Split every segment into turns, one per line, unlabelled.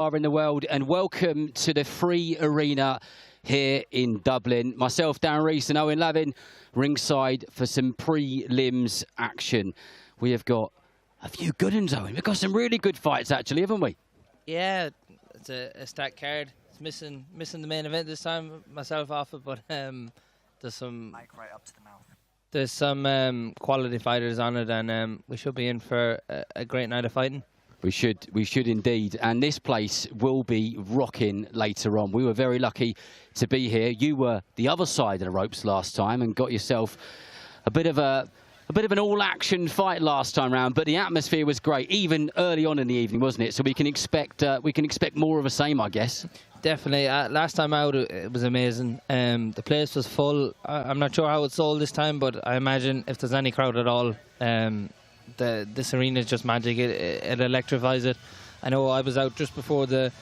In the world, and welcome to the free arena here in Dublin. Myself, Dan Rees, and Owen Lavin ringside for some prelims action. We have got a few good ones, Owen. We've got some really good fights, actually, haven't we?
Yeah, it's a stacked card. It's missing the main event this time, myself off it, but there's some
mic right up to the mouth.
There's some quality fighters on it, and we should be in for a great night of fighting.
We should indeed, and this place will be rocking later on. We were very lucky to be here. You were the other side of the ropes last time and got yourself a bit of an all-action fight last time round. But the atmosphere was great, even early on in the evening, wasn't it? So we can expect more of the same, I guess. Definitely.
Last time out, it was amazing. The place was full. I'm not sure how it sold this time, but I imagine if there's any crowd at all, this arena is just magic. It electrifies it. I know I was out just before the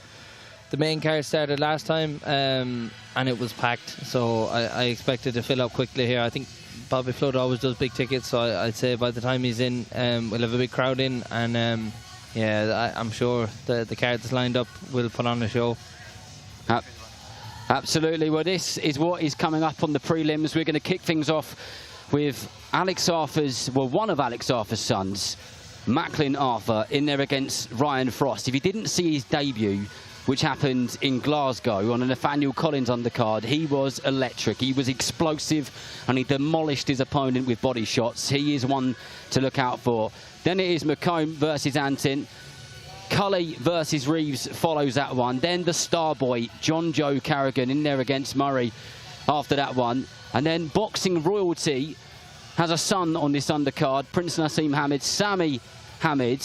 main card started last time, and it was packed. So I expected to fill up quickly here. I think Bobby Flood always does big tickets, so I'd say by the time he's in, we'll have a big crowd in, and yeah, I'm sure the card that's lined up will put on a show.
Absolutely. Well, this is what is coming up on the prelims. We're going to kick things off with Alex Arthur's, well, one of Alex Arthur's sons, Macklin Arthur, in there against Ryan Frost. If you didn't see his debut, which happened in Glasgow on a Nathaniel Collins undercard, he was electric. He was explosive, and he demolished his opponent with body shots. He is one to look out for. Then it is McComb versus Antin. Cully versus Reeves follows that one. Then the star boy, John Joe Carrigan, in there against Murray after that one. And then boxing royalty has a son on this undercard, Prince Nassim Hamid, Sami Hamid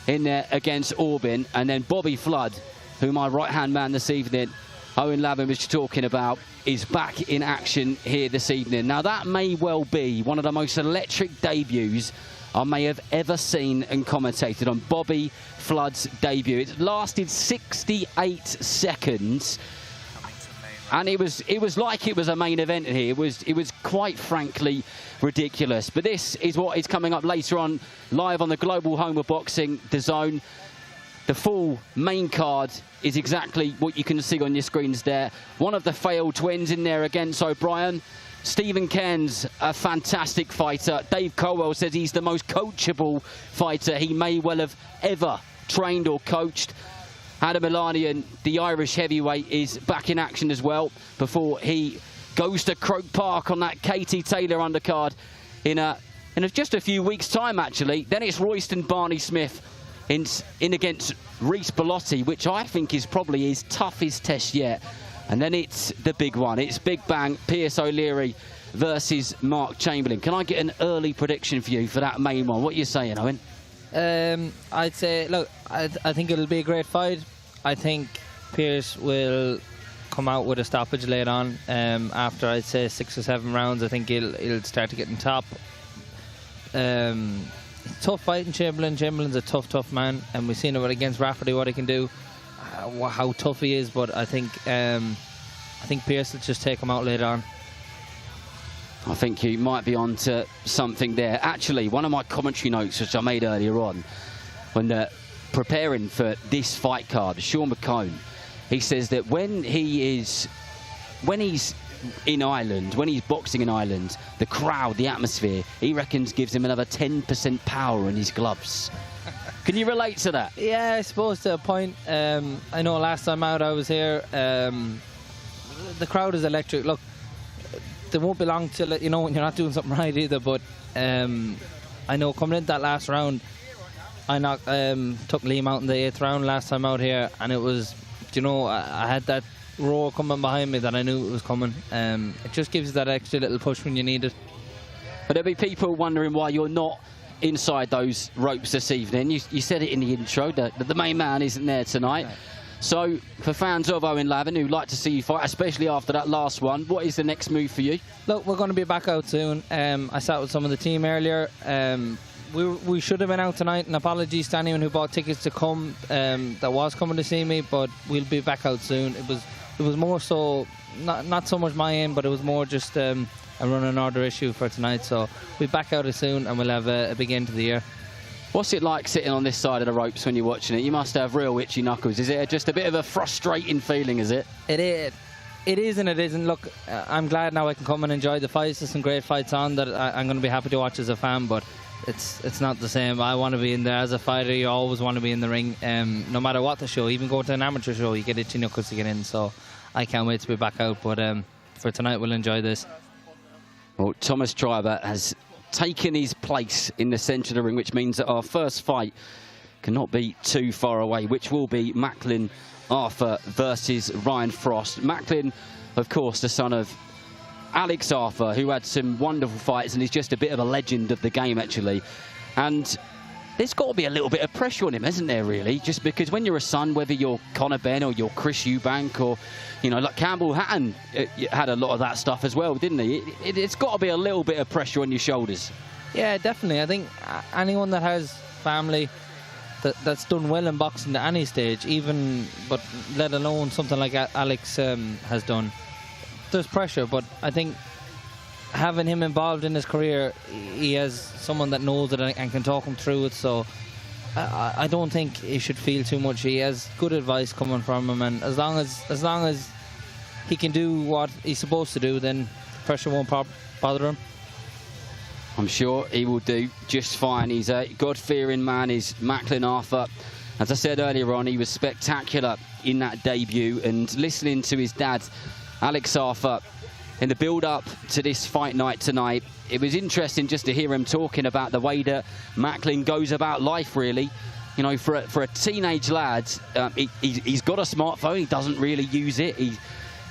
in there against Orbin. And then Bobby Flood, who my right-hand man this evening, Owen Lavin, was talking about, is back in action here this evening. Now, that may well be one of the most electric debuts I may have ever seen and commentated on. Bobby Flood's debut. It lasted 68 seconds. And it was like it was a main event here. It was quite frankly ridiculous. But this is what is coming up later on, live on the global home of boxing, DAZN. The full main card is exactly what you can see on your screens there. One of the failed twins in there against O'Brien. Stephen Cairns, a fantastic fighter. Dave Colwell says he's the most coachable fighter he may well have ever trained or coached. Adam Elanian, the Irish heavyweight, is back in action as well before he goes to Croke Park on that Katie Taylor undercard in just a few weeks' time, actually. Then it's Royston Barney Smith in against Reece Bellotti, which I think is probably his toughest test yet. And then it's the big one. It's Big Bang, Pierce O'Leary versus Mark Chamberlain. Can I get an early prediction for you for that main one? What are you saying, Owen?
I'd say, look, I think it'll be a great fight. I think Pierce will come out with a stoppage later on. After, I'd say, 6 or 7 rounds, I think he'll start to get in top. Tough fight in Chamberlain. Chamberlain's a tough man, and we've seen it against Rafferty, what he can do, how tough he is. But I think Pierce will just take him out later on.
I think you might be on to something there. Actually, one of my commentary notes, which I made earlier on, when preparing for this fight card, Sean McComb, he says that when he's in Ireland, when he's boxing in Ireland, the crowd, the atmosphere, he reckons gives him another 10% power in his gloves. Can you relate to that?
Yeah, I suppose to a point. I know last time out I was here, the crowd is electric. Look, they won't be long till, you know, when you're not doing something right either, but I know coming into that last round, I took Liam out in the 8th round last time out here, and it was, you know, I had that roar coming behind me that I knew it was coming. It just gives you that extra little push when you need it.
But there'll be people wondering why you're not inside those ropes this evening. You said it in the intro that the main man isn't there tonight. Right. So for fans of Owen Lavin who'd like to see you fight, especially after that last one, what is the next move for you?
Look, we're going to be back out soon. I sat with some of the team earlier. We should have been out tonight, and apologies to anyone who bought tickets to come that was coming to see me, but we'll be back out soon. It was more so not so much my aim, but it was more just a run and order issue for tonight. So we'll be back out soon, and we'll have a big end to the year.
What's it like sitting on this side of the ropes when you're watching it? You must have real itchy knuckles. Is it just a bit of a frustrating feeling, is it?
It is and it isn't. Look, I'm glad now I can come and enjoy the fights. There's some great fights on that I'm going to be happy to watch as a fan, but it's not the same. I want to be in there. As a fighter, you always want to be in the ring, no matter what the show. Even go to an amateur show, you get itchy knuckles to get in, so I can't wait to be back out. But for tonight, we'll enjoy this.
Well, Thomas Treiber has taken his place in the centre of the ring, which means that our first fight cannot be too far away, which will be Macklin Arthur versus Ryan Frost. Macklin, of course, the son of Alex Arthur, who had some wonderful fights and is just a bit of a legend of the game, actually. And there's got to be a little bit of pressure on him, hasn't there, really? Just because when you're a son, whether you're Conor Benn or you're Chris Eubank or, you know, like Campbell Hatton had a lot of that stuff as well, didn't he? It's got to be a little bit of pressure on your shoulders. Yeah,
definitely. I think anyone that has family that's done well in boxing at any stage, but let alone something like Alex has done, there's pressure. But I think having him involved in his career, he has someone that knows it and can talk him through it. So I don't think he should feel too much. He has good advice coming from him, and as long as he can do what he's supposed to do, then pressure won't bother him.
I'm sure he will do just fine. He's a God-fearing man, is Macklin Arthur. As I said earlier on, he was spectacular in that debut, and listening to his dad, Alex Arthur, in the build-up to this fight night tonight, it was interesting just to hear him talking about the way that Macklin goes about life, really. You know, for a teenage lad, he's got a smartphone, he doesn't really use it.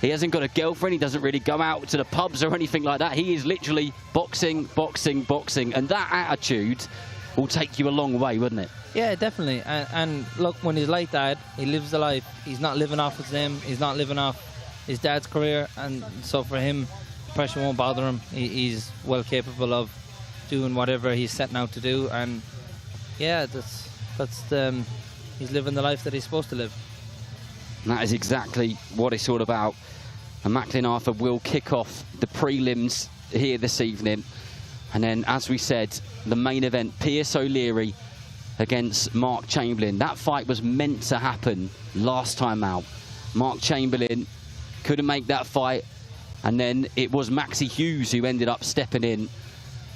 He hasn't got a girlfriend, he doesn't really go out to the pubs or anything like that. He is literally boxing, boxing, boxing. And that attitude will take you a long way, wouldn't it?
Yeah, definitely. And look, when he's like that, he lives the life. He's not living off his name, he's not living off his dad's career. And so for him, pressure won't bother him. He's well capable of doing whatever he's setting out to do. And yeah, he's living the life that he's supposed to live.
And that is exactly what it's all about. And Macklin Arthur will kick off the prelims here this evening. And then, as we said, the main event, Pierce O'Leary against Mark Chamberlain. That fight was meant to happen last time out. Mark Chamberlain couldn't make that fight. And then it was Maxie Hughes who ended up stepping in.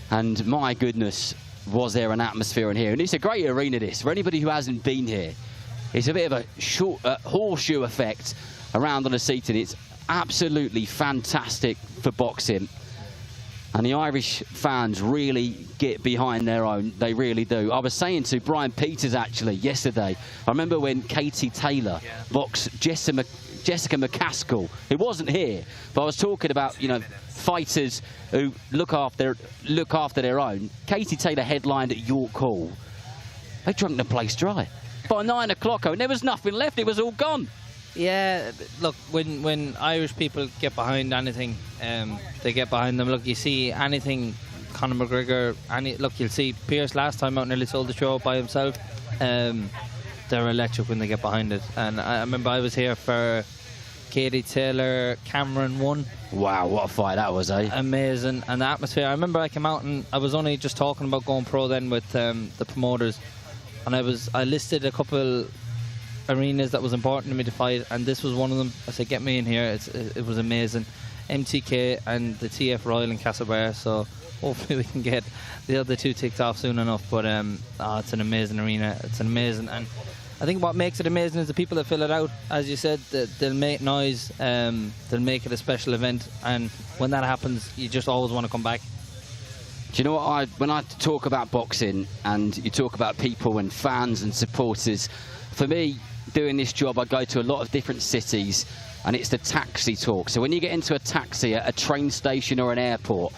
And my goodness, was there an atmosphere in here. And it's a great arena, this. For anybody who hasn't been here, it's a bit of a horseshoe effect around on the seating. It's absolutely fantastic for boxing. And the Irish fans really get behind their own. They really do. I was saying to Brian Peters, actually, yesterday, I remember when Katie Taylor boxed Jessica McCaskill, who wasn't here, but I was talking about, you know, fighters who look after their own. Katie Taylor headlined at York Hall. They drunk the place dry. By 9 o'clock, and there was nothing left. It was all gone.
Yeah, look, when Irish people get behind anything, they get behind them. Look, you see anything, Conor McGregor, look, you'll see Pierce last time out nearly sold the show by himself. They're electric when they get behind it. And I remember I was here for Katie Taylor, Cameron 1.
Wow, what a fight that was, eh?
Amazing. And the atmosphere. I remember I came out and I was only just talking about going pro then with the promoters. And I listed a couple arenas that was important to me to fight, and this was one of them. I said, get me in here. It was amazing. MTK and the TF Royal in Castlebar, so hopefully we can get the other two ticked off soon enough. But it's an amazing arena. It's amazing, and I think what makes it amazing is the people that fill it out. As you said, they'll make noise, they'll make it a special event, and when that happens, you just always want to come back.
Do you know what, when I talk about boxing and you talk about people and fans and supporters, for me, doing this job, I go to a lot of different cities and it's the taxi talk. So when you get into a taxi at a train station or an airport,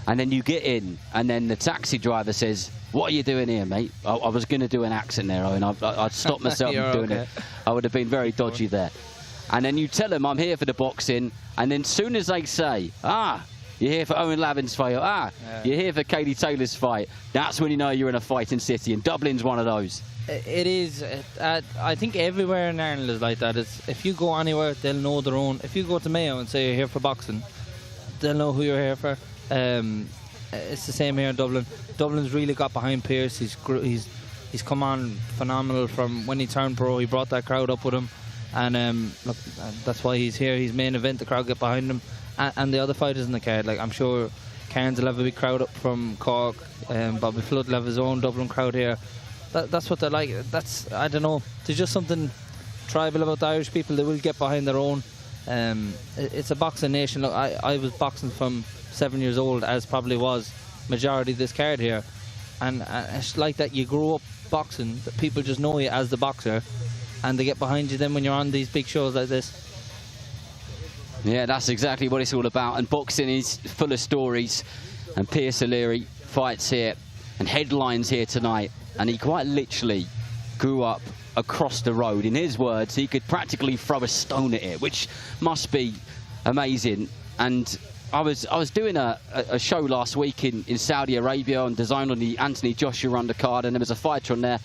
and then you get in and then the taxi driver says, what are you doing here, mate? I was going to do an accent there, and I'd stopped myself from doing it. I would have been very dodgy there. And then you tell them I'm here for the boxing, and then soon as they say, you're here for Owen Lavin's fight. You're here for Katie Taylor's fight. That's when you know you're in a fighting city, and Dublin's one of those.
It is. I think everywhere in Ireland is like that. If you go anywhere, they'll know their own. If you go to Mayo and say you're here for boxing, they'll know who you're here for. It's the same here in Dublin. Dublin's really got behind Pierce. He's he's come on phenomenal from when he turned pro. He brought that crowd up with him, and look, that's why he's here. He's main event. The crowd get behind him, and the other fighters in the card. Like, I'm sure Cairns will have a big crowd up from Cork. Bobby Flood will have his own Dublin crowd here. That's what they're like. That's, I don't know. There's just something tribal about the Irish people. They will get behind their own. It's a boxing nation. Look, I was boxing from 7 years old, as probably was majority of this card here, and it's like that. You grow up boxing, that people just know you as the boxer, and they get behind you then when you're on these big shows like this.
Yeah, that's exactly what it's all about, and boxing is full of stories, and Pierce O'Leary fights here and headlines here tonight, and he quite literally grew up across the road. In his words, he could practically throw a stone at it, which must be amazing. And I was doing a show last week in Saudi Arabia on DAZN on the Anthony Joshua undercard, and there was a fighter on there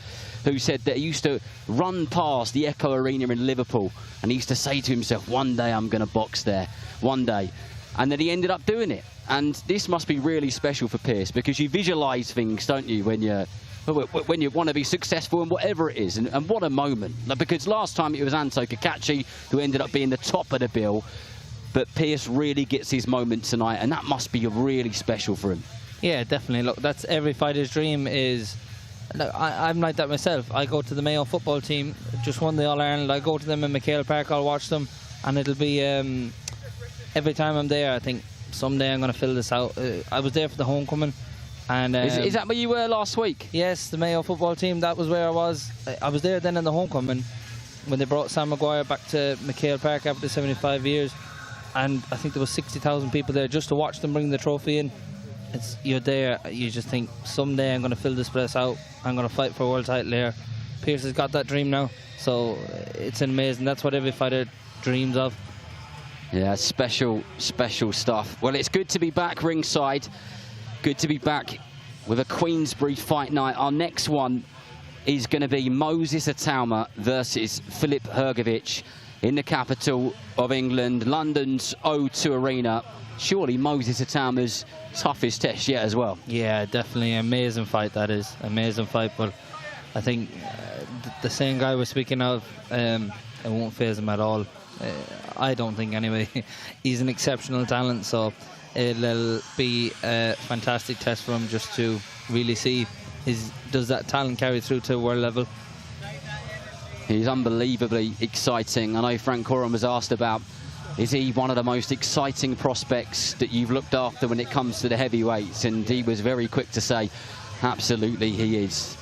who said that he used to run past the Echo Arena in Liverpool, and he used to say to himself, one day I'm going to box there, one day. And then he ended up doing it. And this must be really special for Pierce, because you visualise things, don't you, when you want to be successful in whatever it is. And what a moment. Because last time it was Anto Kakachi who ended up being the top of the bill, but Pierce really gets his moment tonight, and that must be really special for him. Yeah,
definitely. Look, that's every fighter's dream. Is look, I'm like that myself. I go to the Mayo football team, just won the All-Ireland. I go to them in McHale Park, I'll watch them, and it'll be every time I'm there, I think someday I'm going to fill this out. I was there for the homecoming. And
is that where you were last week?
Yes, the Mayo football team, that was where I was. I was there then in the homecoming when they brought Sam Maguire back to McHale Park after 75 years. And I think there was 60,000 people there just to watch them bring the trophy in. You're there, you just think, someday I'm going to fill this place out. I'm going to fight for a world title here. Pierce has got that dream now, so it's amazing. That's what every fighter dreams of.
Yeah, special stuff. Well, it's good to be back ringside. Good to be back with a Queensbury fight night. Our next one is going to be Moses Atauma versus Filip Hrgovic in the capital of England, London's O2 Arena. Surely Moses Atauma's toughest test yet as well.
Yeah, definitely. Amazing fight, that is. Amazing fight, but I think the same guy we're speaking of, it won't faze him at all. I don't think, anyway. He's an exceptional talent, so it'll be a fantastic test for him just to really see does that talent carry through to world level.
He's unbelievably exciting. I know Frank Coram was asked about, is he one of the most exciting prospects that you've looked after when it comes to the heavyweights? And he was very quick to say, absolutely he is.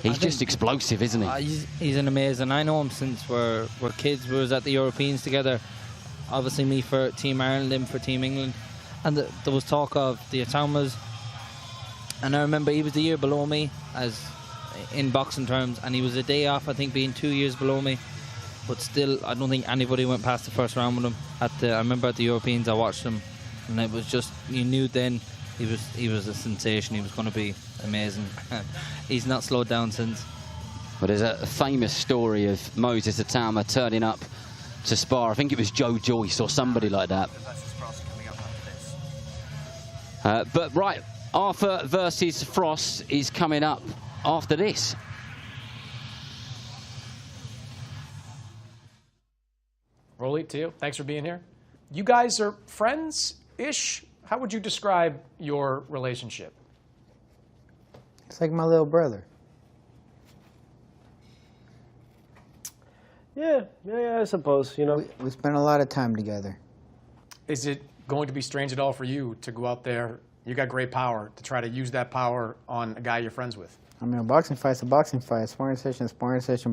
He's just explosive, isn't he?
He's an amazing. I know him since we're kids. We was at the Europeans together. Obviously me for Team Ireland, him for Team England. And there was talk of the Ataumas. And I remember he was the year below me, as in boxing terms, and he was a day off, I think, being 2 years below me. But still, I don't think anybody went past the first round with him. I remember at the Europeans, I watched him, and it was just, you knew then he was a sensation. He was going to be amazing. He's not slowed down since.
But there's a famous story of Moses Atauma turning up to spar. I think it was Joe Joyce or somebody like that. But right, Arthur versus Frost is coming up after this.
Rolly, to you. Thanks for being here. You guys are friends-ish? How would you describe your relationship?
It's like my little brother.
Yeah, I suppose, you know.
We spend a lot of time together.
Is it going to be strange at all for you to go out there, you got great power, to try to use that power on a guy you're friends with?
I mean, a boxing fight's a boxing fight. Sparring session,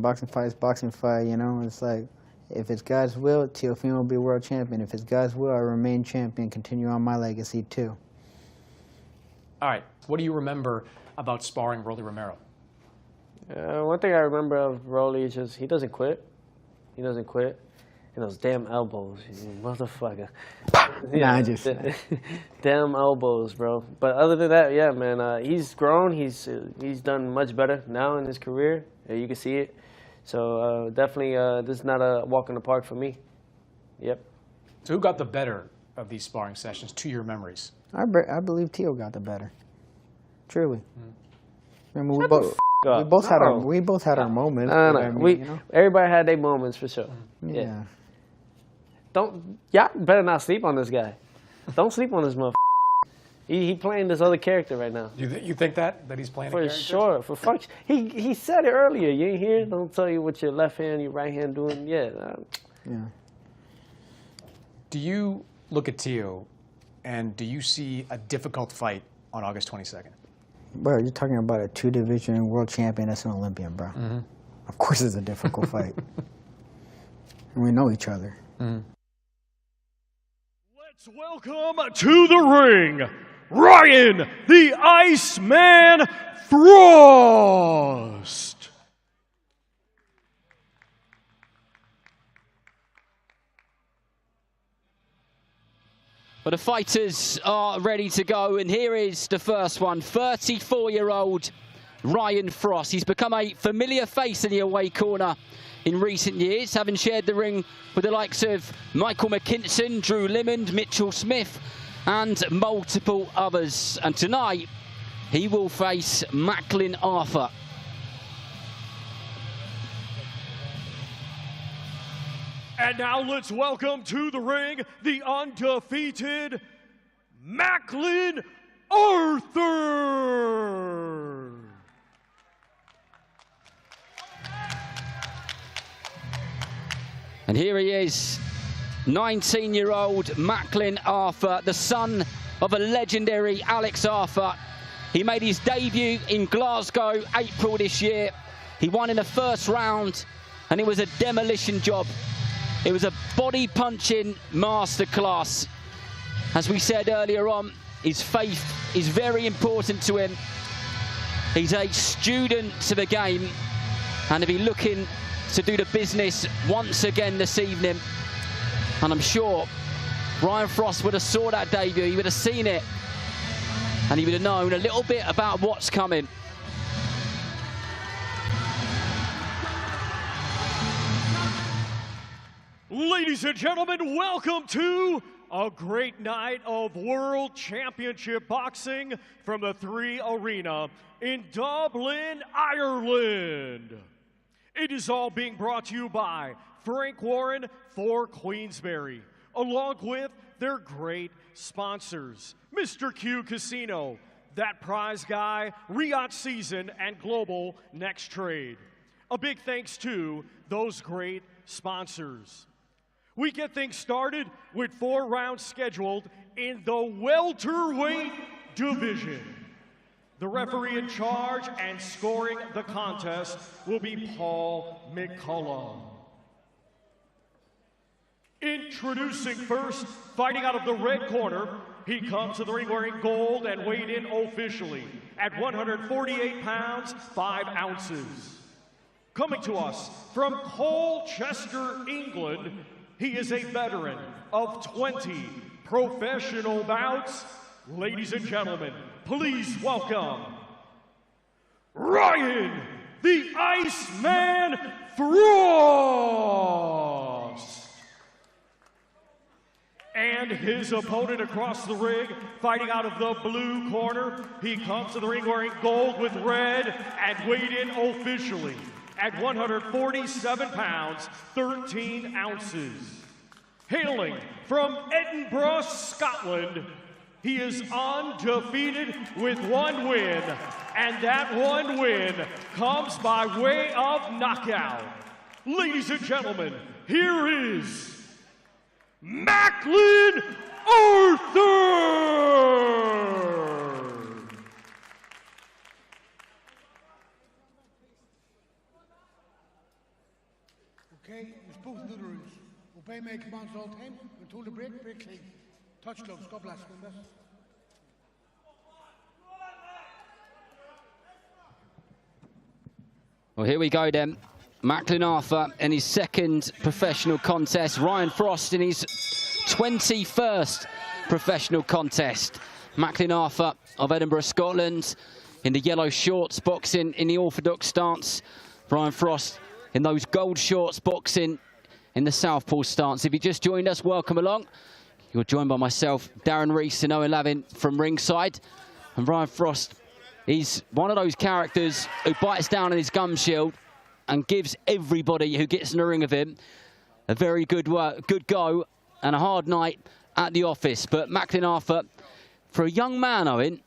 boxing fight is boxing fight, you know. It's like, if it's God's will, Teofimo will be world champion. If it's God's will, I remain champion, continue on my legacy too.
All right, what do you remember about sparring Rolly Romero?
One thing I remember of Rolly is just he doesn't quit. He doesn't quit. And those damn elbows, you motherfucker.
Nah, I just
damn elbows, bro. But other than that, yeah, man, he's grown. He's done much better now in his career. You can see it. So definitely, this is not a walk in the park for me. Yep.
So who got the better of these sparring sessions, to your memories?
I believe Teo got the better. Truly. Remember,
Shut the up.
We both had our moments.
No.
I mean, you know?
Everybody had their moments for sure.
Yeah.
Y'all better not sleep on this guy. Don't sleep on this motherfucker. He playing this other character right now.
You think that he's playing
For
a character?
sure. For fuck. He said it earlier. You ain't hear? Don't tell you what your left hand, your right hand doing. Yeah.
Yeah.
Do you look at Tio, and do you see a difficult fight on August 22nd?
Bro, you're talking about a 2-division world champion that's an Olympian, bro.
Mm-hmm.
Of course it's a difficult fight. And we know each other.
Mm-hmm.
Let's welcome to the ring, Ryan the Iceman Frost.
Well, the fighters are ready to go, and here is the first one. 34-year-old Ryan Frost. He's become a familiar face in the away corner in recent years, having shared the ring with the likes of Michael McKinson, Drew Limond, Mitchell Smith, and multiple others. And tonight, he will face Macklin Arthur.
And now let's welcome to the ring the undefeated Macklin Arthur.
And here he is, 19-year-old Macklin Arthur, the son of a legendary Alex Arthur. He made his debut in Glasgow, April this year. He won in the first round, and it was a demolition job. It was a body-punching masterclass. As we said earlier on, his faith is very important to him. He's a student to the game, and he'll be looking to do the business once again this evening. And I'm sure Ryan Frost would have saw that debut, he would have seen it, and he would have known a little bit about what's coming.
Ladies and gentlemen, welcome to a great night of World Championship Boxing from the 3 Arena in Dublin, Ireland. It is all being brought to you by Frank Warren for Queensberry, along with their great sponsors, Mr. Q Casino, That Prize Guy, Riot Season, and Global Next Trade. A big thanks to those great sponsors. We get things started with 4 rounds scheduled in the welterweight division. The referee in charge and scoring the contest will be Paul McCullum. Introducing first, fighting out of the red corner, he comes to the ring wearing gold and weighed in officially at 148 pounds, 5 ounces. Coming to us from Colchester, England, he is a veteran of 20 professional bouts. Ladies and gentlemen, please welcome Ryan the Iceman Frost. And his opponent across the ring, fighting out of the blue corner, he comes to the ring wearing gold with red and weighed in officially at 147 pounds, 13 ounces. Hailing from Edinburgh, Scotland, he is undefeated with 1 win, and that 1 win comes by way of knockout. Ladies and gentlemen, here is Macklin Arthur!
Okay, you're supposed to do the rules. Obey my commands all the time. When told to break clean. Touch gloves. God bless.
Well, here we go then. Macklin Arthur in his 2nd professional contest. Ryan Frost in his 21st professional contest. Macklin Arthur of Edinburgh, Scotland, in the yellow shorts, boxing in the orthodox stance. Ryan Frost in those gold shorts, boxing in the southpaw stance. If you just joined us, welcome along. You're joined by myself, Darren Rees and Owen Lavin from ringside. And Ryan Frost He's one of those characters who bites down on his gum shield and gives everybody who gets in the ring of him a very good go and a hard night at the office. But Macklin Arthur, for a young man, Owen,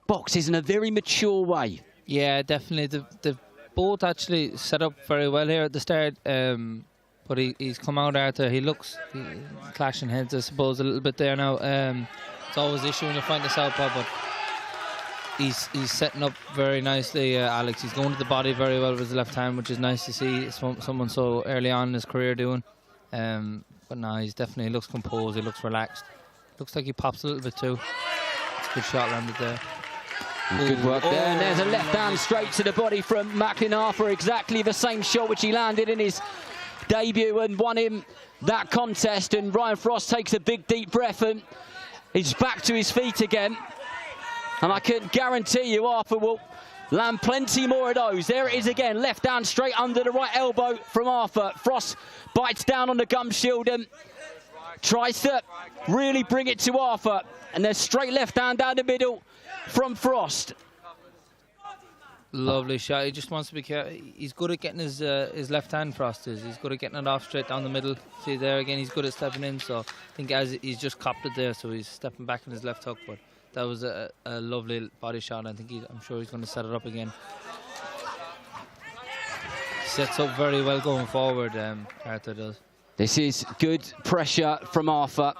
boxes in a very mature way. Yeah, definitely. They've both actually set up very well here at the start. But he's come out Arthur. He's clashing heads, I suppose, a little bit there now. It's always an issue when you find the southpaw, but he's setting up very nicely, Alex. He's going to the body very well with his left hand, which is nice to see someone so early on in his career doing. But no, he looks composed. He looks relaxed. Looks like he pops a little bit too. It's a good shot landed there. Good work there, and there's a left hand straight to the body from Macklin Arthur. Exactly the same shot which he landed in his debut and won him that contest. And Ryan Frost takes a big deep breath and he's back to his feet again. And I can guarantee you Arthur will land plenty more of those. There it is again, left hand straight under the right elbow from Arthur. Frost bites down on the gum shield and tries to really bring it to Arthur. And there's straight left hand down the middle from Frost. Lovely shot. He just wants to be careful. He's good at getting his left hand, Frost is. He's good at getting it off straight down the middle. See there again, he's good at stepping in. So I think as he's just copped it there, so he's stepping back in his left hook. But that was a lovely body shot. I think I'm sure he's going to set it up again. Sets up very well going forward, Arthur does. This is good pressure from Arthur.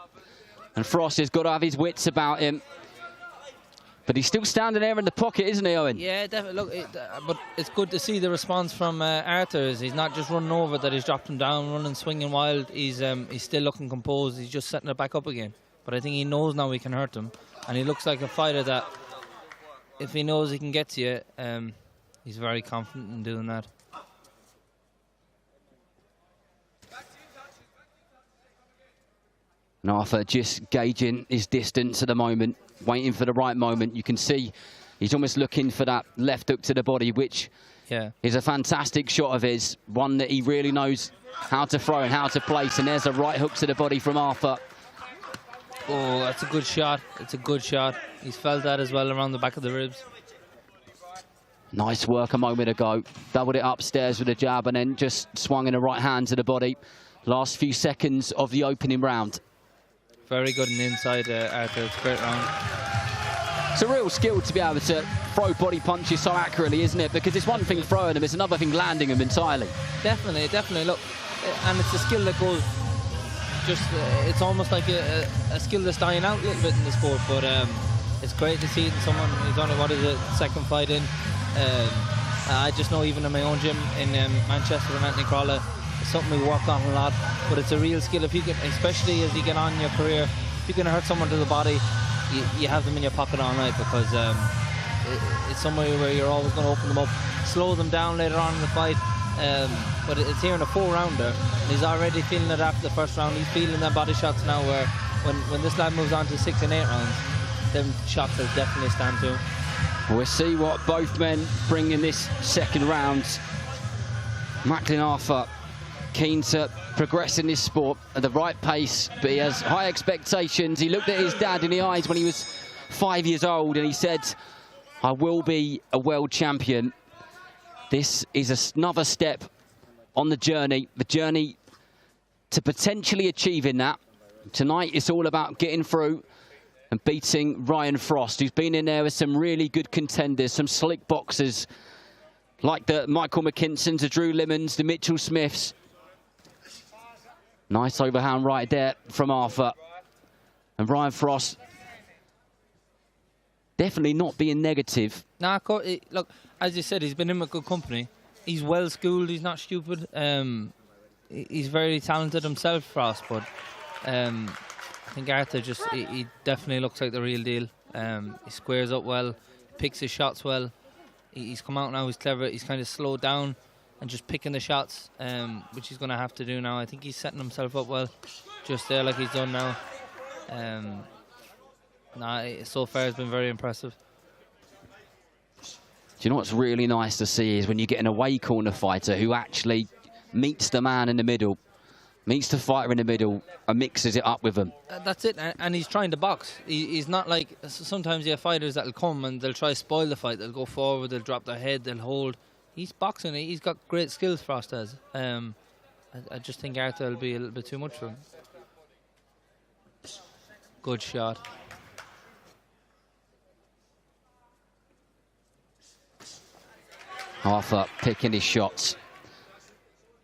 And Frost has got to have his wits about him. But he's still standing there in the pocket, isn't he, Owen? Yeah, definitely. Look, but it's good to see the response from Arthur. He's not just running over that he's dropped him down, running, swinging wild. He's still looking composed. He's just setting it back up again. But I think he knows now he can hurt him. And he looks like a fighter that, if he knows he can get to you, he's very confident in doing that. And Arthur just gauging his distance at the moment, waiting for the right moment. You can see he's almost looking for that left hook to the body, which is a fantastic shot of his, one that he really knows how to throw and how to place. And there's a right hook to the body from Arthur. Oh, that's a good shot. It's a good shot. He's felt that as well around the back of the ribs. Nice work a moment ago. Doubled it upstairs with a jab and then just swung in the right hand to the body. Last few seconds of the opening round. Very good on the inside, Arthur. It's a great round. It's a real skill to be able to throw body punches so accurately, isn't it? Because it's one thing throwing them, it's another thing landing them entirely. Definitely, definitely. Look, and it's a skill that goes just, it's almost like a skill that's dying out a little bit in the sport, but it's great to see it in someone who's on, what is it, second fight in. I just know even in my own gym in Manchester with Anthony Crawler, it's something we work on a lot, but it's a real skill. If you can, especially as you get on in your career, if you can hurt someone to the body, you have them in your pocket all night, because it's somewhere where you're always going to open them up, slow them down later on in the fight. But it's here in a 4-rounder, and he's already feeling it after the first round. He's feeling them body shots now, where when this lad moves on to 6 and 8 rounds, them shots will definitely stand to him. We'll see what both men bring in this second round. Macklin Arthur keen to progress in this sport at the right pace, but he has high expectations. He looked at his dad in the eyes when he was 5 years old and he said, "I will be a world champion." This is another step on the journey to potentially achieving that. Tonight it's all about getting through and beating Ryan Frost, who's been in there with some really good contenders, some slick boxers like the Michael McKinsons, the Drew Limons, the Mitchell Smiths. Nice overhand right there from Arthur. And Ryan Frost definitely not being negative. Nah, look, as you said, he's been in with good company. He's well schooled, he's not stupid. He's very talented himself, Frost, but I think Arthur just, he definitely looks like the real deal. He squares up well, picks his shots well. He's come out now, he's clever, he's kind of slowed down and just picking the shots, which he's going to have to do now. I think he's setting himself up well, just there like he's done now. So far it's been very impressive. Do you know what's really nice to see is when you get an away corner fighter who actually meets the man in the middle. meets the fighter in the middle and mixes it up with them.
That's it, and he's trying to box. He's not like, sometimes you have fighters that'll come and they'll try to spoil the fight. They'll go forward, they'll drop their head, they'll hold. He's boxing, he's got great skills, Frost has. I just think Arthur will be a little bit too much for him. Good shot.
Arthur picking his shots.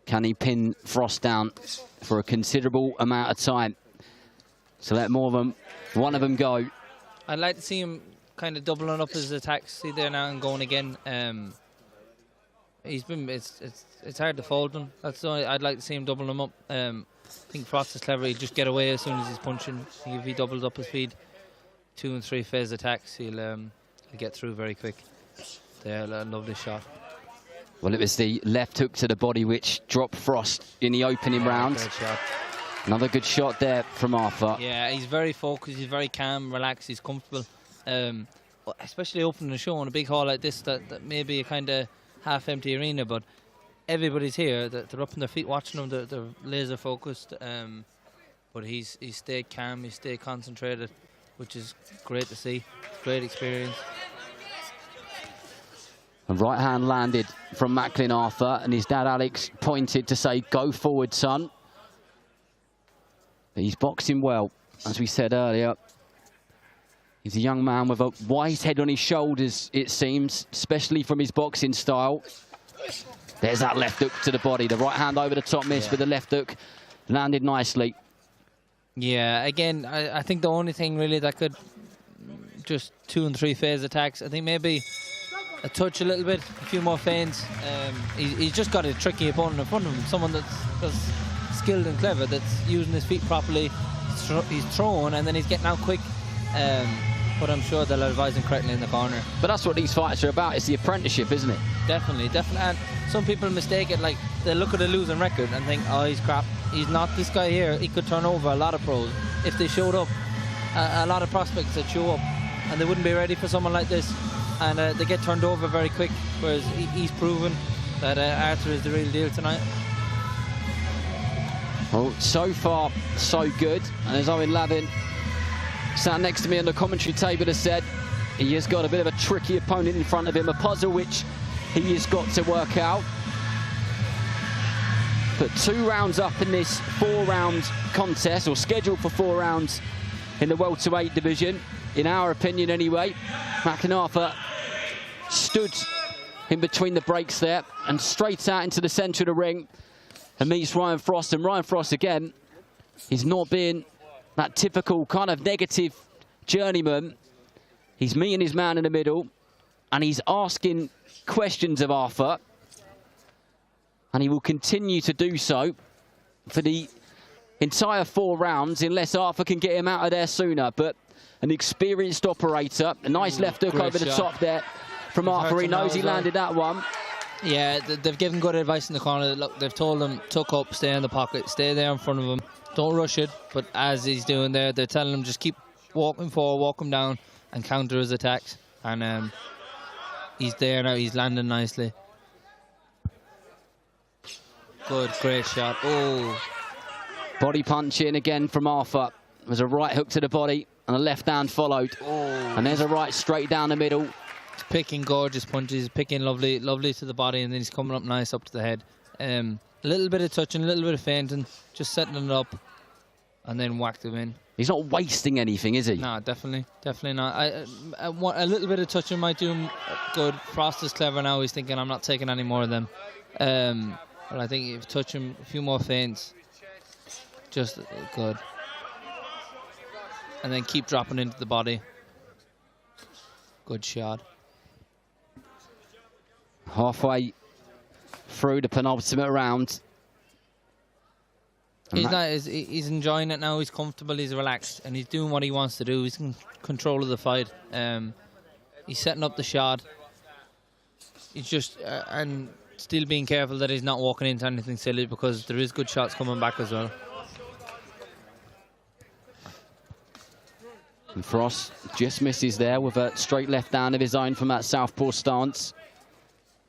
Can he pin Frost down for a considerable amount of time? So let more of them, one of them go.
I'd like to see him kind of doubling up his attacks. See there now and going again. It's hard to fold him. That's the only, I'd like to see him double them up. I think Frost is clever. He'll just get away as soon as he's punching. If he doubles up his speed, 2 and 3 phase attacks, he'll get through very quick. There, a lovely shot.
Well, it was the left hook to the body which dropped Frost in the opening round.
Great shot.
Another good shot there from Arthur.
Yeah, he's very focused, he's very calm, relaxed, he's comfortable. Especially opening the show in a big hall like this, that may be a kind of half-empty arena, but everybody's here. They're up on their feet watching him. They're laser focused. But he's stayed calm, he's stayed concentrated, which is great to see. Great experience.
A right hand landed from Macklin Arthur, and his dad Alex pointed to say, "Go forward, son." But he's boxing well, as we said earlier. He's a young man with a wise head on his shoulders, it seems, especially from his boxing style. There's that left hook to the body. The right hand over the top miss, with the left hook landed nicely.
Yeah, again, I think the only thing really that could just 2 and 3 phase attacks, I think maybe a touch a little bit, a few more feints. He's just got a tricky opponent in front of him, someone that's skilled and clever, that's using his feet properly. He's throwing and then he's getting out quick. But I'm sure they'll advise him correctly in the corner.
But that's what these fights are about. It's the apprenticeship, isn't it?
Definitely. And some people mistake it, like they look at a losing record and think, oh, he's crap. He's not. This guy here, he could turn over a lot of pros if they showed up. A lot of prospects that show up and they wouldn't be ready for someone like this, and they get turned over very quick, whereas he's proven that Arthur is the real deal tonight.
Well, so far, so good. And as Owen Lavin sat next to me on the commentary table has said, he has got a bit of a tricky opponent in front of him, a puzzle which he has got to work out. But 2 rounds up in this 4-round contest, or scheduled for 4 rounds in the welterweight division, in our opinion anyway. Macklin Arthur stood in between the breaks there and straight out into the centre of the ring and meets Ryan Frost. And Ryan Frost, again, he's not being that typical kind of negative journeyman. He's meeting his man in the middle and he's asking questions of Arthur, and he will continue to do so for the entire 4 rounds unless Arthur can get him out of there sooner. But an experienced operator, a nice left hook over the top there from Arthur. He knows he landed that one.
Yeah, they've given good advice in the corner. Look, they've told him, tuck up, stay in the pocket, stay there in front of him. Don't rush it, but as he's doing there, they're telling him just keep walking forward, walk him down, and counter his attacks. And he's there now, he's landing nicely. Good, great shot. Oh.
Body punch in again from Arthur. There's a right hook to the body, and a left hand followed.
Oh.
And there's a right straight down the middle.
He's picking gorgeous punches, picking lovely to the body, and then he's coming up nice up to the head. A little bit of touching, a little bit of feinting, just setting it up, and then whacked him in.
He's not wasting anything, is he?
No, definitely not. A little bit of touching might do him good. Frost is clever now. He's thinking, I'm not taking any more of them. But I think if you touch him, a few more feints, just good. And then keep dropping into the body. Good shot.
Halfway through the penultimate round.
He's enjoying it now. He's comfortable. He's relaxed, and he's doing what he wants to do. He's in control of the fight. He's setting up the shot. He's just and still being careful that he's not walking into anything silly, because there is good shots coming back as well.
And Frost just misses there with a straight left hand of his own from that southpaw stance.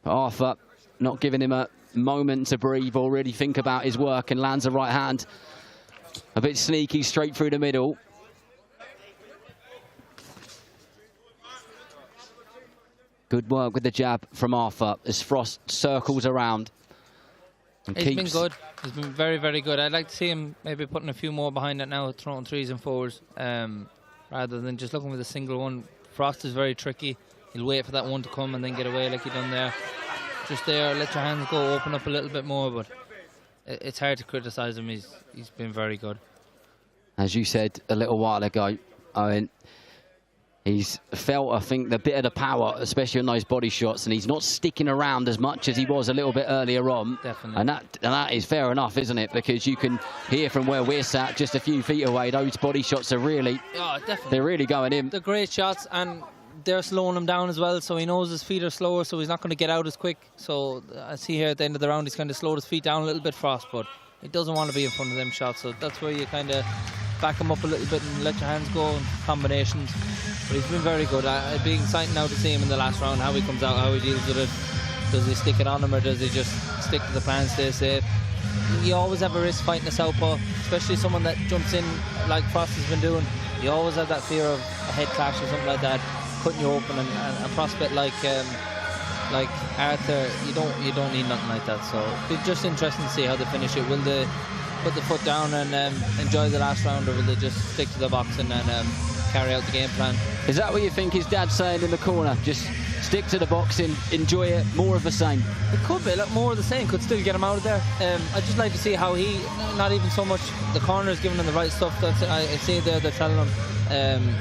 But Arthur not giving him a moment to breathe or really think about his work, and lands a right hand. A bit sneaky, straight through the middle. Good work with the jab from Arthur as Frost circles around. And
He's been good. He's been very, very good. I'd like to see him maybe putting a few more behind it now, throwing 3s and 4s, rather than just looking with a single one. Frost is very tricky. He'll wait for that one to come and then get away like he done there. Just there, let your hands go, open up a little bit more, but it's hard to criticise him. He's been very good.
As you said a little while ago, Owen, he's felt, I think, the bit of the power, especially on those body shots, and he's not sticking around as much as he was a little bit earlier on.
Definitely.
And that is fair enough, isn't it? Because you can hear from where we're sat, just a few feet away, those body shots are really, they're really going in.
They're great shots, and they're slowing him down as well, so he knows his feet are slower, so he's not going to get out as quick. So I see here at the end of the round, he's kind of slowed his feet down a little bit, Frost, but he doesn't want to be in front of them shots, so that's where you kind of back him up a little bit and let your hands go in combinations. But he's been very good. It'd be exciting now to see him in the last round, how he comes out, how he deals with it. Does he stick it on him, or does he just stick to the plan, stay safe? You always have a risk fighting a southpaw, especially someone that jumps in like Frost has been doing. You always have that fear of a head clash or something like that, cutting you open, and a prospect like Arthur, you don't need nothing like that. So it's just interesting to see how they finish it. Will they put the foot down and enjoy the last round, or will they just stick to the boxing and carry out the game plan?
Is that what you think his dad's saying in the corner? Just stick to the boxing, enjoy it, more of the same?
It could be, look, more of the same, could still get him out of there. I'd just like to see how he, not even so much the corners giving him the right stuff. I see there they're telling him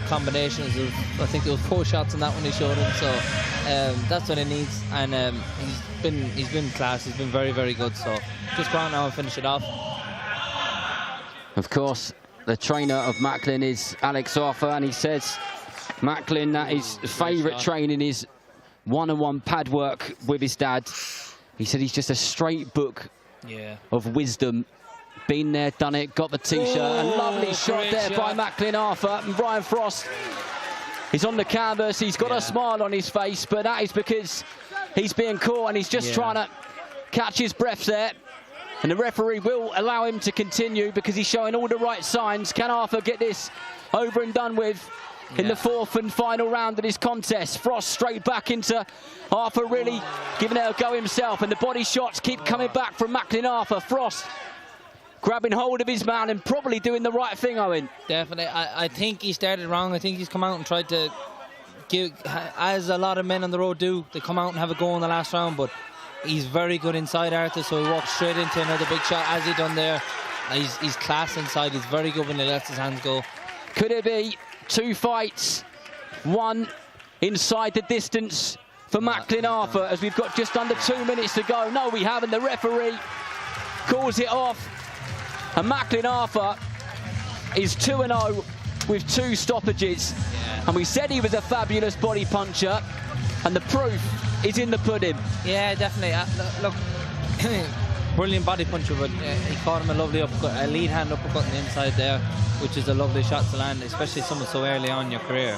combinations of, I think there was 4 shots in that one he showed him, so that's what he needs, and he's been class, he's been very, very good, so just go on now and finish it off.
Of course, the trainer of Macklin is Alex Arthur, and he says Macklin that his favourite training is one-on-one pad work with his dad. He said he's just a straight book of wisdom. Been there, done it, got the t-shirt. A lovely shot there by Macklin Arthur. And Brian Frost, he's on the canvas, he's got a smile on his face, but that is because he's being caught and he's just trying to catch his breath there. And the referee will allow him to continue because he's showing all the right signs. Can Arthur get this over and done with in the 4th and final round of this contest? Frost straight back into Arthur, really giving it a go himself. And the body shots keep coming back from Macklin Arthur. Frost grabbing hold of his man and probably doing the right thing, Owen.
Definitely. I think he started wrong. I think he's come out and tried to give, as a lot of men on the road do, they come out and have a go in the last round, but he's very good inside, Arthur, so he walks straight into another big shot, as he done there. He's class inside. He's very good when he lets his hands go.
Could it be 2 fights, 1 inside the distance for Macklin Arthur, as we've got just under 2 minutes to go? No, we haven't. The referee calls it off. And Macklin Arthur is 2-0 with 2 stoppages. And we said he was a fabulous body puncher, and the proof is in the pudding.
Yeah, definitely. Look, brilliant body puncher, but he caught him a lovely uppercut, a lead hand uppercut on the inside there, which is a lovely shot to land, especially someone so early on in your career.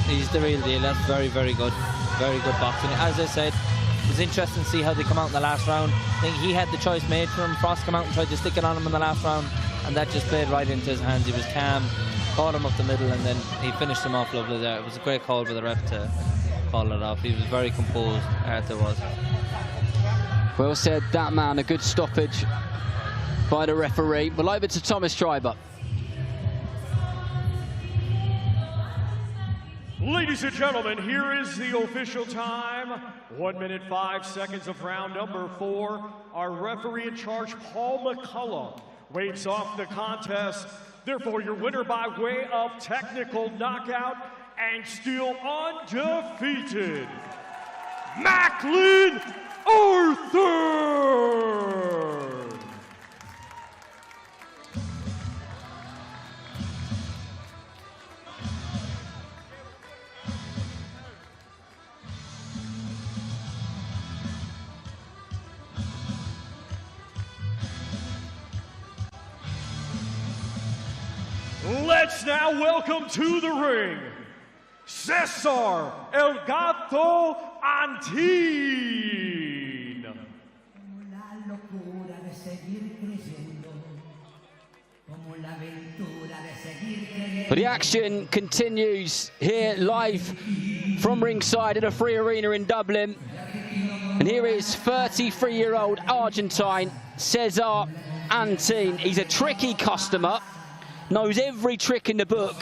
He's the real deal. That's very, very good. Very good boxing. As I said, it was interesting to see how they come out in the last round. I think he had the choice made for him. Frost come out and tried to stick it on him in the last round, and that just played right into his hands. He was calm, caught him up the middle, and then he finished him off lovely there. It was a great call by the ref to call it off. He was very composed, Arthur was.
Well said, that man. A good stoppage by the referee. Well, over to Thomas Schreiber.
Ladies and gentlemen, here is the official time. 1 minute 5 seconds of round number 4. Our referee in charge, Paul McCullum, waves off the contest. Therefore, your winner by way of technical knockout and still undefeated, Macklin Arthur! Let's now welcome to the ring, Cesar El Gato Antin.
But the action continues here live from ringside at a free arena in Dublin. And here is 33-year-old Argentine Cesar Antin. He's a tricky customer, knows every trick in the book,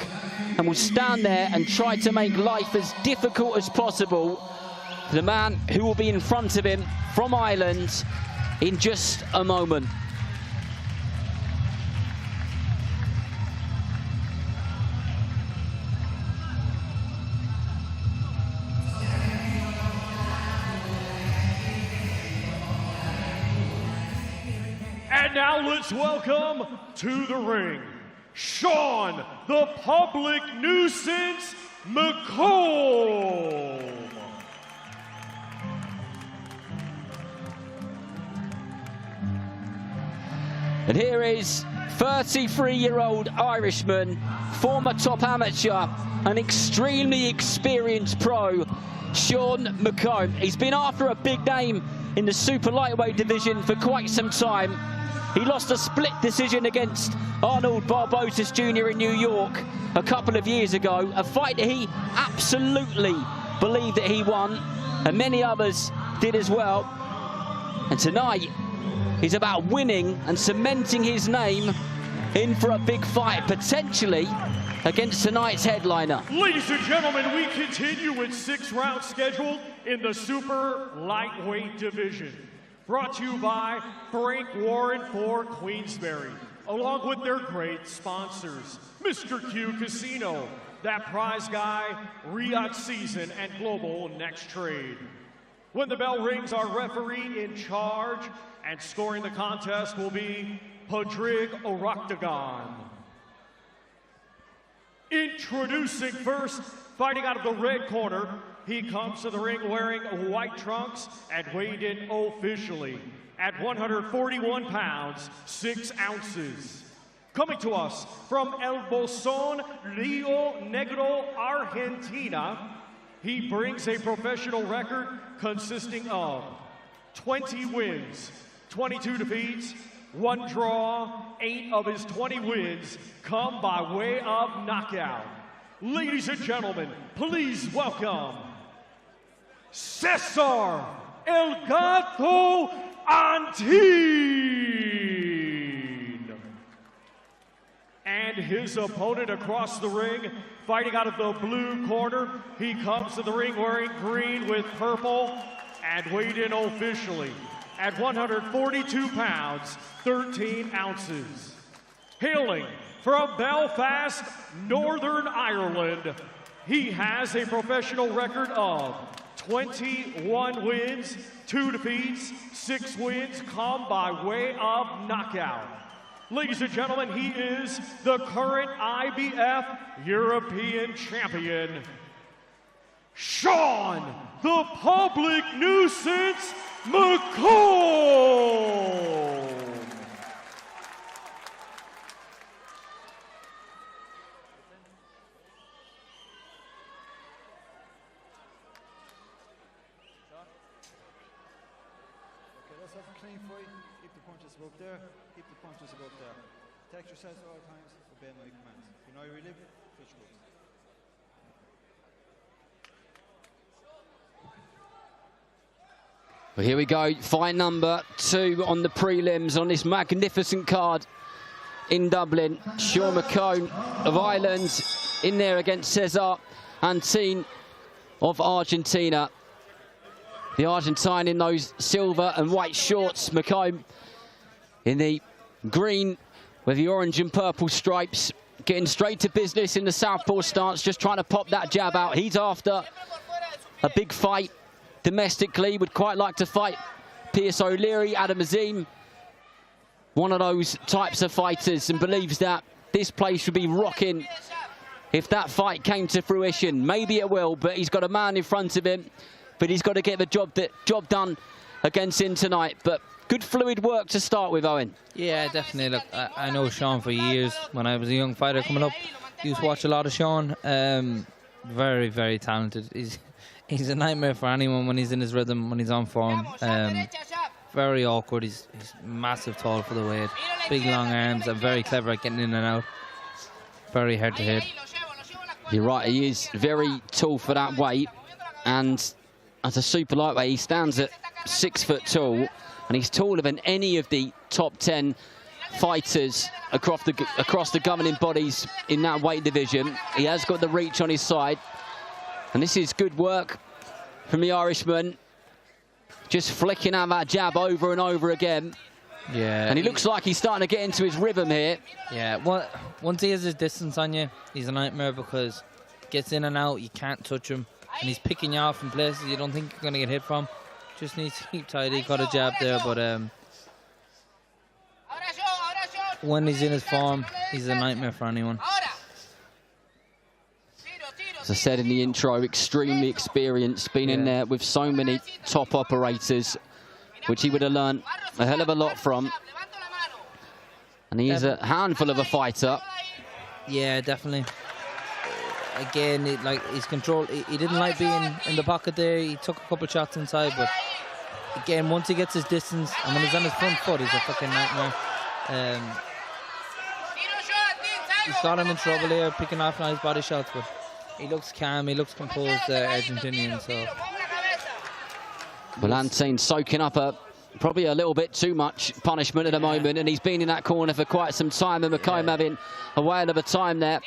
and will stand there and try to make life as difficult as possible for the man who will be in front of him from Ireland in just a moment.
And now let's welcome to the ring, Sean the Public Nuisance McComb.
And here is 33-year-old Irishman, former top amateur, an extremely experienced pro, Sean McComb. He's been after a big name in the super lightweight division for quite some time. He lost a split decision against Arnold Barbotas Jr. in New York a couple of years ago, a fight that he absolutely believed that he won, and many others did as well. And tonight is about winning and cementing his name in for a big fight, potentially against tonight's headliner.
Ladies and gentlemen, we continue with 6 rounds scheduled in the super lightweight division. Brought to you by Frank Warren for Queensberry, along with their great sponsors, Mr. Q Casino, That Prize Guy, Riyadh Season, and Global Next Trade. When the bell rings, our referee in charge and scoring the contest will be Padraig O'Roctagon. Introducing first, fighting out of the red corner, he comes to the ring wearing white trunks and weighed in officially at 141 pounds, 6 ounces. Coming to us from El Bolsón, Rio Negro, Argentina, he brings a professional record consisting of 20 wins, 22 defeats, 1 draw, 8 of his 20 wins come by way of knockout. Ladies and gentlemen, please welcome Cesar El Gato Antin. And his opponent across the ring, fighting out of the blue corner, he comes to the ring wearing green with purple and weighed in officially at 142 pounds, 13 ounces. Hailing from Belfast, Northern Ireland, he has a professional record of 21 wins, 2 defeats, 6 wins come by way of knockout. Ladies and gentlemen, he is the current IBF European Champion, Sean the Public Nuisance McComb.
Let's have a clean fight. Keep the punches above there. Keep the punches above there. Protect yourselves at all times. Obey my commands. You know you live, fish goes.
Well, here we go. Fight number 2 on the prelims on this magnificent card in Dublin. Sean McComb of Ireland in there against Cesar Antin of Argentina. The Argentine in those silver and white shorts. McComb in the green with the orange and purple stripes. Getting straight to business in the southpaw stance, just trying to pop that jab out. He's after a big fight domestically. Would quite like to fight Pierce O'Leary, Adam Azim. One of those types of fighters, and believes that this place should be rocking if that fight came to fruition. Maybe it will, but he's got a man in front of him. But he's got to get the job done against him tonight. But good fluid work to start with, Owen.
Yeah, definitely. Look, I know Sean for years. When I was a young fighter coming up, used to watch a lot of Sean. Very, very talented. He's a nightmare for anyone when he's in his rhythm, when he's on form. very awkward. He's massive tall for the weight. Big long arms and very clever at getting in and out. Very hard to hit.
You're right, he is very tall for that weight. And as a super lightweight, he stands at 6 foot tall. And he's taller than any of the top 10 fighters across the governing bodies in that weight division. He has got the reach on his side. And this is good work from the Irishman. Just flicking out that jab over and over again.
Yeah.
And he looks like he's starting to get into his rhythm here.
Yeah, once he has his distance on you, he's a nightmare because he gets in and out, you can't touch him. And he's picking you off from places you don't think you're going to get hit from. Just needs to keep tight. He got a jab there, but when he's in his form, he's a nightmare for anyone.
As I said in the intro, extremely experienced, been in there with so many top operators, which he would have learned a hell of a lot from. And he's a handful of a fighter.
Yeah, definitely. Again, his control, he didn't like being in the pocket there. He took a couple shots inside, but again, once he gets his distance, and when he's on his front foot, he's a fucking nightmare. He's got him in trouble here, picking off nice body shots, but he looks calm, he looks composed, Argentinian, so.
Well, Antin's soaking up probably a little bit too much punishment at the moment, and he's been in that corner for quite some time, and McComb having a whale of a time there.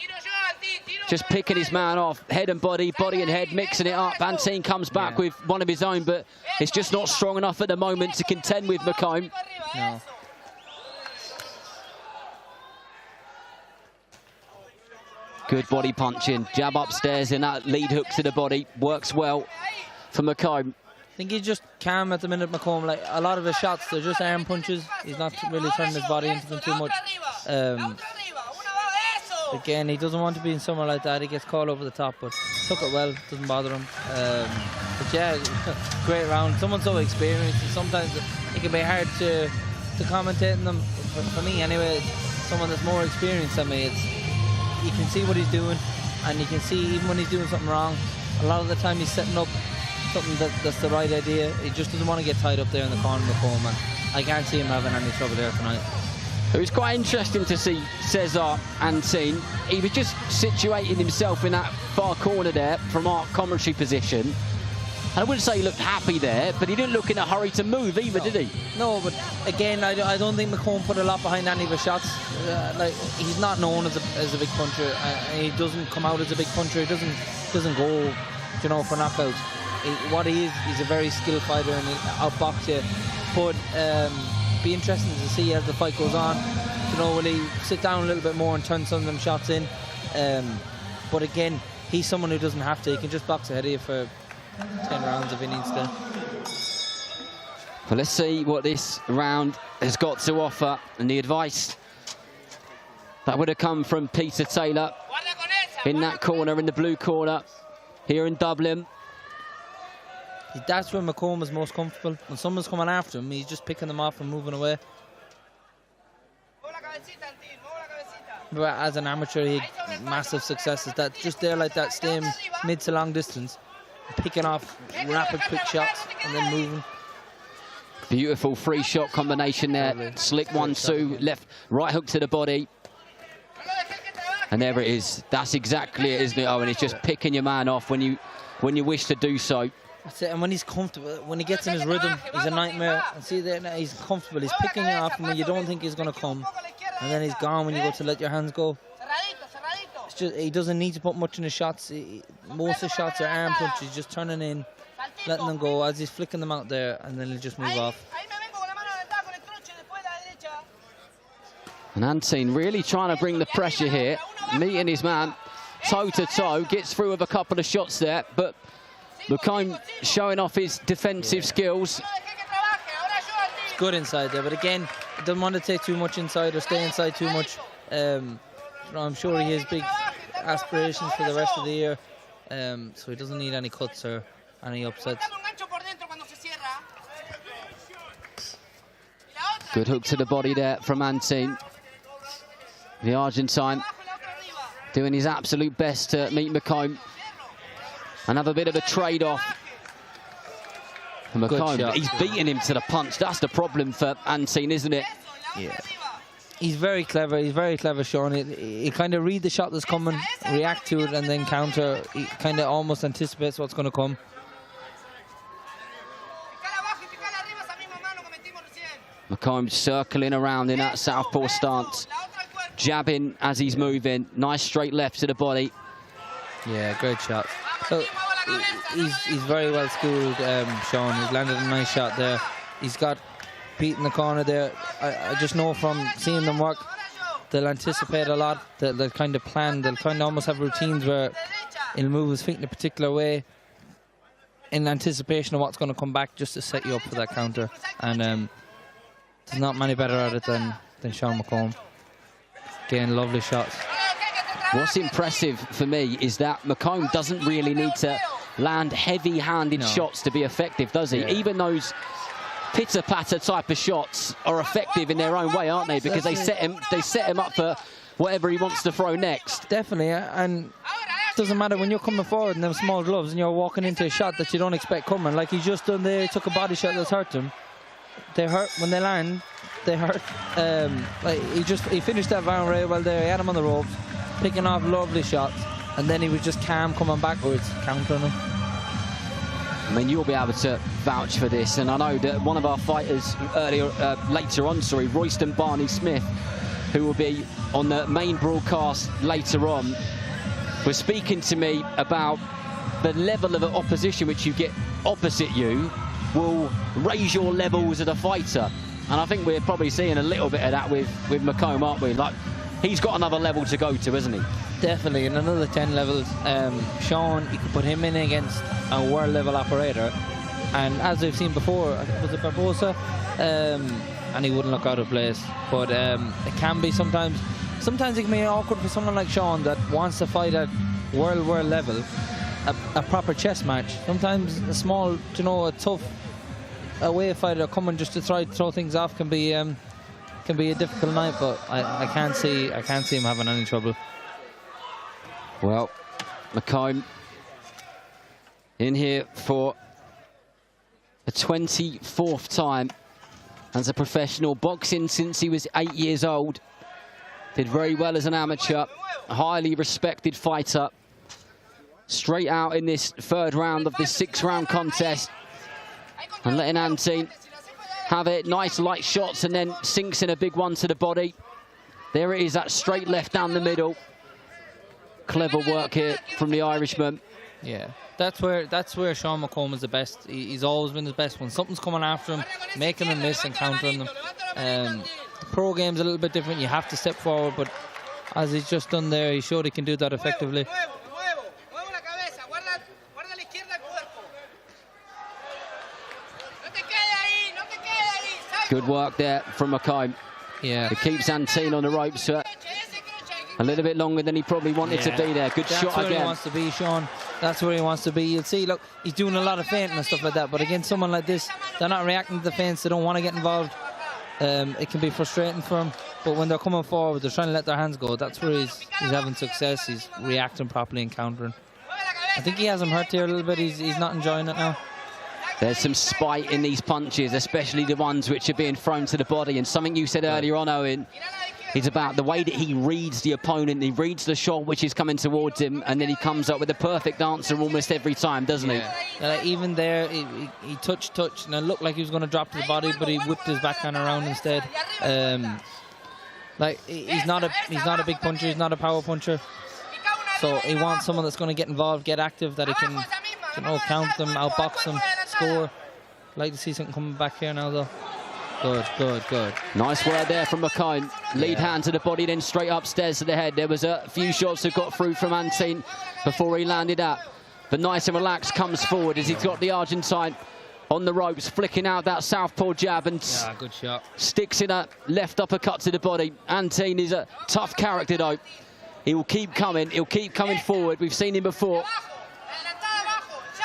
Just picking his man off, head and body, body and head, mixing it up. Antin comes back with one of his own, but it's just not strong enough at the moment to contend with McComb.
No.
Good body punching, jab upstairs, and that lead hook to the body works well for McComb.
I think he's just calm at the minute, McComb. Like a lot of his shots, they're just arm punches. He's not really turning his body into them too much. Again, he doesn't want to be in somewhere like that. He gets caught over the top, but took it well. Doesn't bother him. But yeah, great round. Someone so experienced, and sometimes it can be hard to commentate on them. For me, anyway, someone that's more experienced than me, you can see what he's doing, and you can see even when he's doing something wrong, a lot of the time he's setting up something that's the right idea. He just doesn't want to get tied up there in the corner of the McComb, and I can't see him having any trouble there tonight.
It was quite interesting to see Cesar Antin. He was just situating himself in that far corner there from our commentary position. And I wouldn't say he looked happy there, but he didn't look in a hurry to move either, did he?
No, but again, I don't think McComb put a lot behind any of his shots. Like, he's not known as a big puncher, and he doesn't come out as a big puncher. He doesn't go, you know, for knockouts. What he is, he's a very skilled fighter, and he'll outbox you. But be interesting to see as the fight goes on. You know, will he sit down a little bit more and turn some of them shots in? But again, he's someone who doesn't have to. He can just box ahead of you for 10 rounds if he needs to.
Well, let's see what this round has got to offer, and the advice that would have come from Peter Taylor in that corner, in the blue corner here in Dublin.
That's where McComb is most comfortable. When someone's coming after him, he's just picking them off and moving away. But as an amateur, he had massive successes. That just there, like that, staying mid to long distance, picking off rapid, quick shots, and then moving.
Beautiful free shot combination there. Slick 1-2, left, right hook to the body. And there it is. That's exactly it, isn't it, Owen? It's just picking your man off when you wish to do so.
That's it. And when he's comfortable, when he gets in his rhythm, he's a nightmare. And see there, now he's comfortable. He's picking you off when you don't think he's going to come, and then he's gone when you go to let your hands go. It's just, he doesn't need to put much in his shots. Most of his shots are arm punches, just turning in, letting them go as he's flicking them out there, and then he'll just move off.
And Antin really trying to bring the pressure here, meeting his man toe to toe, gets through with a couple of shots there, but McComb showing off his defensive skills.
It's good inside there, but again, he doesn't want to take too much inside or stay inside too much. I'm sure he has big aspirations for the rest of the year, so he doesn't need any cuts or any upsets.
Good hook to the body there from Antin. The Argentine doing his absolute best to meet McComb and have a bit of a trade-off. And
Good
McComb,
shot.
he's beating him to the punch. That's the problem for Antine, isn't it?
Yeah. He's very clever. He's very clever, Sean. He kind of read the shot that's coming, react to it, and then counter. He kind of almost anticipates what's going to come.
McComb circling around in that southpaw stance, jabbing as he's moving. Nice straight left to the body.
Yeah, great shot. So he's very well schooled, Sean. He's landed a nice shot there. He's got Pete in the corner there. I just know from seeing them work, they'll anticipate a lot. They'll kind of plan. They'll kind of almost have routines where he'll move his feet in a particular way in anticipation of what's going to come back, just to set you up for that counter. And there's not many better at it than Sean McComb. Again, lovely shots.
What's impressive for me is that McComb doesn't really need to land heavy-handed shots to be effective, does he?
Yeah.
Even those pitter-patter type of shots are effective in their own way, aren't they? Because they set him up for whatever he wants to throw next.
Definitely, and it doesn't matter when you're coming forward in them small gloves and you're walking into a shot that you don't expect coming. Like he's just done there, he took a body shot that's hurt him. They hurt when they land. They hurt. Like he finished that round very well there. He had him on the ropes, picking off lovely shots, and then he was just calm coming backwards, countering him.
I mean, you'll be able to vouch for this, and I know that one of our fighters later on, Royston Barney-Smith, who will be on the main broadcast later on, was speaking to me about the level of opposition which you get opposite you will raise your levels as a fighter. And I think we're probably seeing a little bit of that with McComb, aren't we? Like, he's got another level to go to, hasn't he?
Definitely, in another 10 levels. Sean, you could put him in against a world-level operator, and as we've seen before, was it Barbosa? And he wouldn't look out of place. But it can be sometimes it can be awkward for someone like Sean that wants to fight at world level, a proper chess match. Sometimes a small, a tough away fighter coming just to try to throw things off can be a difficult night. But I can't see him having any trouble.
Well, McComb in here for the 24th time as a professional, boxing since he was 8 years old. Did very well as an amateur, a highly respected fighter. Straight out in this third round of this 6-round contest. And letting Antine have it, nice light shots, and then sinks in a big one to the body. There it is, that straight left down the middle. Clever work here from the Irishman.
Yeah, that's where Sean McComb is the best. He's always been the best when something's coming after him, making them miss and countering them. The pro game's a little bit different. You have to step forward, but as he's just done there, he showed he can do that effectively.
Good work there from McComb.
Yeah.
It keeps Antine on the ropes a little bit longer than he probably wanted to be there. Good shot again.
That's where he wants to be, Sean. That's where he wants to be. You'll see, look, he's doing a lot of feinting and stuff like that, but against someone like this, they're not reacting to the feints. They don't want to get involved. It can be frustrating for him, but when they're coming forward, they're trying to let their hands go. That's where he's having success. He's reacting properly and countering. I think he has him hurt here a little bit. He's not enjoying it now.
There's some spite in these punches, especially the ones which are being thrown to the body. And something you said earlier on, Owen, is about the way that he reads the opponent. He reads the shot which is coming towards him, and then he comes up with the perfect answer almost every time, doesn't he?
Even there, he touched, and it looked like he was going to drop to the body, but he whipped his backhand around instead. Like, he's not a big puncher. He's not a power puncher. So he wants someone that's going to get involved, get active, that he can, count them, outbox them, score. Like to see something coming back here now, though. Good.
Nice work there from McComb. Lead hand to the body, then straight upstairs to the head. There was a few shots that got through from Antine before he landed up. But nice and relaxed, comes forward as he's got the Argentine on the ropes, flicking out that southpaw jab and
good shot.
Sticks in a left uppercut to the body. Antine is a tough character, though. He will keep coming. He'll keep coming forward. We've seen him before.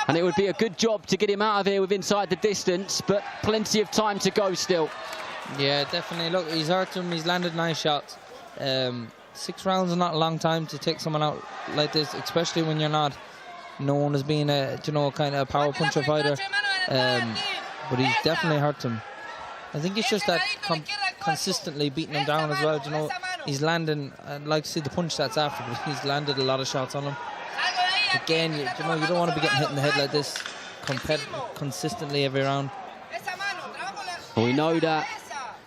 And it would be a good job to get him out of here with inside the distance, but plenty of time to go still.
Yeah, definitely. Look, he's hurt him. He's landed nice shots. 6 rounds is not a long time to take someone out like this, especially when you're not known as being a, kind of a power puncher fighter. but he's definitely hurt him. I think it's just that consistently beating him down as well. You know, he's landing. I'd like to see the punch stats after, but he's landed a lot of shots on him. Again, you know, you don't want to be getting hit in the head like this consistently every round.
We know that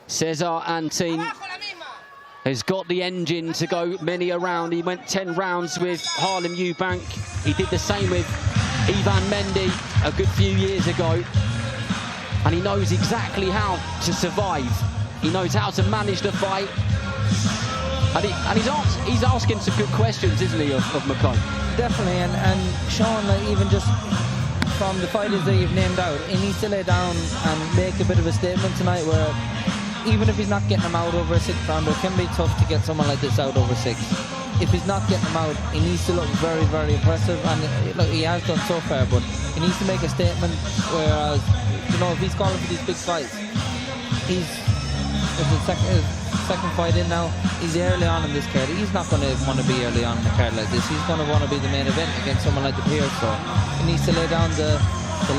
Cesar Antin has got the engine to go many a round. He went 10 rounds with Harlem Eubank. He did the same with Ivan Mendy a good few years ago. And he knows exactly how to survive. He knows how to manage the fight. And he's asking some good questions, isn't he, of McComb?
Definitely, and Sean, like, even just from the fighters that you've named out, he needs to lay down and make a bit of a statement tonight where even if he's not getting him out over a 6th round, it can be tough to get someone like this out over 6. If he's not getting him out, he needs to look very, very impressive, and look, he has done so far, but he needs to make a statement, whereas, you know, if he's calling for these big fights, he's his second fight in now, he's early on in this card. He's not going to want to be early on in a card like this. He's going to want to be the main event against someone like the Pierce, so he needs to lay down the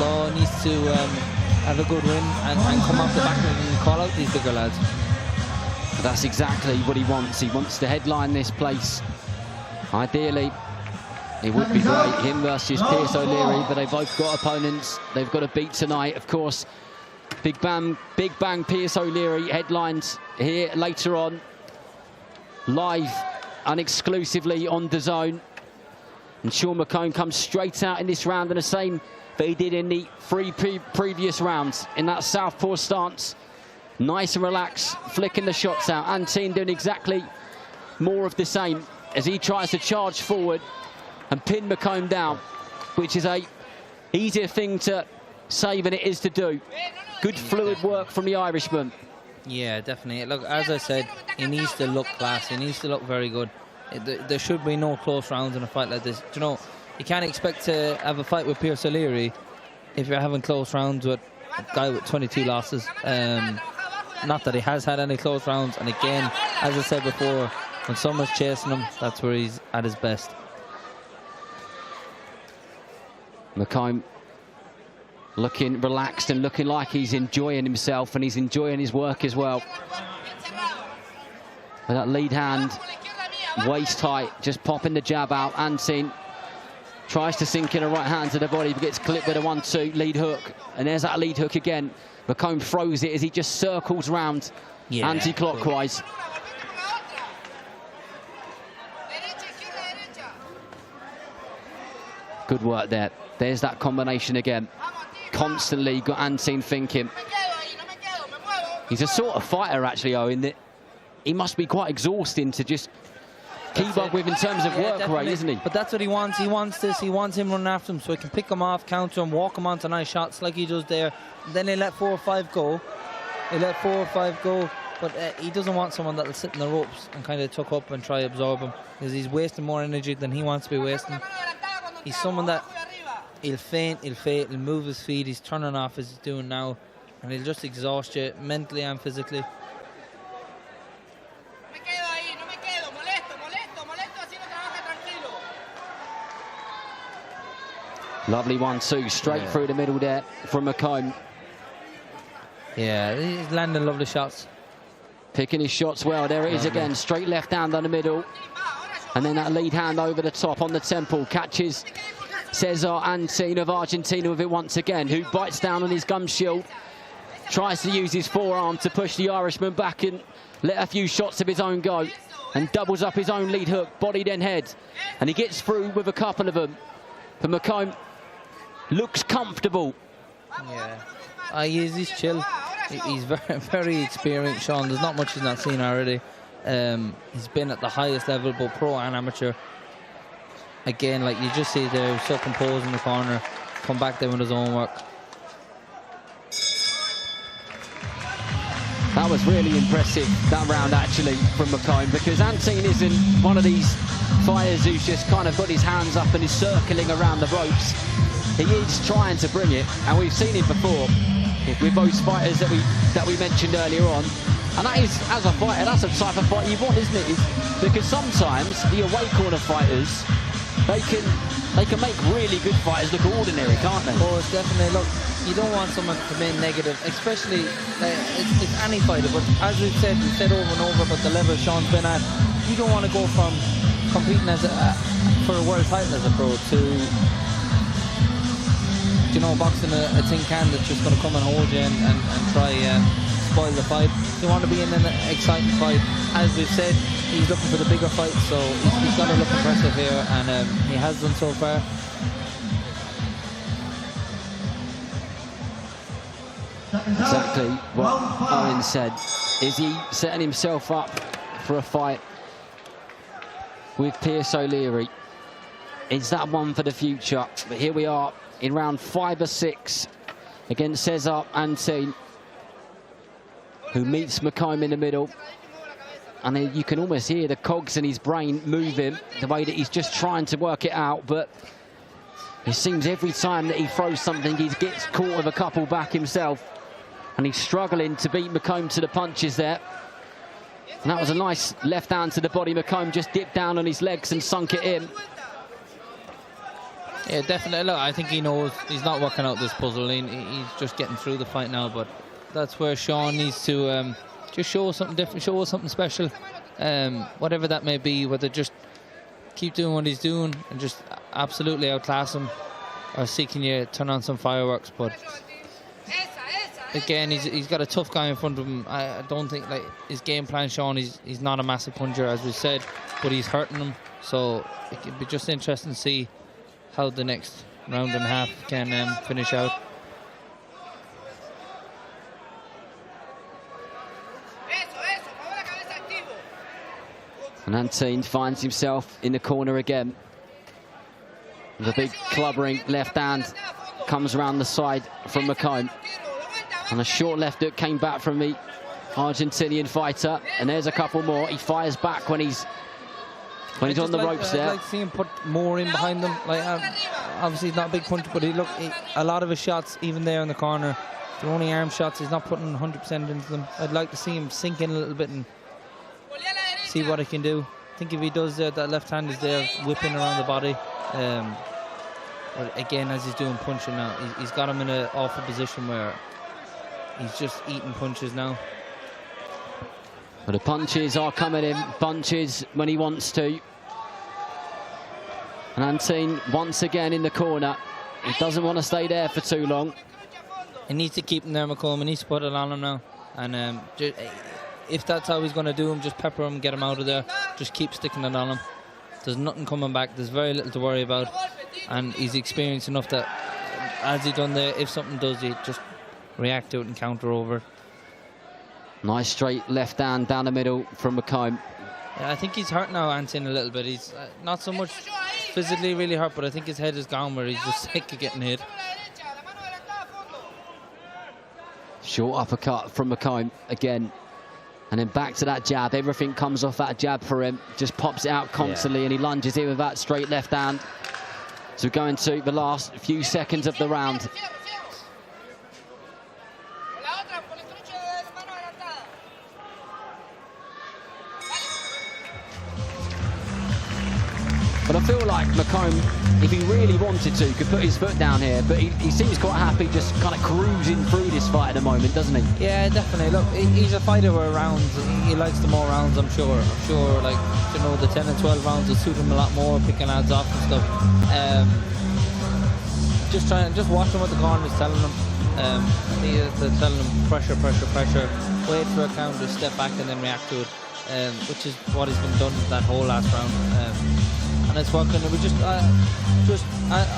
law, he needs to have a good win and come off the back and call out these bigger lads.
That's exactly what he wants. He wants to headline this place. Ideally, it would be great, him versus Pierce O'Leary, but they've both got opponents they've got to beat tonight. Of course, Big Bang Pierce O'Leary headlines here later on, live and exclusively on DAZN. And Sean McComb comes straight out in this round in the same that he did in the 3 previous rounds, in that southpaw stance. Nice and relaxed, flicking the shots out. Antin doing exactly more of the same as he tries to charge forward and pin McComb down, which is a easier thing to say than it is to do. Good fluid work from the Irishman.
Yeah, definitely. Look, as I said, he needs to look class. He needs to look very good. There should be no close rounds in a fight like this. Do you know, you can't expect to have a fight with Pierce O'Leary if you're having close rounds with a guy with 22 losses. Not that he has had any close rounds. And again, as I said before, when someone's chasing him, that's where he's at his best.
McComb looking relaxed and looking like he's enjoying himself, and he's enjoying his work as well. With that lead hand, waist height, just popping the jab out. Antin tries to sink in a right hand to the body, but gets clipped with a 1-2 lead hook. And there's that lead hook again. McComb throws it as he just circles round anti-clockwise. Good work there. There's that combination again. Constantly got Antin thinking. He's a sort of fighter, actually, Owen, that he must be quite exhausting to just keep up with in terms of work rate, isn't he?
But that's what he wants. He wants this. He wants him running after him so he can pick him off, counter him, walk him onto nice shots like he does there. Then he let 4 or 5 go. But he doesn't want someone that'll sit in the ropes and kind of tuck up and try to absorb him, because he's wasting more energy than he wants to be wasting. He's someone that he'll feint, he'll move his feet, he's turning off as he's doing now, and he'll just exhaust you mentally and physically.
Lovely 1-2, straight through the middle there from McComb.
Yeah, he's landing lovely shots.
Picking his shots well. There it is again, straight left hand on the middle. And then that lead hand over the top on the temple. Catches Cesar Antin of Argentina with it once again, who bites down on his gum shield. Tries to use his forearm to push the Irishman back and let a few shots of his own go. And doubles up his own lead hook, body then head. And he gets through with a couple of them. But McComb looks comfortable.
Yeah, he's chill. He's very, very experienced, Sean. There's not much he's not seen already. He's been at the highest level, both pro and amateur. Again, like you just see there, so composed in the corner, come back there with his own work.
That was really impressive, that round actually, from McComb, because Antin isn't one of these fighters who's just kind of got his hands up and is circling around the ropes. He is trying to bring it, and we've seen it before with those fighters that we mentioned earlier on. And that is, as a fighter, that's the type of fight you want, isn't it? Because sometimes the away corner fighters they can make really good fighters look ordinary, can't they?
Oh, definitely. Look, you don't want someone to come in negative, especially it's any fighter. But as we've said over and over about the level Sean's been at, you don't want to go from competing as for a world title as a pro to, you know, boxing a tin can that's just going to come and hold you and try spoil the fight. You want to be in an exciting fight. As we've said, he's looking for the bigger fight, so he's got to look impressive here, and he has done so far.
Exactly what Owen said. Is he setting himself up for a fight with Pierce O'Leary? Is that one for the future? But here we are in round 5 or 6 against Cesar Antin, who meets McComb in the middle. And then you can almost hear the cogs in his brain moving, the way that he's just trying to work it out. But it seems every time that he throws something, he gets caught with a couple back himself. And he's struggling to beat McComb to the punches there. And that was a nice left hand to the body. McComb just dipped down on his legs and sunk it in.
Yeah, definitely. Look, I think he knows he's not working out this puzzle. He's just getting through the fight now. But that's where Sean needs to just show something different, show something special. Whatever that may be, whether just keep doing what he's doing and just absolutely outclass him, or seeking you turn on some fireworks. But again, he's got a tough guy in front of him. I don't think, like, his game plan, Sean, he's not a massive puncher, as we said, but he's hurting him. So it could be just interesting to see how the next round and a half can finish out.
And Antin finds himself in the corner again. The big clubbering left hand comes around the side from McComb. And a short left hook came back from the Argentinian fighter. And there's a couple more. He fires back when he's on the ropes there.
I'd like to see him put more in behind them. Like, obviously he's not a big puncher, but a lot of his shots, even there in the corner, they're only arm shots. He's not putting 100% into them. I'd like to see him sink in a little bit and see what he can do. I think if he does that left hand is there whipping around the body. But again, as he's doing punching now, he's got him in an awful position where he's just eating punches now.
But the punches are coming in, bunches when he wants to. And Antin once again in the corner. He doesn't want to stay there for too long.
He needs to keep him there, McComb. He needs to put it on him now. And if that's how he's going to do him, just pepper him, get him out of there. Just keep sticking it on him. There's nothing coming back. There's very little to worry about. And he's experienced enough that, as he done there, if something does, he just react to it and counter over it.
Nice straight left hand down the middle from McComb.
Yeah, I think he's hurt now, Antin, a little bit. He's not so much physically really hurt, but I think his head is gone where he's just sick of getting hit.
Short uppercut from McComb again. And then back to that jab. Everything comes off that jab for him. Just pops it out constantly, and he lunges in with that straight left hand. So we're going to the last few seconds of the round. But I feel like McComb, if he really wanted to, could put his foot down here. But he seems quite happy just kind of cruising through this fight at the moment, doesn't he?
Yeah, definitely. Look, he's a fighter where rounds, he likes the more rounds, I'm sure. I'm sure, like, you know, the 10 and 12 rounds will suit him a lot more, picking lads off and stuff. Just watching what the corner is telling him. They're telling him pressure, pressure, pressure. Wait for a counter, step back and then react to it. Which is what has been done that whole last round. And it's working. We just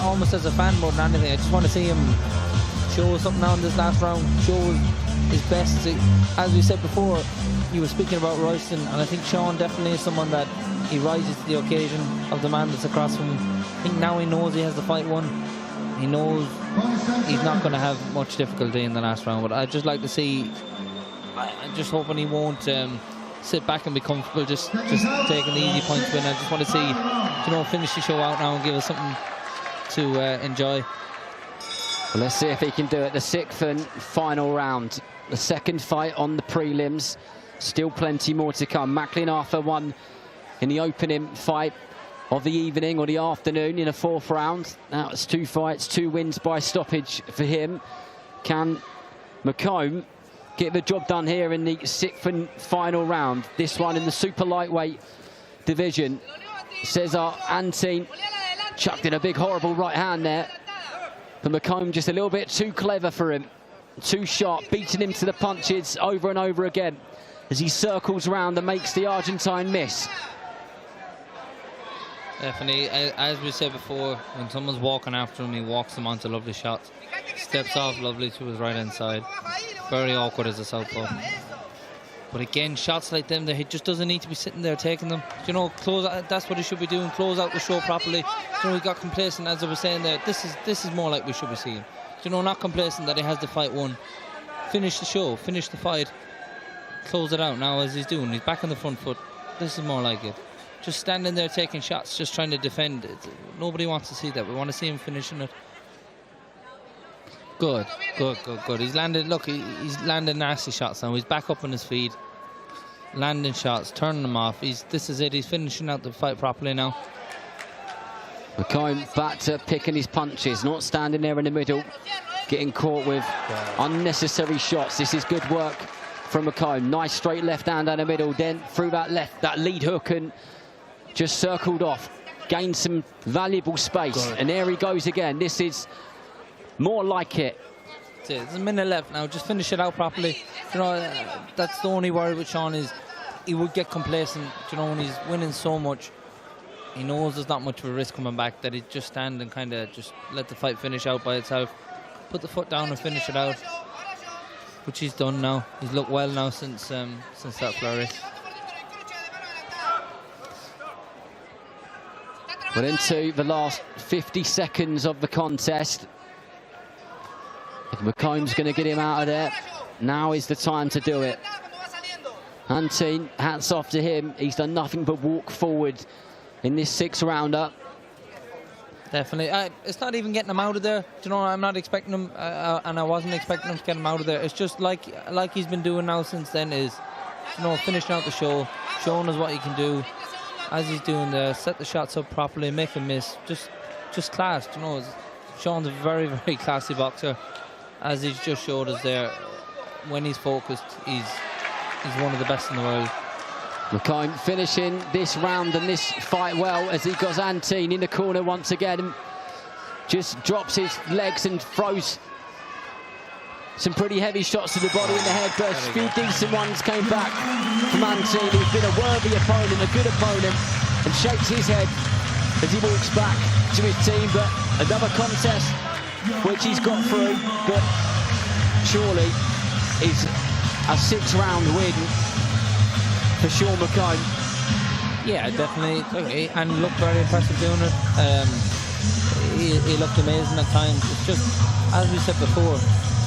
almost as a fan more than anything, I just want to see him show something now in this last round, show his best. As we said before, you were speaking about Royston, and I think Sean definitely is someone that he rises to the occasion of the man that's across from him. I think now he knows he has the fight won. He knows he's not going to have much difficulty in the last round, but I'd just like to see, I'm just hoping he won't sit back and be comfortable, just taking the easy points win. I just want to see, you know, finish the show out now and give us something to enjoy.
Well, let's see if he can do it. The 6th and final round, the second fight on the prelims. Still plenty more to come. Macklin Arthur won in the opening fight of the evening or the afternoon in a 4th round. Now it's 2 fights, 2 wins by stoppage for him. Can McComb get the job done here in the 6th and final round? This one in the super lightweight division. Cesar Antin chucked in a big horrible right hand there. But McComb just a little bit too clever for him. Too sharp, beating him to the punches over and over again as he circles round and makes the Argentine miss.
Definitely, as we said before, when someone's walking after him, he walks them onto lovely shots. Steps off lovely to his right hand side. Very awkward as a southpaw. But again, shots like them, he just doesn't need to be sitting there taking them. You know, close. That's what he should be doing. Close out the show properly. You know, he got complacent, as I was saying there. This is more like we should be seeing. You know, not complacent that he has the fight won. Finish the show. Finish the fight. Close it out now, as he's doing. He's back on the front foot. This is more like it. Just standing there taking shots, just trying to defend it. Nobody wants to see that. We want to see him finishing it. Good, good, good, good. He's landed, look, he's landed nasty shots now. He's back up on his feet. Landing shots, turning them off. This is it. He's finishing out the fight properly now.
McComb back to picking his punches, not standing there in the middle, getting caught with unnecessary shots. This is good work from McComb. Nice straight left hand down the middle, then through that lead hook and just circled off. Gained some valuable space. Good. And there he goes again. This is more like it.
There's a minute left now. Just finish it out properly. You know, that's the only worry with Sean is he would get complacent. You know, when he's winning so much, he knows there's not much of a risk coming back, that he'd just stand and kind of just let the fight finish out by itself. Put the foot down and finish it out, which he's done now. He's looked well now since that flurry.
We're into the last 50 seconds of the contest. If McComb's going to get him out of there, now is the time to do it. Antin, hats off to him. He's done nothing but walk forward in this 6th rounder.
Definitely. It's not even getting him out of there. Do you know, I'm not expecting him, and I wasn't expecting him to get him out of there. It's just like he's been doing now since then is, you know, finishing out the show, showing us what he can do. As he's doing there, set the shots up properly, make him miss. Just class. You know, Sean's a very, very classy boxer. As he's just showed us there, when he's focused, he's one of the best in the world.
McComb finishing this round and this fight well as he got Antin in the corner once again. Just drops his legs and throws some pretty heavy shots to the body and the head, but a few decent ones came back from Antin, who's been a worthy opponent, a good opponent, and shakes his head as he walks back to his team. But another contest which he's got through, but surely is a 6th-round win for Sean McComb.
Yeah, definitely. Okay, and he looked very impressive doing it. He looked amazing at times. It's just, as we said before,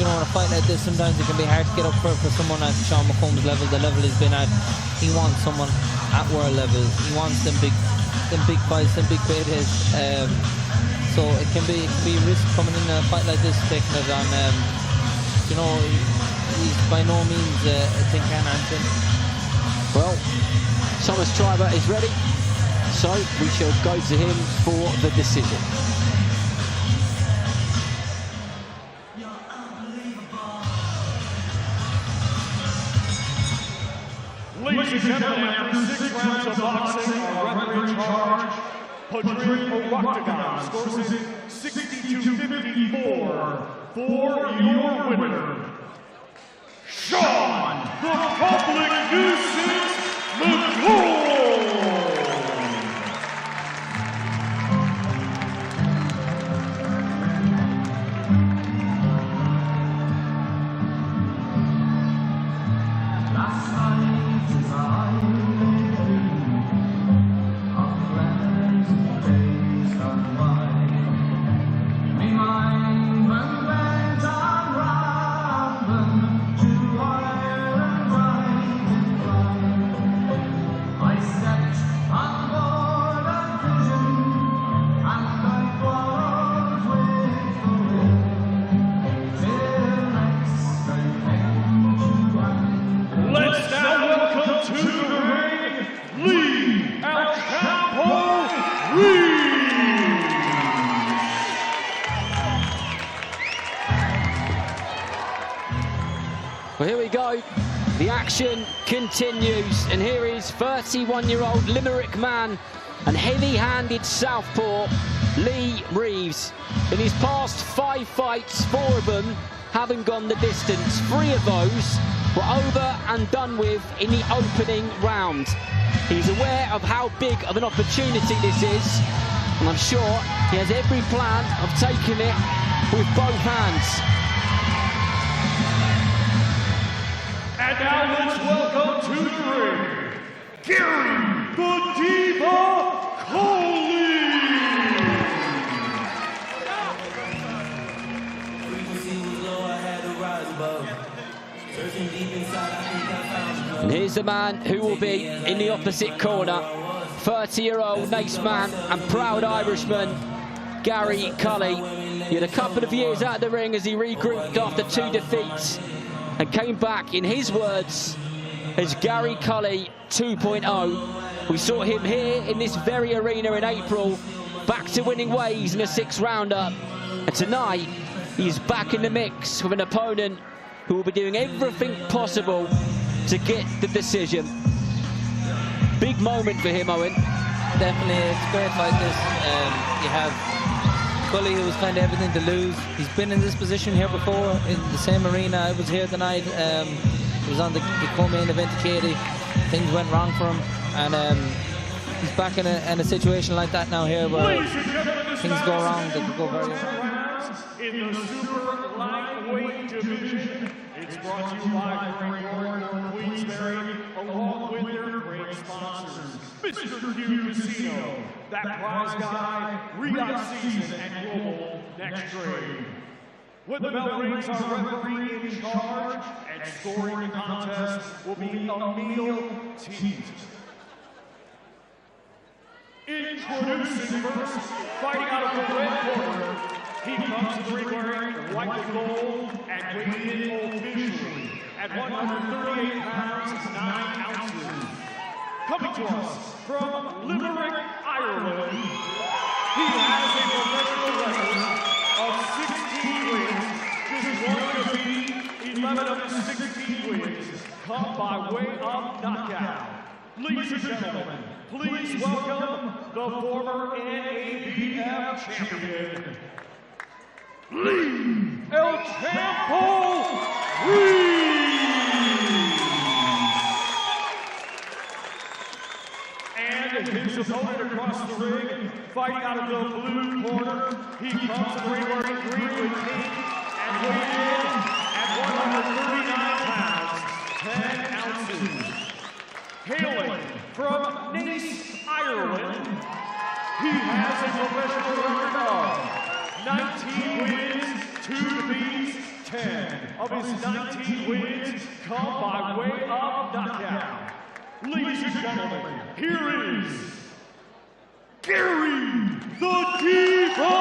you know, in a fight like this, sometimes it can be hard to get up for someone at Sean McComb's level, the level he's been at. He wants someone at world level. He wants them big fights, them big paydays. So it can be a risk coming in a fight like this, taking it on. You know, he's by no means a tin can Antin.
Well, Thomas Triber is ready, so we shall go to him for the decision.
Ladies and gentlemen, after 6 rounds of boxing, our referee in charge, Padrin Octagon, scores it 62-54 for your winner, Sean the Public Nuisance McComb.
Well, here we go. The action continues, and here is 31-year-old Limerick man and heavy-handed southpaw Lee Reeves. In his past 5 fights, 4 of them haven't gone the distance. 3 of those were over and done with in the opening round. He's aware of how big of an opportunity this is, and I'm sure he has every plan of taking it with both hands.
And now let's welcome to the ring, Gary the Diva Coley.
And here's the man who will be in the opposite corner, 30-year-old nice man and proud Irishman, Gary Cully. He had a couple of years out of the ring as he regrouped after 2 defeats and came back, in his words, as Gary Cully 2.0. We saw him here in this very arena in April, back to winning ways in a 6-rounder. And tonight, he's back in the mix with an opponent who will be doing everything possible to get the decision. Big moment for him, Owen.
Definitely, it's a great fight this. You have Cully, who was kind of everything to lose. He's been in this position here before, in the same arena. I was here tonight. He was on the co-main event of Katie. Things went wrong for him, and he's back in a situation like that now here, where things go wrong. They could go very wrong.
In the super lightweight division, it's brought to you by Frank Gordon, Queensberry, along with their great sponsors, Mr. Q Casino, That Prize Guy, Re-Up Season, and Global Next Trade. When the bell rings, our referee in charge, and scoring the contest will be Emil Teat. Introducing first, fighting out of the red corner, he comes to the ring wearing white and gold and weighing in officially at 138 pounds, 9 ounces. Coming to us from Limerick, Ireland, he has a professional record of 16 wins, just 1 defeat, 11 of his 16 wins come by way of knockout. Ladies and gentlemen, please welcome the former NABF champion, Lee El Champo Reeves. And his opponent across the ring, fighting out of the blue corner, he comes to the ring wearing green with pink and weighing in at 139 pounds, 10 ounces. Hailing from Nice, Ireland, he has a professional record of 19 wins, 2 defeats, 10 of his 19 wins come by way of knockout. Ladies and gentlemen, here is Gary the Diva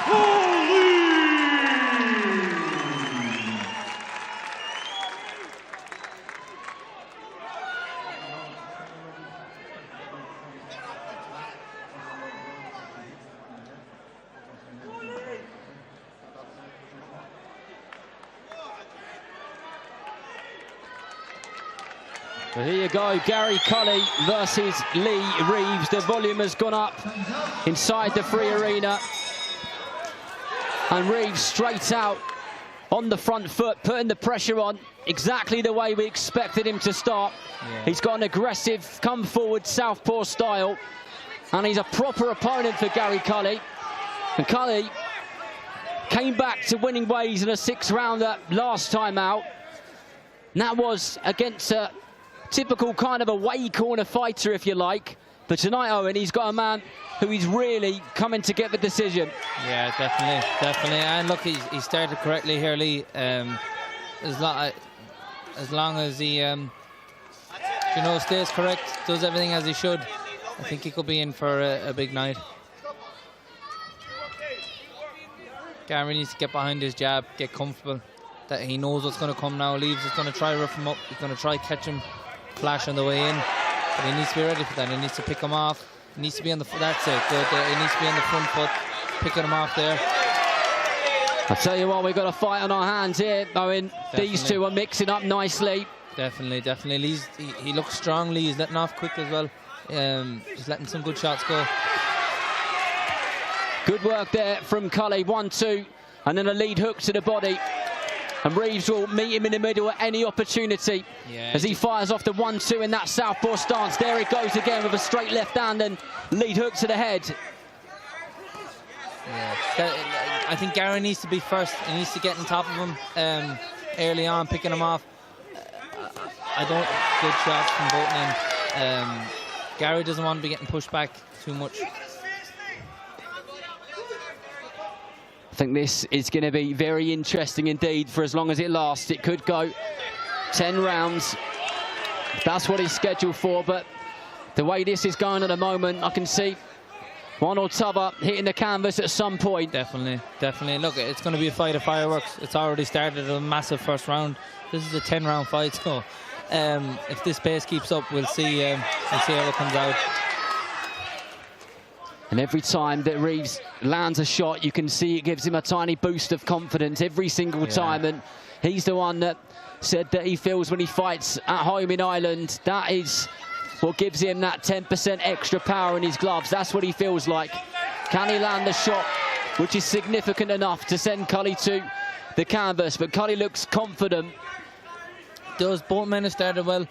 Coley.
Well, here you go, Gary Cully versus Lee Reeves. The volume has gone up inside the free arena. And Reeves straight out on the front foot, putting the pressure on exactly the way we expected him to start. Yeah. He's got an aggressive, come-forward southpaw style. And he's a proper opponent for Gary Cully. And Cully came back to winning ways in a 6-rounder last time out. And that was against a typical kind of away corner fighter, if you like. But tonight, Owen, he's got a man who is really coming to get the decision.
Yeah, definitely. And look, he started correctly here, Lee. As long as he, stays correct, does everything as he should, I think he could be in for a big night. Gary needs to get behind his jab, get comfortable. That he knows what's going to come now. Leaves is going to try rough him up. He's going to try catch him, flash on the way in. But he needs to be ready for that. He needs to pick him off He needs to be on the that's it. Good. He needs to be on the front foot, picking him off there.
I tell you what, we've got a fight on our hands here. Owen, these two are mixing up nicely.
Definitely. He looks strong. He's letting off quick as well. He's letting some good shots go.
Good work there from Cully. 1-2, and then a lead hook to the body. And Reeves will meet him in the middle at any opportunity as he fires off the 1-2 in that southpaw stance. There it goes again with a straight left hand and lead hook to the head.
Yeah, I think Gary needs to be first. He needs to get on top of him early on, picking him off. I don't good shots from both men. Gary doesn't want to be getting pushed back too much.
I think this is going to be very interesting indeed for as long as it lasts. It could go 10 rounds. That's what it's scheduled for, but the way this is going at the moment, I can see one or t'other hitting the canvas at some point.
Definitely. Look, it's going to be a fight of fireworks. It's already started a massive first round. This is a 10-round fight, so if this pace keeps up, we'll see how it comes out.
And every time that Reeves lands a shot, you can see it gives him a tiny boost of confidence every single time. And he's the one that said that he feels when he fights at home in Ireland, that is what gives him that 10% extra power in his gloves. That's what he feels like. Can he land the shot, which is significant enough to send Cully to the canvas? But Cully looks confident.
Both men have started well.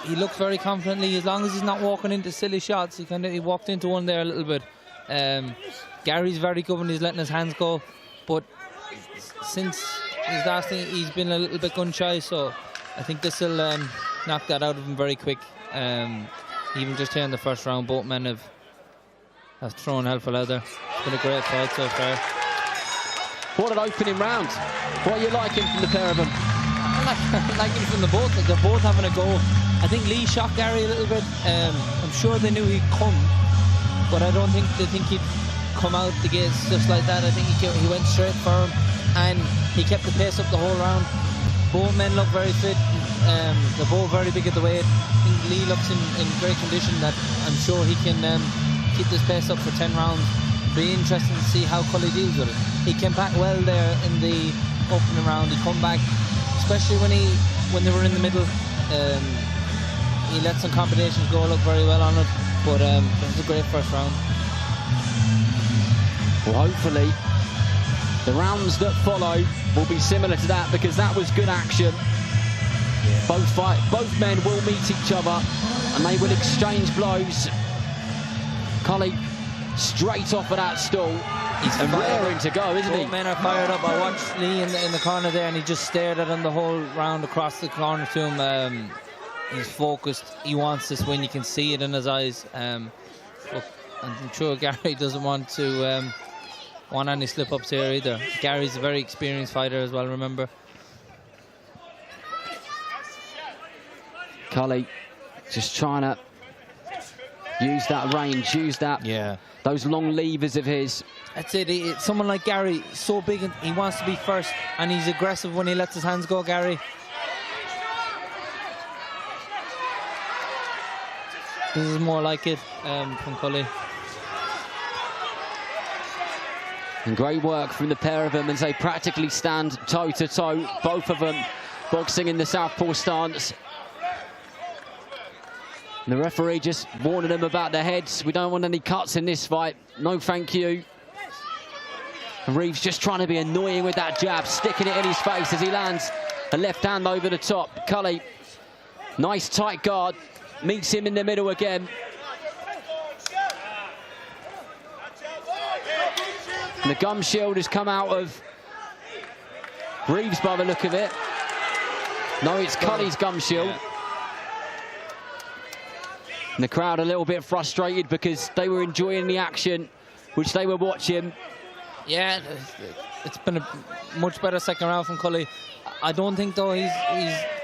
He looks very confidently, as long as he's not walking into silly shots. He walked into one there a little bit. Gary's very good when he's letting his hands go, but since his last thing, he's been a little bit gun shy, so I think this will knock that out of him very quick. Even just here in the first round, both men have thrown helpful out there. It's been a great fight so far.
What an opening round. What are you liking from the pair of them?
Liking from the both. They're both having a go. I think Lee shocked Gary a little bit. I'm sure they knew he'd come, but I don't think they think he'd come out the gates just like that. I think he went straight for him, and he kept the pace up the whole round. Both men look very fit. They're both very big at the weight. I think Lee looks in great condition. That I'm sure he can keep this pace up for 10 rounds. Be interesting to see how Cully deals with it. He came back well there in the opening round. He come back, especially when they were in the middle. He let some combinations go, look very well on it, but it was a great first round.
Well, hopefully the rounds that follow will be similar to that, because that was good action. Both men will meet each other and they will exchange blows. Cully straight off of that stool. He's raring to go, isn't he?
Both men are fired up. I watched Lee in the corner there, and he just stared at him the whole round across the corner to him. He's focused. He wants this win. You can see it in his eyes. Look, I'm sure Gary doesn't want to want any slip-ups here either. Gary's a very experienced fighter as well, remember.
Cully just trying to use that range, those long levers of his.
That's it. Someone like Gary, so big, and he wants to be first, and he's aggressive when he lets his hands go, Gary. This is more like it from Cully.
And great work from the pair of them as they practically stand toe-to-toe, both of them boxing in the southpaw stance. And the referee just warning them about their heads. We don't want any cuts in this fight. No, thank you. And Reeves just trying to be annoying with that jab, sticking it in his face as he lands a left hand over the top. Cully, nice tight guard, meets him in the middle again. And the gum shield has come out of Reeves by the look of it. No, it's Cully's gum shield.
Yeah.
And the crowd a little bit frustrated because they were enjoying the action which they were watching.
Yeah, it's been a much better second round from Cully. I don't think, though, he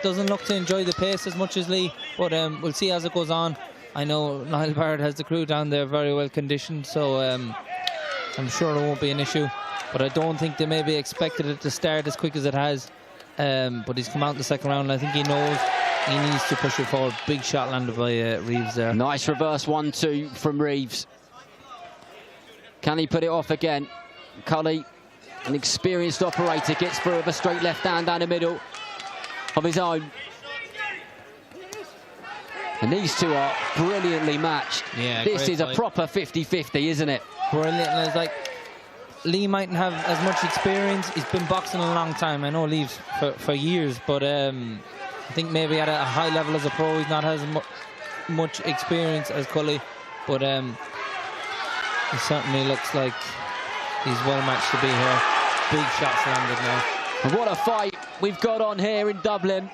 doesn't look to enjoy the pace as much as Lee, but we'll see as it goes on. I know Niall Barrett has the crew down there very well conditioned, so I'm sure it won't be an issue. But I don't think they maybe expected it to start as quick as it has. But he's come out in the second round, and I think he knows he needs to push it forward. Big shot landed by Reeves there.
Nice reverse 1-2 from Reeves. Can he put it off again? Cully, an experienced operator, gets through with a straight left hand down the middle of his own. And these two are brilliantly matched.
Yeah,
this is
fight.
a proper 50-50, isn't it?
Brilliant. And it's like, Lee mightn't have as much experience. He's been boxing a long time. I know Lee's for years, but I think maybe at a high level as a pro, he's not as much experience as Cully. But he certainly looks like he's well matched to be here. Big shots landed now.
And what a fight we've got on here in Dublin.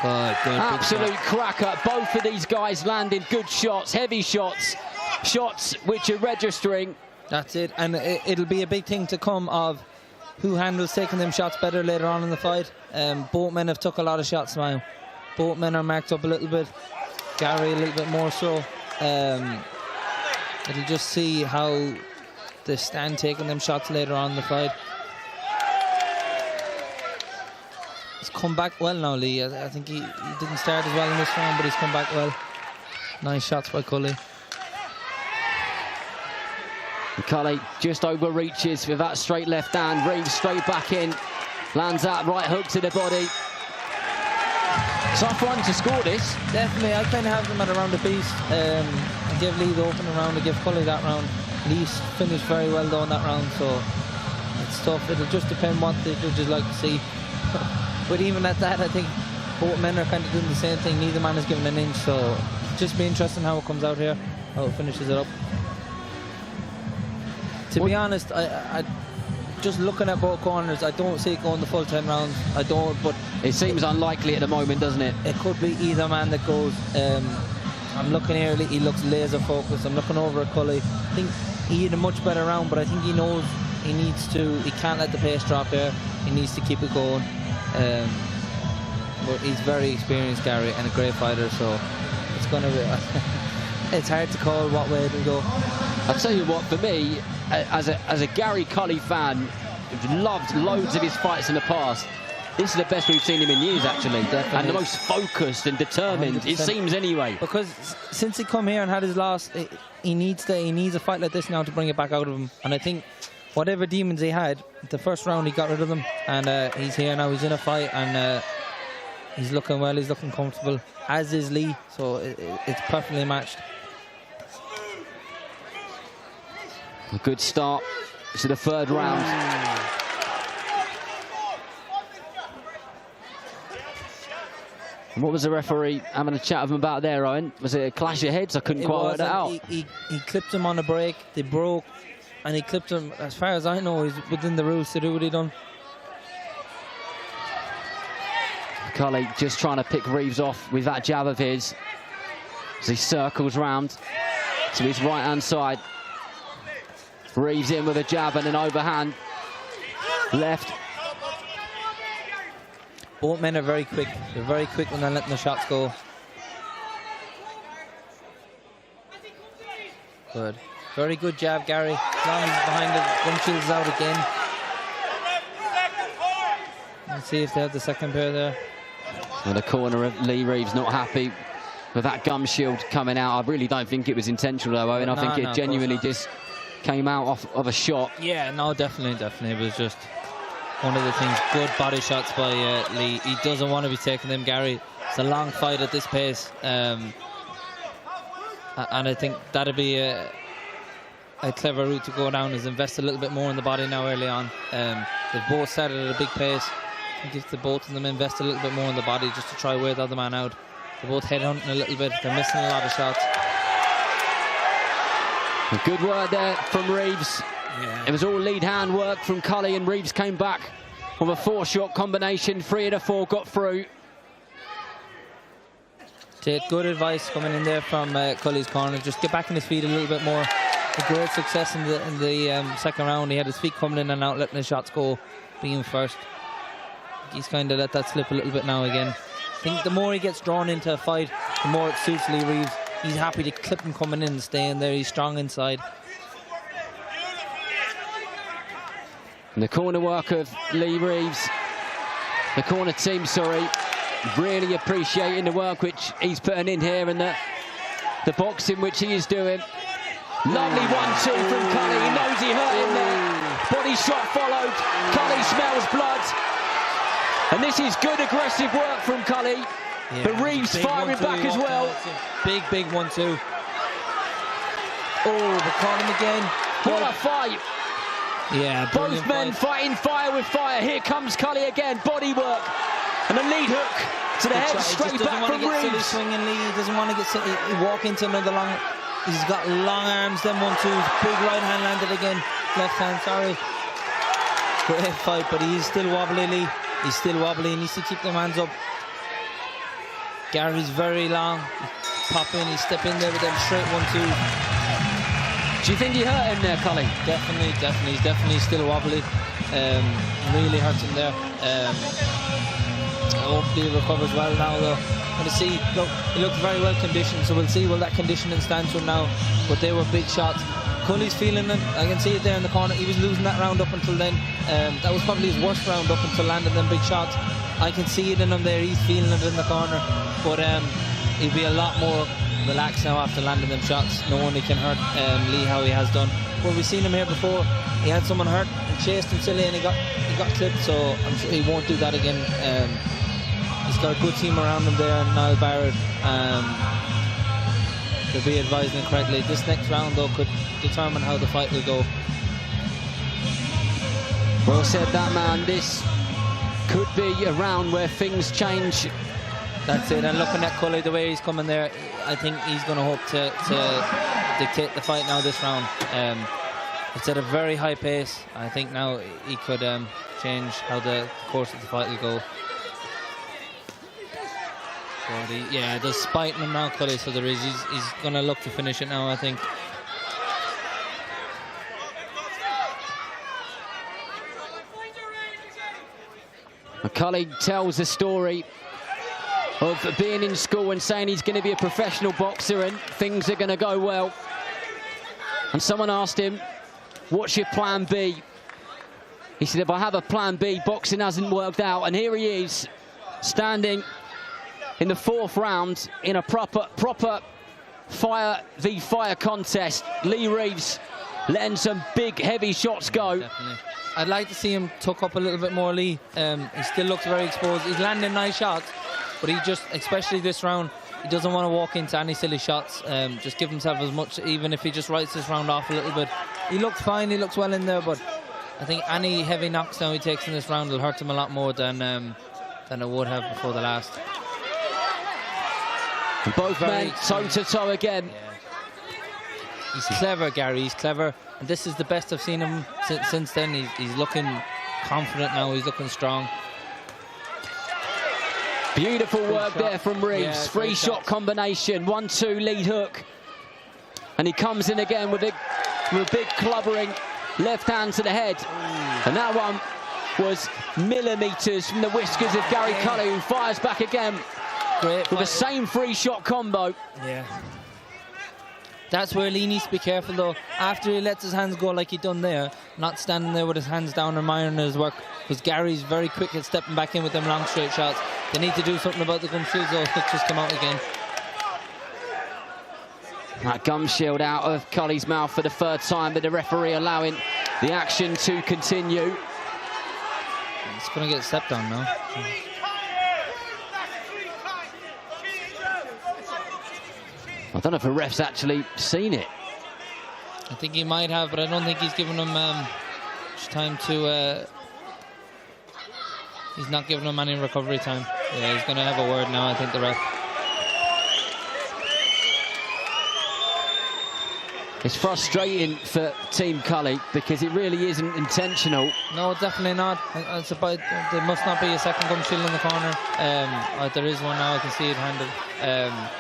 Good,
absolute cracker. Both of these guys landing good shots, heavy shots, shots which are registering.
That's it, and it'll be a big thing to come of who handles taking them shots better later on in the fight. Both men have took a lot of shots now. Both men are marked up a little bit. Gary a little bit more so. It'll just see how they stand taking them shots later on in the fight. He's come back well now, Lee. I think he didn't start as well in this round, but he's come back well. Nice shots by Cully.
Cully just overreaches with that straight left hand. Reeves straight back in. Lands that right hook to the body. Tough one to score this.
Definitely, I kind of have them at a round apiece. I give Lee the opening round, I give Cully that round. Lee's finished very well though in that round, so it's tough. It'll just depend what the judges like to see. But even at that, I think both men are kind of doing the same thing. Neither man is giving an inch, so just be interesting how it comes out here, how it finishes it up. To be honest, I just looking at both corners, I don't see it going the full 10 rounds. I don't, but
it seems unlikely at the moment, doesn't it?
It could be either man that goes. I'm looking here, he looks laser focused. I'm looking over at Cully. I think he had a much better round, but I think he knows he needs to, he can't let the pace drop there. He needs to keep it going. But he's very experienced, Gary, and a great fighter, so it's going to be, it's hard to call what way it'll go.
I'll tell you what, for me, as a Gary Cully fan, who's loved loads of his fights in the past, this is the best we've seen him in years, actually. Definitely. And the most focused and determined, 100%. It seems anyway.
Because since he come here and had his loss, he needs a fight like this now to bring it back out of him. And I think whatever demons he had, the first round he got rid of them. And he's here now, he's in a fight, and he's looking well, he's looking comfortable, as is Lee. So it's perfectly matched.
A good start to the third round. And what was the referee having a chat with him about there, Owen? Was it a clash of heads? I couldn't quite work that out.
He clipped him on a break, they broke, and he clipped him. As far as I know, he's within the rules to do what he done.
Cully just trying to pick Reeves off with that jab of his as he circles round to his right-hand side. Reeves in with a jab and an overhand left.
Both men are very quick. They're very quick when they're letting the shots go. Good. Very good jab, Gary. As long as he's behind it, gum shield's out again. Let's see if they have the second pair there.
In the corner of Lee Reeves, not happy with that gum shield coming out. I really don't think it was intentional, though, Owen. I think it genuinely just came out off of a shot.
Yeah, no, definitely. It was just one of the things. Good body shots by Lee. He doesn't want to be taking them, Gary. It's a long fight at this pace. And I think that'd be a clever route to go down, is invest a little bit more in the body now early on. They've both started at a big pace. I think if the both of them invest a little bit more in the body just to try wear the other man out. They're both headhunting a little bit. They're missing a lot of shots.
Good work there from Reeves.
Yeah.
It was all lead hand work from Cully, and Reeves came back with a 4-shot combination. 3 of the 4 got through.
Good advice coming in there from Cully's corner. Just get back on his feet a little bit more. A great success in the second round. He had his feet coming in and out, letting his shots go, being first. He's kind of let that slip a little bit now again. I think the more he gets drawn into a fight, the more it suits Lee Reeves. He's happy to clip him coming in and stay in there. He's strong inside. And
the corner work of Lee Reeves, the corner team, sorry, really appreciating the work which he's putting in here and the boxing which he is doing. Lovely 1-2 from Cully. He knows he hurt him there. Body shot followed. Cully smells blood. And this is good aggressive work from Cully.
Yeah,
but Reeves firing back as well.
Big 1-2. Oh, but caught him again.
What a fight.
Yeah,
both men fighting fire with fire. Here comes Cully again. Body work. And a lead hook to the head, straight back from Reeves.
Silly swinging lead. He doesn't want to get silly. He walk into another long. He's got long arms. Then 1-2. Big right hand landed again. Left hand, sorry. Great fight, but he's still wobbly, Lee. He's still wobbly. He needs to keep them hands up. Gary's very long. Pop in, he step in there with them straight 1-2.
Do you think he hurt him there, Cully?
Definitely. He's definitely still wobbly. Really hurts him there. Hopefully he recovers well now, though. Going to see, look, he looked very well conditioned, so we'll see will that conditioning stand to him now. But they were big shots. Cully's feeling it. I can see it there in the corner. He was losing that round up until then. That was probably his worst round up until landing them big shots. I can see it in him there. He's feeling it in the corner. But he'll be a lot more relaxed now after landing them shots. No one he can hurt Lee how he has done. Well, we've seen him here before. He had someone hurt and chased him silly, and he got clipped. So I'm sure he won't do that again. He's got a good team around him there, and Niall Barrett. To be advising correctly. This next round, though, could determine how the fight will go.
Well said, that man. This could be a round where things change.
That's it. And looking at Cully, the way he's coming there, I think he's going to hope to dictate the fight now this round. It's at a very high pace. I think now he could change how the course of the fight will go. Yeah, there's spiting him now, Cully, so there is. He's going to look to finish it now, I think.
Cully tells the story of being in school and saying he's going to be a professional boxer and things are going to go well. And someone asked him, what's your plan B? He said, if I have a plan B, boxing hasn't worked out. And here he is, standing in the 4th round in a proper fire v fire contest. Lee Reeves letting some big heavy shots go.
Definitely. I'd like to see him tuck up a little bit more, Lee. He still looks very exposed. He's landing nice shots, but he just, especially this round, he doesn't want to walk into any silly shots. Just give himself as much, even if he just writes this round off a little bit. He looks fine, he looks well in there, but I think any heavy knocks now he takes in this round will hurt him a lot more than it would have before the last.
And both men toe-to-toe again.
Yeah. He's clever, Gary, he's clever. And this is the best I've seen him since then. He's looking confident now, he's looking strong.
Beautiful work there from Reeves.
Yeah,
Free shot combination, 1-2 lead hook. And he comes in again with a big clubbering left hand to the head. And that one was millimetres from the whiskers of Gary Cully, who fires back again.
Great
with the same free shot combo.
Yeah. That's where Lee needs to be careful, though. After he lets his hands go like he done there, not standing there with his hands down and admiring his work, because Gary's very quick at stepping back in with them long straight shots. They need to do something about the gum shields, though. It just come out again.
That gum shield out of Cully's mouth for the 3rd time, but the referee allowing the action to continue.
It's going to get stepped on now.
I don't know if the ref's actually seen it.
I think he might have, but I don't think he's given him time to... he's not giving him any recovery time. Yeah, he's going to have a word now, I think, the ref.
It's frustrating for Team Cully because it really isn't intentional.
No, definitely not. It's about, there must not be a second gum shield in the corner. There is one now, I can see it handled.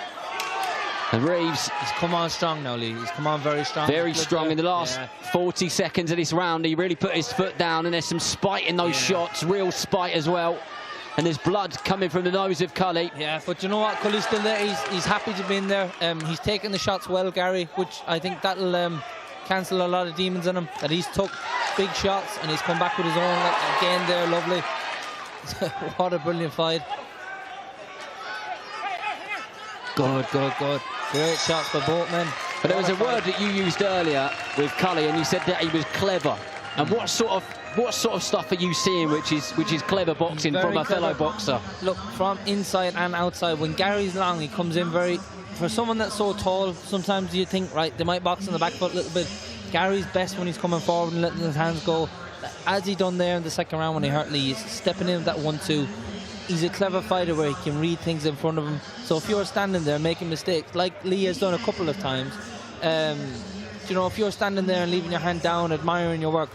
And Reeves,
he's come on strong now, Lee. He's come on very strong.
Very strong in the last 40 seconds of this round. He really put his foot down, and there's some spite in those shots, real spite as well. And there's blood coming from the nose of Cully.
Yeah, but you know what? Cully's still there. He's happy to be in there. He's taking the shots well, Gary, which I think that'll cancel a lot of demons in him. That he's took big shots and he's come back with his own again there. Lovely. What a brilliant fight. Good. Great shots for both men.
But there was a word that you used earlier with Cully, and you said that he was clever. And what sort of stuff are you seeing which is clever boxing from a fellow boxer?
Look, from inside and outside, when Gary's long, he comes in very... For someone that's so tall, sometimes you think, right, they might box on the back foot a little bit. Gary's best when he's coming forward and letting his hands go. As he done there in the second round when he hurt Lee, he's stepping in with that 1-2. He's a clever fighter where he can read things in front of him. So if you're standing there making mistakes, like Lee has done a couple of times, you know, if you're standing there and leaving your hand down, admiring your work,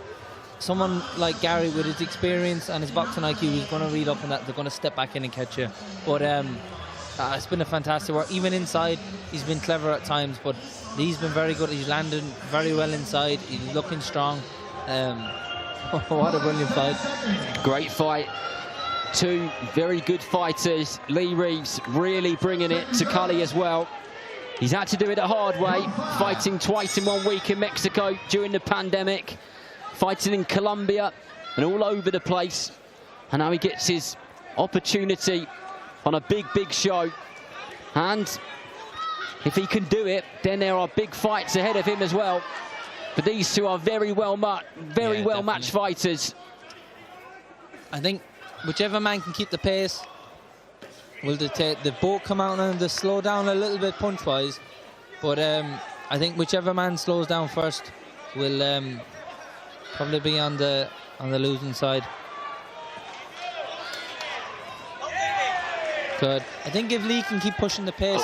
someone like Gary with his experience and his boxing IQ is going to read up on that. They're going to step back in and catch you. But it's been a fantastic work. Even inside, he's been clever at times, but Lee's been very good. He's landed very well inside. He's looking strong. What a brilliant fight.
Great fight. Two very good fighters. Lee Reeves really bringing it to Cully as well. He's had to do it a hard way, fighting twice in 1 week in Mexico during the pandemic, fighting in Colombia and all over the place. And now he gets his opportunity on a big show. And if he can do it, then there are big fights ahead of him as well. But these two are very well matched fighters.
I think whichever man can keep the pace will dictate. They both come out and they slow down a little bit punch-wise. But I think whichever man slows down first will probably be on the losing side. Good. I think if Lee can keep pushing the pace.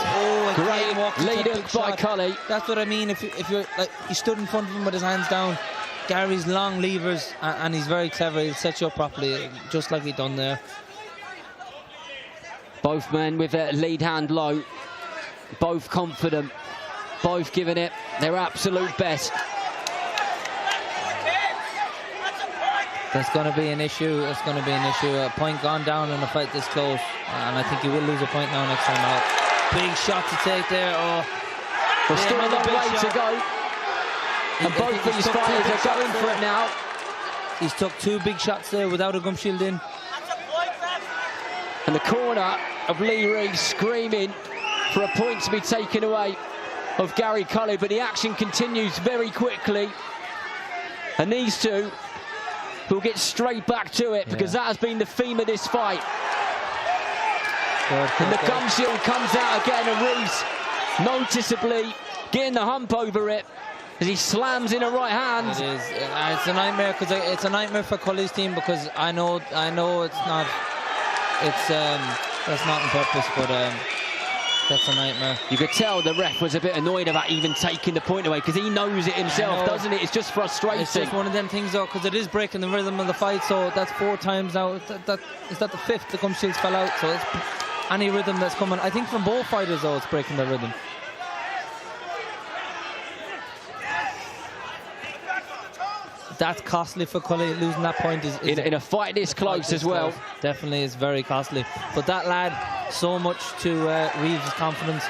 Great lead up by Cully.
That's what I mean. If you're like, he stood in front of him with his hands down. Gary's long levers and he's very clever. He'll set you up properly, just like he done there.
Both men with their lead hand low, both confident, both giving it their absolute best.
That's going to be an issue. It's going to be an issue. A point gone down in a fight this close, and I think he will lose a point now next time out. Big shot to take there. Oh,
there's still a long way to go. And both of these fighters are going for it now.
He's took 2 big shots there without a gum shield in.
And the corner of Lee Reeves screaming for a point to be taken away of Gary Cully, but the action continues very quickly. And these two will get straight back to it, because that has been the theme of this fight. And the gum shield comes out again, and Reeves noticeably getting the hump over it as he slams in a right hand.
It is. It's a nightmare, because it's a nightmare for Cully's team, because I know it's not. That's not on purpose, but that's a nightmare.
You could tell the ref was a bit annoyed about even taking the point away, because he knows it himself, doesn't it? It's just frustrating.
It's just one of them things, though, because it is breaking the rhythm of the fight. So that's 4 times now. Is that the 5th? The gum shields fell out. So it's any rhythm that's coming. I think from both fighters, though, it's breaking the rhythm. That's costly for Cully. Losing that point is
in a fight this close as well.
Definitely is very costly. But that lad, so much to Reeves' confidence.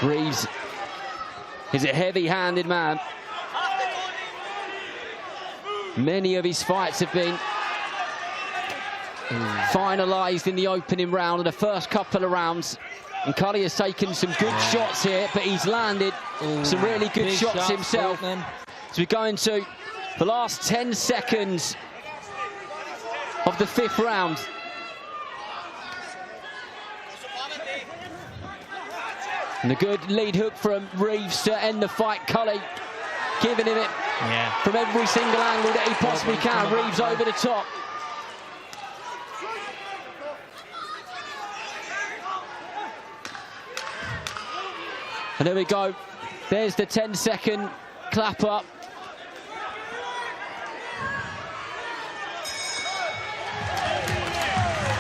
Reeves is a heavy-handed man. Many of his fights have been finalised in the opening round, and the first couple of rounds. And Cully has taken some good shots here, but he's landed some really good shots himself. So we're going to the last 10 seconds of the 5th round. And a good lead hook from Reeves to end the fight. Cully giving him it from every single angle that he possibly can. Reeves over the top. And there we go. There's the 10-second clap up.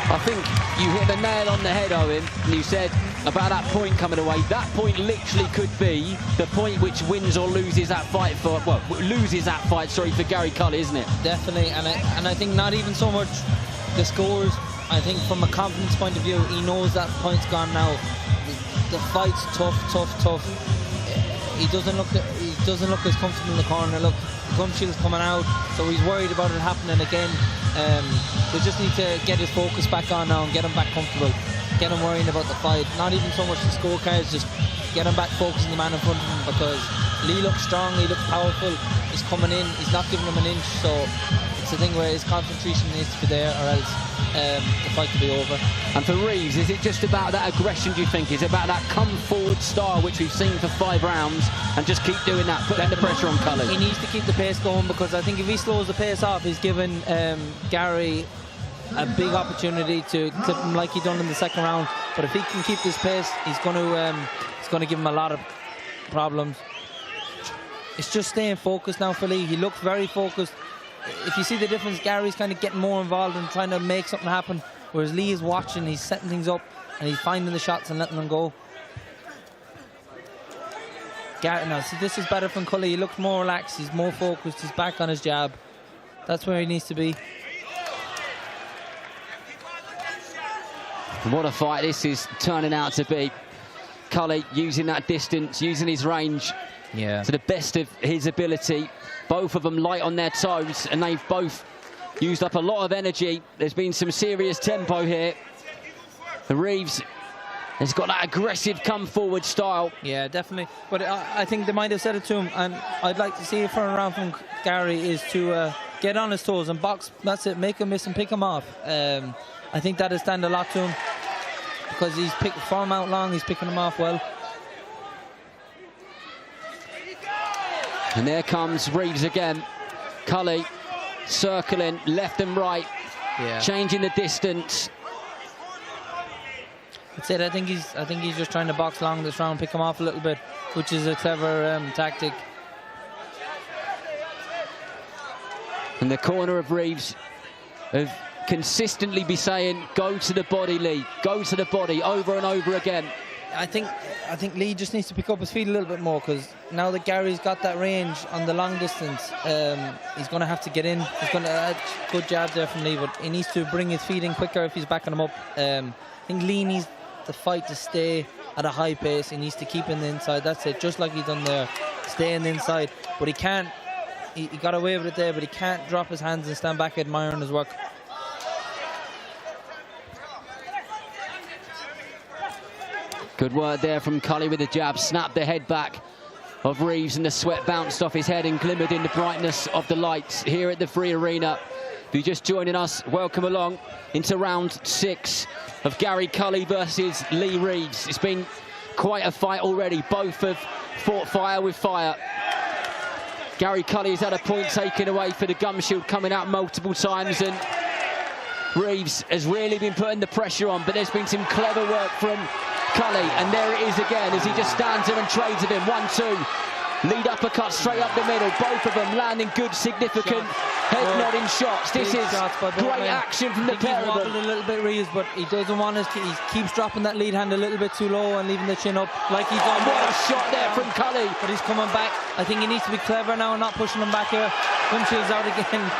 I think you hit the nail on the head, Owen, and you said about that point coming away. That point literally could be the point which wins or loses that fight for, well, loses that fight, sorry, for Gary Cully, isn't it?
Definitely, and I think not even so much the scores. I think from a confidence point of view, he knows that point's gone now. The fight's tough. He doesn't look as comfortable in the corner. Look, the gum shield's coming out, so he's worried about it happening again. They just need to get his focus back on now and get him back comfortable. get him worrying about the fight. Not even so much the scorecards, just get him back focusing the man in front of him, because Lee looks strong, he looks powerful, he's coming in, he's not giving him an inch, so it's a thing where his concentration needs to be there, or else the fight could be over.
And for Reeves, is it just about that aggression, do you think? Is it about that come-forward style, which we've seen for 5 rounds, and just keep doing that, putting the pressure on Cully?
He needs to keep the pace going, because I think if he slows the pace off, he's given Gary a big opportunity to clip him like he done in the second round. But if he can keep this pace, he's going to give him a lot of problems. It's just staying focused now for Lee. He looks very focused. If you see the difference, Gary's kind of getting more involved and trying to make something happen, whereas Lee is watching, he's setting things up, and he's finding the shots and letting them go. Gary, now, see, this is better from Cully. He looks more relaxed, he's more focused, he's back on his jab. That's where he needs to be.
What a fight this is turning out to be. Cully using that distance, using his range to the best of his ability. Both of them light on their toes, and they've both used up a lot of energy. There's been some serious tempo here. And Reeves has got that aggressive come-forward style.
Yeah, definitely. But I think they might have said it to him, and I'd like to see it from around from Gary is to get on his toes and box. That's it, make him miss and pick him off. I think that'll stand a lot to him, because he's picked form out long, he's picking him off well.
And there comes Reeves again. Cully circling left and right, changing the distance.
That's it. I think he's just trying to box long this round, pick him off a little bit, which is a clever tactic.
In the corner of Reeves, of consistently be saying, go to the body, Lee, go to the body, over and over again.
I think Lee just needs to pick up his feet a little bit more, because now that Gary's got that range on the long distance, he's going to have to get in. He's going to good jab there from Lee, but he needs to bring his feet in quicker if he's backing him up. I think Lee needs the fight to stay at a high pace. He needs to keep in the inside. That's it, just like he's done there. Stay in the inside, but he can't. He got away with it there, but he can't drop his hands and stand back admiring his work.
Good work there from Cully with the jab, snapped the head back of Reeves, and the sweat bounced off his head and glimmered in the brightness of the lights here at the Free Arena. If you're just joining us, welcome along into round 6 of Gary Cully versus Lee Reeves. It's been quite a fight already. Both have fought fire with fire. Gary Cully has had a point taken away for the gum shield, coming out multiple times, and Reeves has really been putting the pressure on, but there's been some clever work from Cully, and there it is again as he just stands there and trades with him. 1-2. Lead uppercut straight up the middle. Both of them landing good, significant head-nodding shots. This is great action from the pair of them.
A little bit, Reeves, but he doesn't want to. He keeps dropping that lead hand a little bit too low and leaving the chin up like he's done.
What a shot there from Cully.
But he's coming back. I think he needs to be clever now and not pushing him back here. Gum shield's out again.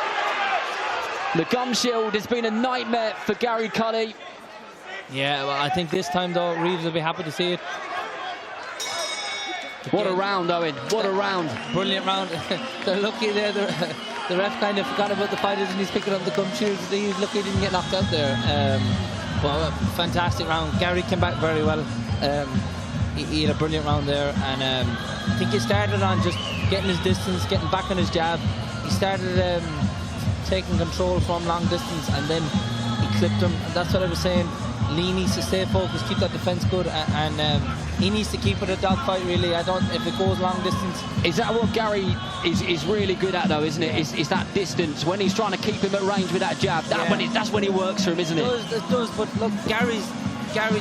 The gum shield has been a nightmare for Gary Cully.
Yeah, well, I think this time, though, Reeves will be happy to see it.
What a round, Owen. What a round.
Brilliant round. They're lucky there. The ref kind of forgot about the fighters and he's picking up the gum shields. He's lucky he didn't get knocked out there. Well, fantastic round. Gary came back very well. He had a brilliant round there. And I think he started on just getting his distance, getting back on his jab. He started taking control from long distance, and then he clipped him. And that's what I was saying. Lee needs to stay focused, keep that defense good, and he needs to keep it a dogfight, really. If it goes long distance.
Is that what Gary is really good at, though, isn't it? Is that distance, when he's trying to keep him at range with that jab, that's when he works for him, isn't it?
It does, but look, Gary,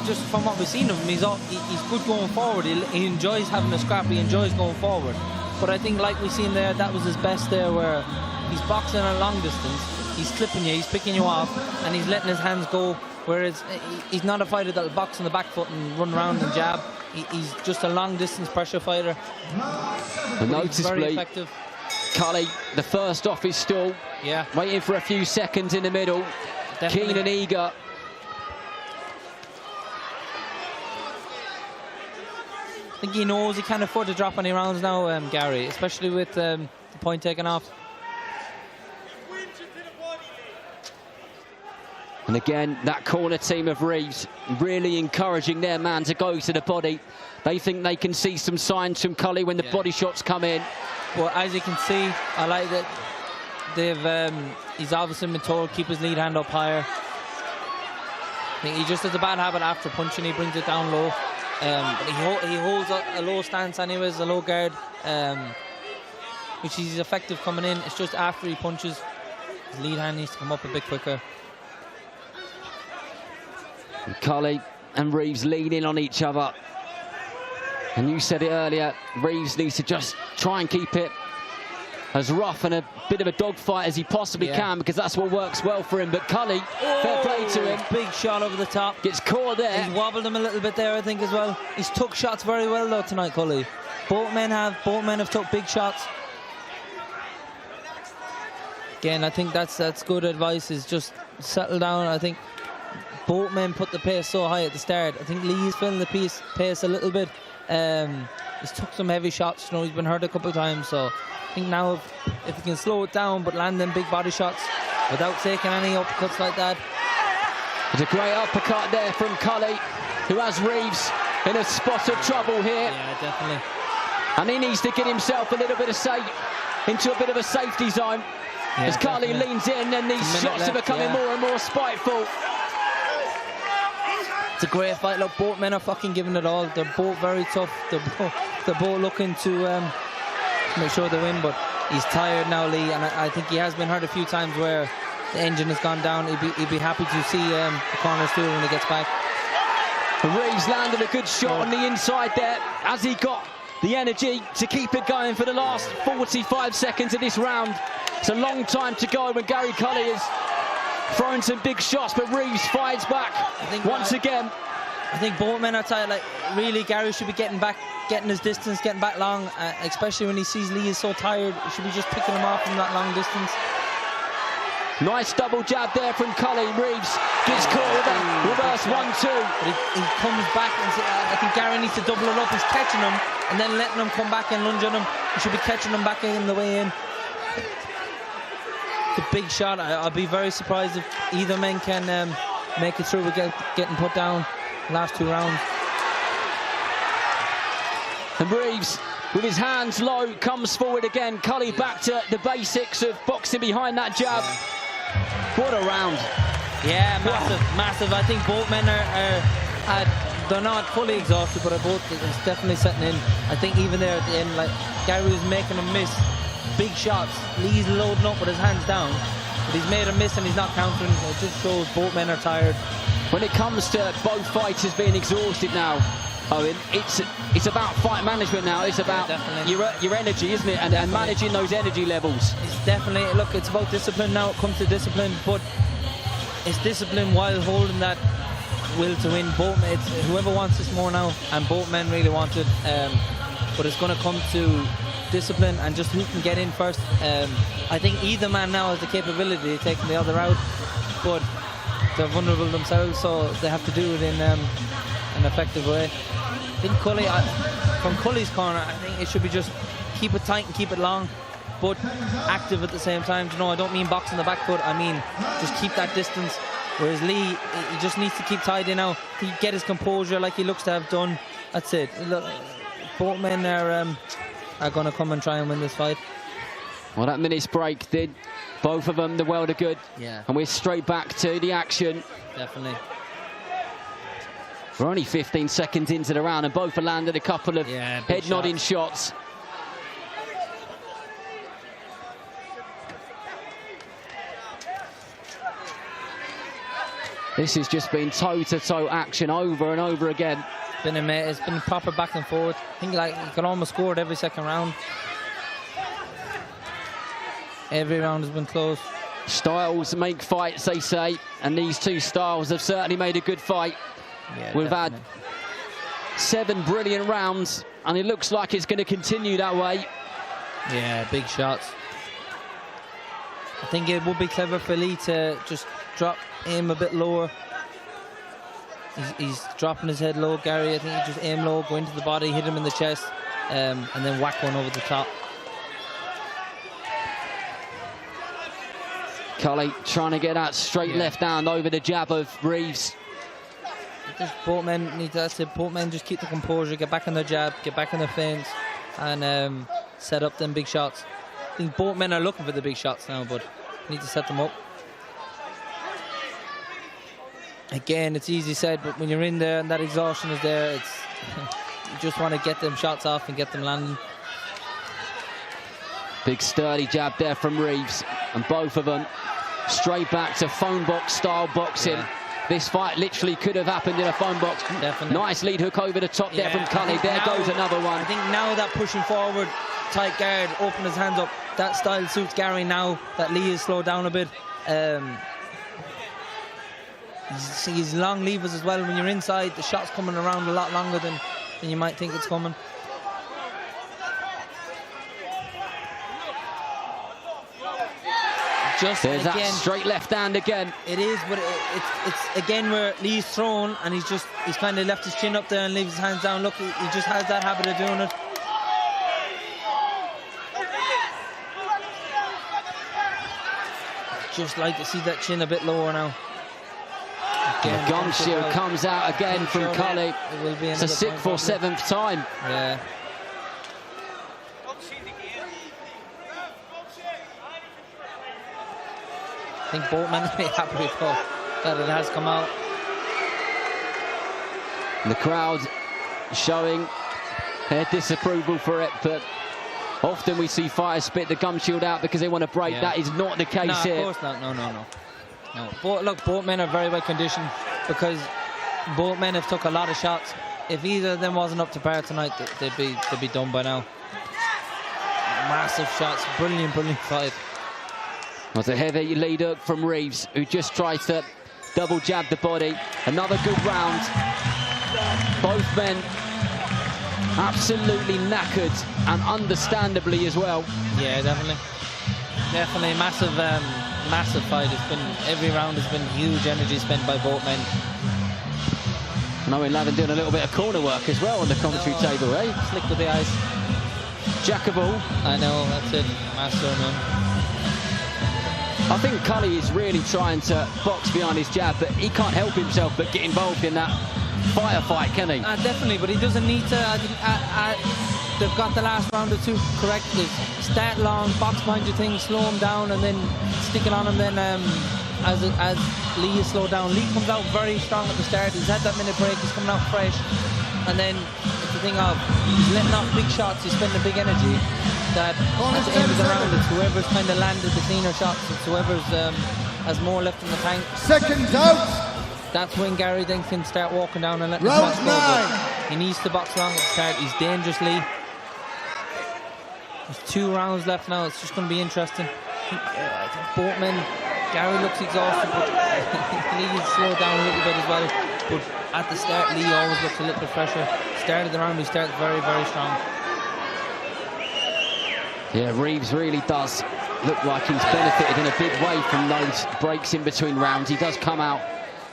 just from what we've seen of him, he's good going forward. He enjoys having a scrap, he enjoys going forward. But I think, like we've seen there, that was his best there, where he's boxing at a long distance, he's clipping you, he's picking you off, and he's letting his hands go. Whereas he's not a fighter that'll box on the back foot and run around and jab. He's just a long-distance pressure fighter.
And noticeably, Cully, the first off his stall, waiting for a few seconds in the middle, definitely keen and eager.
I think he knows he can't afford to drop any rounds now, Gary, especially with the point taken off.
And again, that corner team of Reeves really encouraging their man to go to the body. They think they can see some signs from Cully when the body shots come in.
Well, as you can see, I like that he's obviously been told keep his lead hand up higher. I think he just has a bad habit after punching, he brings it down low. But he holds a low stance anyways, a low guard, which is effective coming in. It's just after he punches, his lead hand needs to come up a bit quicker.
And Cully and Reeves lean in on each other. And you said it earlier, Reeves needs to just try and keep it as rough and a bit of a dogfight as he possibly can, because that's what works well for him. But Cully, fair play to him.
Big shot over the top.
Gets caught there.
He's wobbled him a little bit there, I think, as well. He's took shots very well, though, tonight, Cully. Both men have took big shots. Again, I think that's good advice, is just settle down. I think both men put the pace so high at the start. I think Lee's feeling the pace a little bit. He's took some heavy shots, you know, he's been hurt a couple of times, so I think now if he can slow it down but land them big body shots without taking any uppercuts like that.
There's a great uppercut there from Cully, who has Reeves in a spot of trouble here.
Yeah, definitely.
And he needs to get himself a little bit of into a bit of a safety zone. As Cully leans in, and these shots are becoming more and more spiteful.
It's a great fight. Look, both men are fucking giving it all. They're both very tough. They're both looking to make sure they win, but he's tired now, Lee, and I think he has been hurt a few times where the engine has gone down. He'd be happy to see the corner stool when he gets back.
Reeves landed a good shot on the inside there, as he got the energy to keep it going for the last 45 seconds of this round. It's a long time to go when Gary Cully is throwing some big shots, but Reeves fights back once again.
I think both men are tired. Like, really, Gary should be getting back, getting his distance, getting back long, especially when he sees Lee is so tired. He should be just picking him off from that long distance.
Nice double jab there from Cully. Reeves gets caught with that reverse 1-2.
But he comes back, and I think Gary needs to double it up. He's catching him and then letting him come back and lunge on him. He should be catching him back in the way in. The big shot. I'll be very surprised if either men can make it through with getting put down last two rounds.
And Reeves, with his hands low, comes forward again. Cully back to the basics of boxing behind that jab. What a round.
Yeah, massive. I think both men they're not fully exhausted, but it's definitely setting in. I think even there at the end, like, Gary was making a miss. Big shots. Lee's loading up with his hands down, but he's made a miss and he's not countering. It just shows both men are tired.
When it comes to both fighters being exhausted now, Owen, it's about fight management now. It's about your energy, isn't it? And managing those energy levels.
It's definitely, look, it's about discipline now. It comes to discipline, but it's discipline while holding that will to win. It's whoever wants this more now, and both men really want it. But it's going to come to discipline and just who can get in first. I think either man now has the capability of taking the other out, but they're vulnerable themselves, so they have to do it in an effective way. I think Cully, from Cully's corner, I think it should be just keep it tight and keep it long, but active at the same time. You know, I don't mean boxing the back foot, I mean just keep that distance. Whereas Lee, he just needs to keep tied in now. He get his composure like he looks to have done. That's it. Look, both men are going to come and try and win this fight.
Well, that minute's break did both of them the world of good.
Yeah.
And we're straight back to the action.
Definitely.
We're only 15 seconds into the round, and both have landed a couple of head-nodding shots. This has just been toe-to-toe action over and over again.
It's been proper back and forth. I think like you can almost score it every second round. Every round has been close.
Styles make fights, they say, and these two styles have certainly made a good fight.
Yeah,
We've had 7 brilliant rounds, and it looks like it's going to continue that way.
Yeah, big shots. I think it would be clever for Lee to just aim a bit lower. He's dropping his head low, Gary. I think he just aim low, go into the body, hit him in the chest, and then whack one over the top.
Cully trying to get that straight left hand over the jab of Reeves.
Both men need to, that's it, both men just keep the composure, get back on their jab, get back on their feints, and set up them big shots. I think both men are looking for the big shots now, but need to set them up. Again, it's easy said, but when you're in there and that exhaustion is there, it's you just want to get them shots off and get them landing.
Big sturdy jab there from Reeves, and both of them straight back to phone box style boxing.
Yeah.
This fight literally could have happened in a phone box.
Definitely.
Nice lead hook over the top there from Cully. There
now,
goes another one.
I think now that pushing forward, tight guard, open his hands up, that style suits Gary now that Lee is slowed down a bit. He's long levers as well. When you're inside, the shot's coming around a lot longer than you might think it's coming. Just
There's
again,
that straight left hand again.
It is, but it's again where Lee's thrown and he's kind of left his chin up there and leaves his hands down. Look, he just has that habit of doing it. Just like to see that chin a bit lower now. Again,
the gum shield comes out again from Cully. It's a 6th or 7th time.
Yeah. I think both men will be happy with that it has come out.
And the crowd showing their disapproval for it, but often we see fighters spit the gum shield out because they want to break.
Yeah.
That is not the case here.
Of course not. No. Look, both men are very well conditioned because both men have took a lot of shots. If either of them wasn't up to par tonight, they'd be done by now. Massive shots, brilliant fight.
Was a heavy lead hook from Reeves, who just tries to double jab the body. Another good round. Both men absolutely knackered, and understandably as well.
Yeah, definitely massive fight. It's been, every round has been huge energy spent by both men.
I know Lavin doing a little bit of corner work as well on the commentary table, eh?
Slick with the eyes.
Jack of all.
I know, that's it. Master of none.
I think Cully is really trying to box behind his jab, but he can't help himself but get involved in that firefight, can he?
Definitely, but he doesn't need to. I think they've got the last round or two correct. Start long, box behind your thing, slow him down, and then stick it on him. Then as Lee is slowed down, Lee comes out very strong at the start. He's had that minute break. He's coming out fresh, and then it's the thing of he's letting off big shots. He's spending big energy. That at the end of the round, it's whoever's kind of landed the cleaner shots. It's whoever's has more left in the tank.
Seconds out.
That's when Gary then can start walking down and let the
Round
shots go.
9.
He needs to box long at the start. He's dangerous, Lee. There's 2 rounds left now. It's just going to be interesting. I think both men. Gary looks exhausted, but Lee slowed down a little bit as well. But at the start, Lee always looks a little bit fresher. Start of the round, he starts very, very strong.
Yeah, Reeves really does look like he's benefited in a big way from those breaks in between rounds. He does come out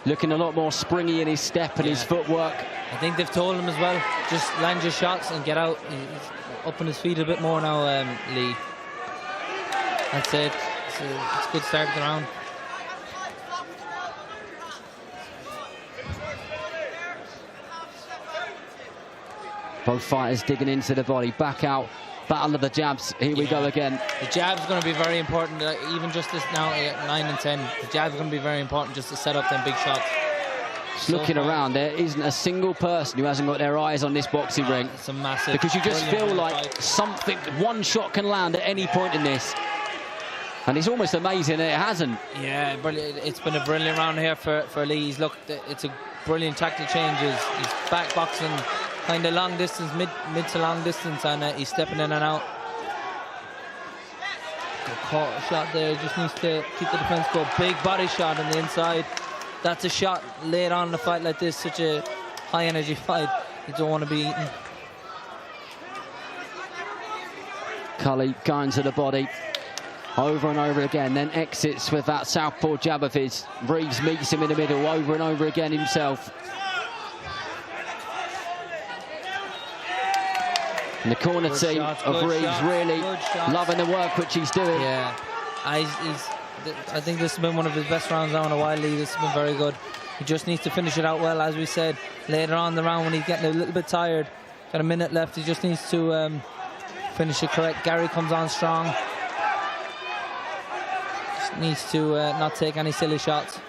looking a lot more springy in his step and his footwork.
I think they've told him as well, just land your shots and get out. He's up on his feet a bit more now, Lee. That's it. It's a good start of the round.
Both fighters digging into the body, back out, battle of the jabs. Here we go again.
The jab's going to be very important, even just this now at 9 and 10. The jab's going to be very important just to set up them big shots.
Just looking around, there isn't a single person who hasn't got their eyes on this boxing ring.
It's a massive.
Because you just feel like
fight.
something, one shot can land at any point in this. And it's almost amazing that it hasn't.
Yeah, brilliant. It's been a brilliant round here for Lee. He's looked, it's a brilliant tactic changes. He's back boxing kind of long distance, mid to long distance, and he's stepping in and out. Good caught shot there, just needs to keep the defense going. Big body shot on the inside. That's a shot late on in a fight like this, such a high energy fight. You don't want to be eaten.
Cully going to the body over and over again, then exits with that southpaw jab of his. Reeves meets him in the middle over and over again himself. And the corner team of Reeves really loving the work which he's doing.
Yeah, I think this has been one of his best rounds now in a while, Lee. This has been very good. He just needs to finish it out well, as we said later on in the round when he's getting a little bit tired. Got a minute left. He just needs to finish it correct. Gary comes on strong. Just needs to not take any silly shots.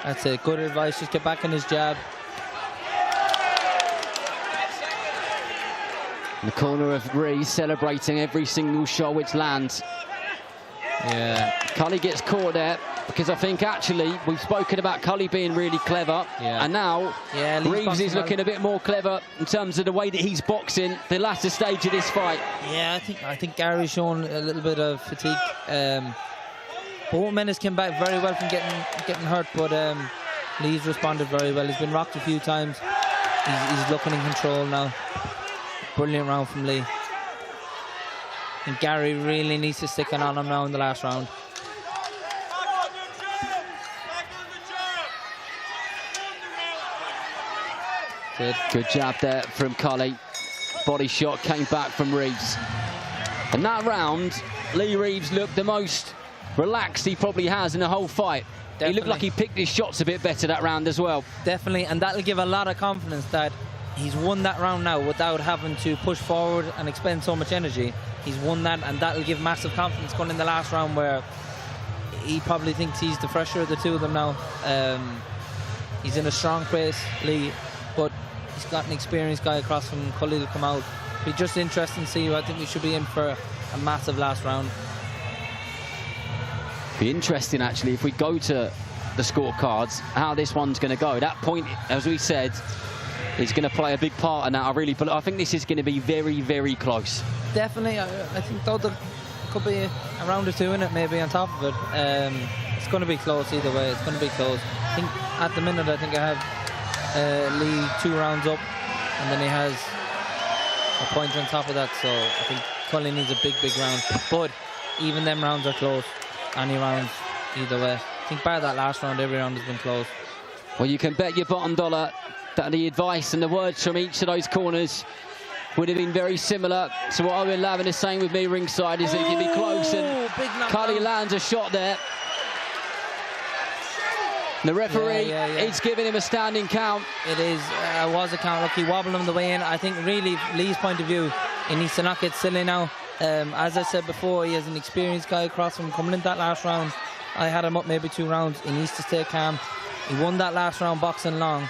That's it. Good advice. Just get back in his jab.
In the corner of Rees, celebrating every single shot which lands.
Yeah.
Cully gets caught there because I think actually we've spoken about Cully being really clever, and now Reeves is looking a bit more clever in terms of the way that he's boxing the latter stage of this fight.
Yeah, I think Gary's shown a little bit of fatigue. Both men has came back very well from getting hurt, but Lee's responded very well. He's been rocked a few times. He's looking in control now. Brilliant round from Lee. And Gary really needs to stick on him now in the last round.
Good jab there from Cully. Body shot came back from Reeves. And that round, Lee Reeves looked the most relaxed he probably has in the whole fight. Definitely. He looked like he picked his shots a bit better that round as well.
Definitely, and that'll give a lot of confidence that he's won that round now without having to push forward and expend so much energy. He's won that, and that'll give massive confidence going in the last round where he probably thinks he's the fresher of the two of them now. He's in a strong place, Lee, but he's got an experienced guy across from Cully to come out. Be just interesting to see. I think we should be in for a massive last round.
Be interesting actually if we go to the scorecards how this one's going to go. That point, as we said, is going to play a big part in that. I think this is going to be very, very close.
Definitely. I think though there could be a round or two in it maybe on top of it. It's going to be close either way. It's going to be close. I think at the minute I have Lee 2 rounds up, and then he has a point on top of that, so I think Cully needs a big round. But even them rounds are close. Any rounds either way. I think by that last round every round has been close.
Well, you can bet your bottom dollar that the advice and the words from each of those corners would have been very similar to what Owen Lavin is saying with me ringside, is it can be close, and Cully lands a shot there. The referee is giving him a standing count.
It is, was a count. Look, he wobbled him the way in. I think really, Lee's point of view, he needs to not get silly now. As I said before, he has an experienced guy across from him coming in that last round. I had him up maybe 2 rounds. He needs to stay calm. He won that last round boxing long.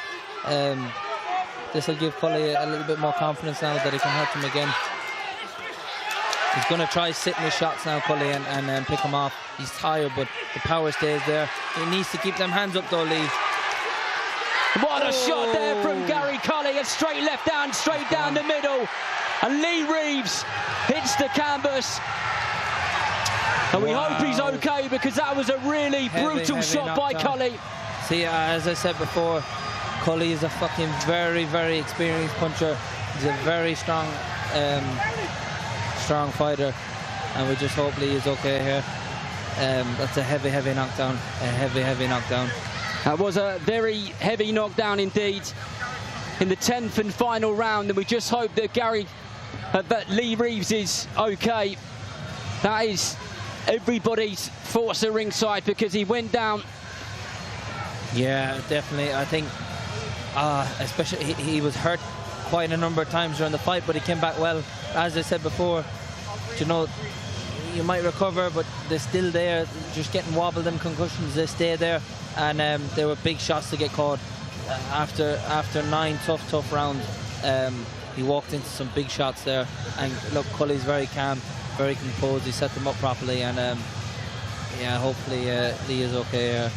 This will give Cully a little bit more confidence now that he can hurt him again. He's going to try sitting his shots now, Cully, and pick him off. He's tired, but the power stays there. He needs to keep them hands up, though, Lee.
What a shot there from Gary Cully. A straight left hand, straight down the middle. And Lee Reeves hits the canvas. And we hope he's okay, because that was a really brutal shot by Cully.
See, as I said before, Cully is a fucking very, very experienced puncher. He's a very strong fighter, and we just hope Lee is okay here. That's a heavy knockdown. A heavy knockdown.
That was a very heavy knockdown indeed in the 10th and final round, and we just hope that Lee Reeves is okay. That is everybody's thoughts at ringside, because he went down.
Yeah, definitely. I think especially he was hurt quite a number of times during the fight, but he came back well. As I said before, you know, you might recover, but they're still there, just getting wobbled and concussions. They stay there, and there were big shots to get caught. After 9 tough rounds, he walked into some big shots there, and look, Cully's very calm, very composed. He set them up properly, and yeah, hopefully Lee is okay.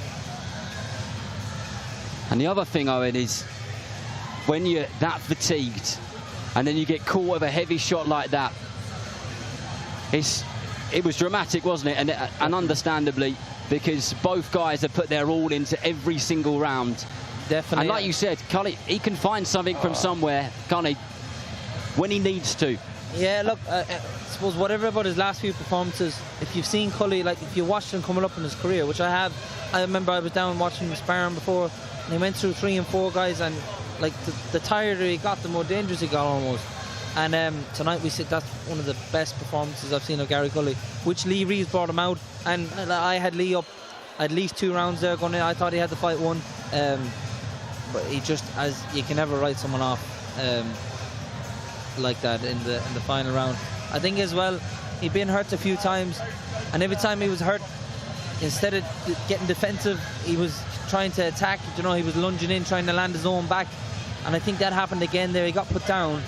And the other thing, Owen, is when you're that fatigued and then you get caught with a heavy shot like that, it was dramatic, wasn't it? And understandably, because both guys have put their all into every single round.
Definitely.
And like you said, Cully, he can find something from somewhere, can't he, when he needs to.
Yeah, look, I suppose whatever about his last few performances, if you've seen Cully, like if you watched him coming up in his career, which I have, I remember I was down watching him sparring before, and he went through 3 and 4 guys, and like the tireder he got, the more dangerous he got almost. And tonight we said that's one of the best performances I've seen of Gary Cully, which Lee Reeves brought him out. And I had Lee up at least 2 rounds there going in. I thought he had the fight won. But he just, as you can never write someone off like that in the final round. I think as well, he'd been hurt a few times, and every time he was hurt, instead of getting defensive, he was trying to attack. You know, he was lunging in, trying to land his own back, and I think that happened again there. He got put down,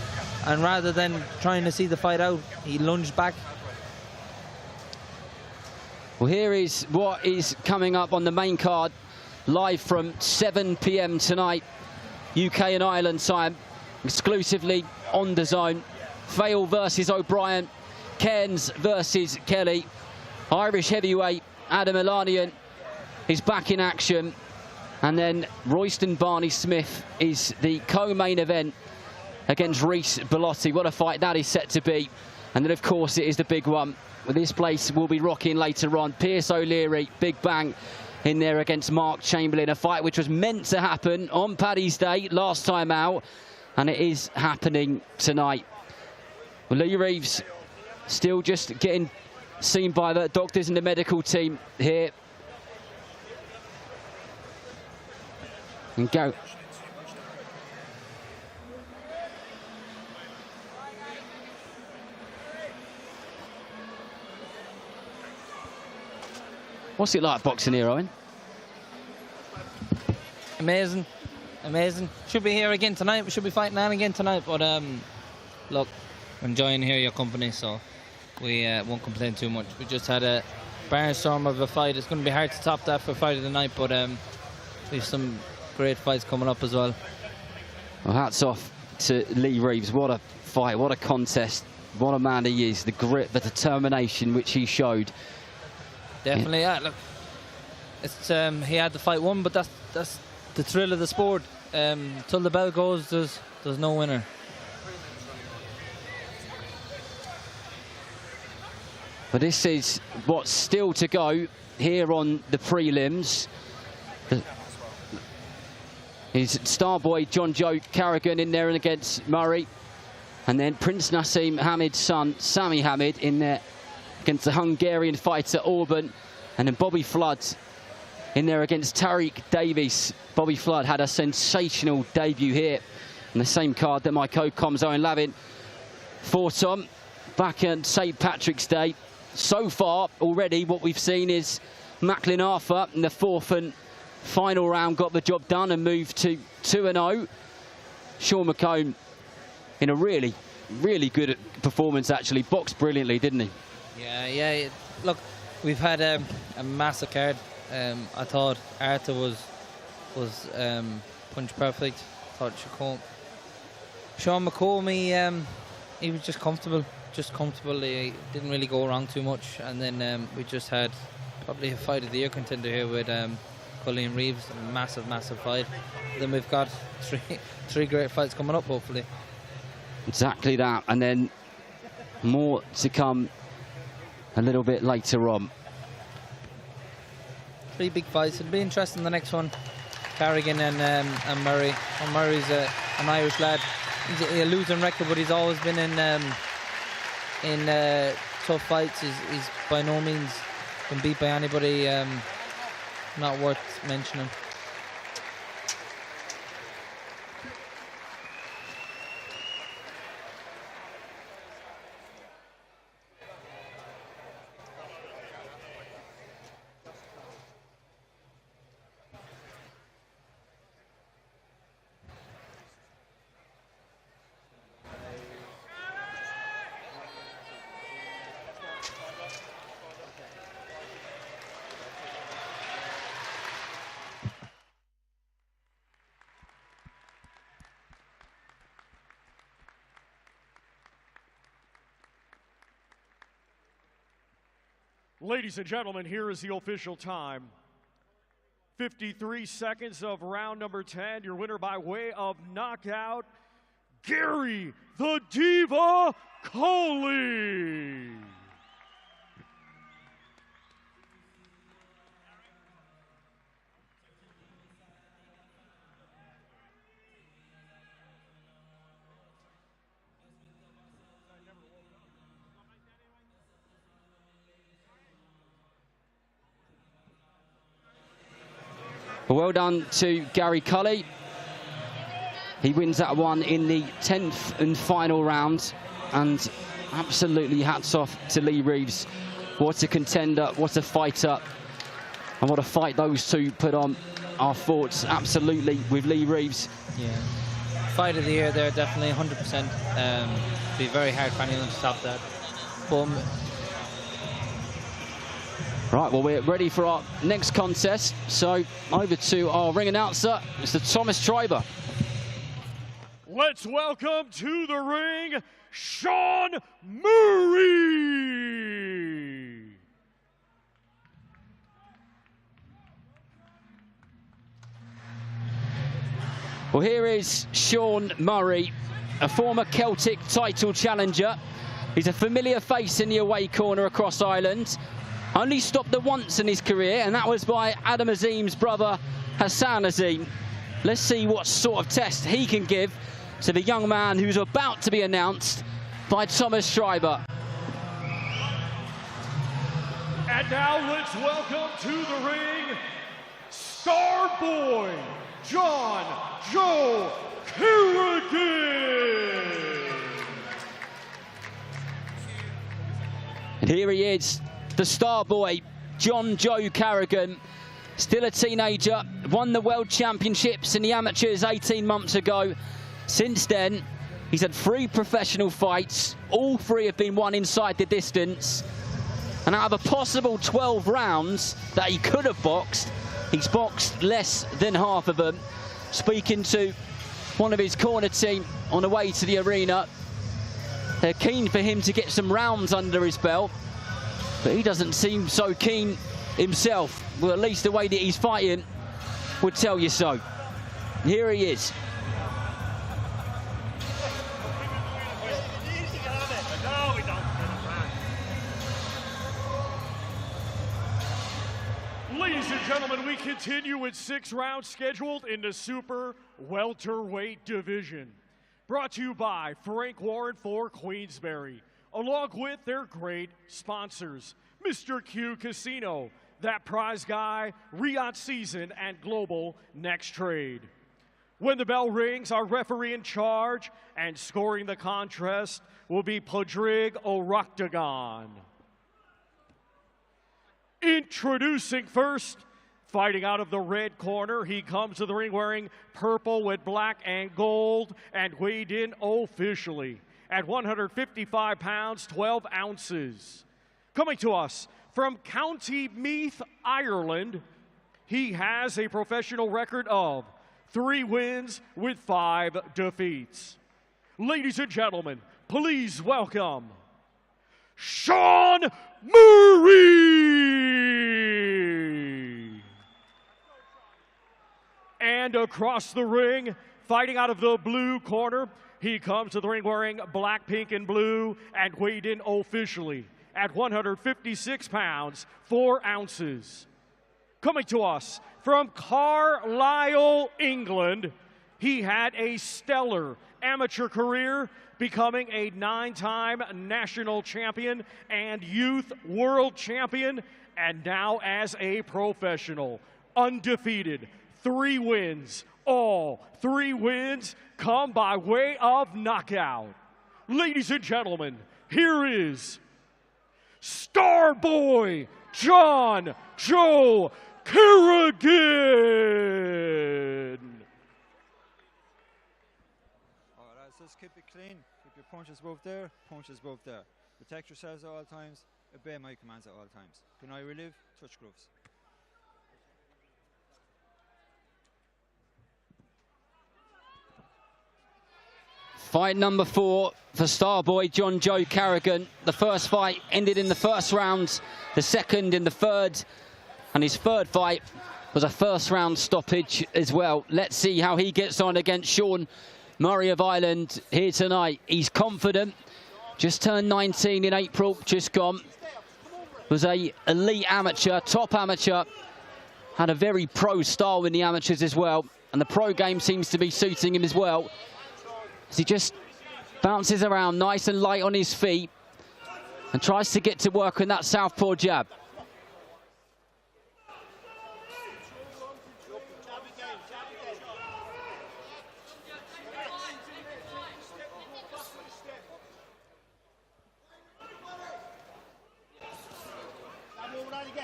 and rather than trying to see the fight out, he lunged back.
Well, here is what is coming up on the main card, live from 7 p.m. tonight, UK and Ireland time, exclusively on DAZN. Vale versus O'Brien, Cairns versus Kelly. Irish heavyweight Adam Elanian is back in action, and then Royston Barney-Smith is the co-main event against Reece Bellotti. What a fight that is set to be. And then of course it is the big one. This place will be rocking later on. Pierce O'Leary, big bang in there against Mark Chamberlain, a fight which was meant to happen on Paddy's Day last time out, and it is happening tonight. Well, Lee Reeves still just getting seen by the doctors and the medical team here. And go. What's it like boxing here, Owen?
Amazing, amazing. Should be here again tonight. We should be fighting on again tonight. But look, enjoying here your company, so we won't complain too much. We just had a barnstorm of a fight. It's going to be hard to top that for Friday night, but we have some great fights coming up as well.
Well, hats off to Lee Reeves. What a fight, what a contest, what a man he is. The grit, the determination which he showed.
Definitely, yeah. Look, it's he had the fight won, but that's the thrill of the sport. Till the bell goes, there's no winner.
But this is what's still to go here on the prelims. Is Starboy John Joe Carrigan in there and against Murray. And then Prince Nassim Hamid's son, Sami Hamid, in there against the Hungarian fighter Orban. And then Bobby Flood in there against Tariq Davies. Bobby Flood had a sensational debut here on the same card that my co-coms Owen Lavin fought on back on St. Patrick's Day. So far, already, what we've seen is Macklin Arthur in the 4th and final round got the job done and moved to 2-0. Sean McComb in a really, really good performance, actually. Boxed brilliantly, didn't he?
Yeah. Look, we've had a massive card. I thought Arthur was punch perfect. Thought Sean McComb, he was just comfortable. He didn't really go wrong too much. And then we just had probably a fight of the year contender here with Cully and Reeves, a massive fight. Then we've got three great fights coming up, hopefully.
Exactly that, and then more to come a little bit later on.
3 big fights. It'll be interesting, the next one. Carrigan and Murray. And Murray's an Irish lad. He's a losing record, but he's always been in tough fights. He's by no means been beat by anybody. Not worth mentioning.
Ladies and gentlemen, here is the official time. 53 seconds of round number 10. Your winner by way of knockout, Gary the Diva Coley.
Well done to Gary Cully. He wins that one in the 10th and final round. And absolutely hats off to Lee Reeves. What a contender, what a fighter. And what a fight those two put on. Our thoughts absolutely with Lee Reeves.
Yeah. Fight of the year there, definitely, 100%. Be very hard for anyone to stop that. Boom.
Right, well, we're ready for our next contest. So over to our ring announcer, Mr. Thomas Schreiber.
Let's welcome to the ring, Sean Murray.
Well, here is Sean Murray, a former Celtic title challenger. He's a familiar face in the away corner across Ireland. Only stopped there once in his career, and that was by Adam Azim's brother, Hassan Azim. Let's see what sort of test he can give to the young man who's about to be announced by Thomas Schreiber.
And now let's welcome to the ring, Star Boy, John Joe Kerrigan.
And here he is, the star boy, John Joe Carrigan, still a teenager, won the World Championships in the amateurs 18 months ago. Since then, he's had 3 professional fights. All 3 have been won inside the distance. And out of a possible 12 rounds that he could have boxed, he's boxed less than half of them. Speaking to one of his corner team on the way to the arena, they're keen for him to get some rounds under his belt, but he doesn't seem so keen himself. Well, at least the way that he's fighting would tell you so. Here he is.
Ladies and gentlemen, we continue with 6 rounds scheduled in the super welterweight division. Brought to you by Frank Warren for Queensberry, along with their great sponsors, Mr. Q Casino, That Prize Guy, Riyadh Season, and Global Next Trade. When the bell rings, our referee in charge and scoring the contest will be Podrig O'Roctagon. Introducing first, fighting out of the red corner, he comes to the ring wearing purple with black and gold and weighed in officially at 155 pounds, 12 ounces. Coming to us from County Meath, Ireland, he has a professional record of 3 wins with 5 defeats. Ladies and gentlemen, please welcome Sean Murray! And across the ring, fighting out of the blue corner, he comes to the ring wearing black, pink, and blue and weighed in officially at 156 pounds, 4 ounces. Coming to us from Carlisle, England, he had a stellar amateur career, becoming a 9-time national champion and youth world champion, and now as a professional, undefeated, 3 wins. All 3 wins come by way of knockout. Ladies and gentlemen, here is Star Boy John Joe Kerrigan.
All right, just keep it clean. Keep your punches both there, punches both there. Protect yourselves at all times. Obey my commands at all times. Can I relive? Touch gloves.
Fight number 4 for Starboy John Joe Carrigan. The first fight ended in the first round, the second in the third, and his third fight was a first round stoppage as well. Let's see how he gets on against Sean Murray of Ireland here tonight. He's confident, just turned 19 in April, just gone. Was a elite amateur, top amateur, had a very pro style in the amateurs as well, and the pro game seems to be suiting him as well. As he just bounces around nice and light on his feet and tries to get to work on that southpaw jab.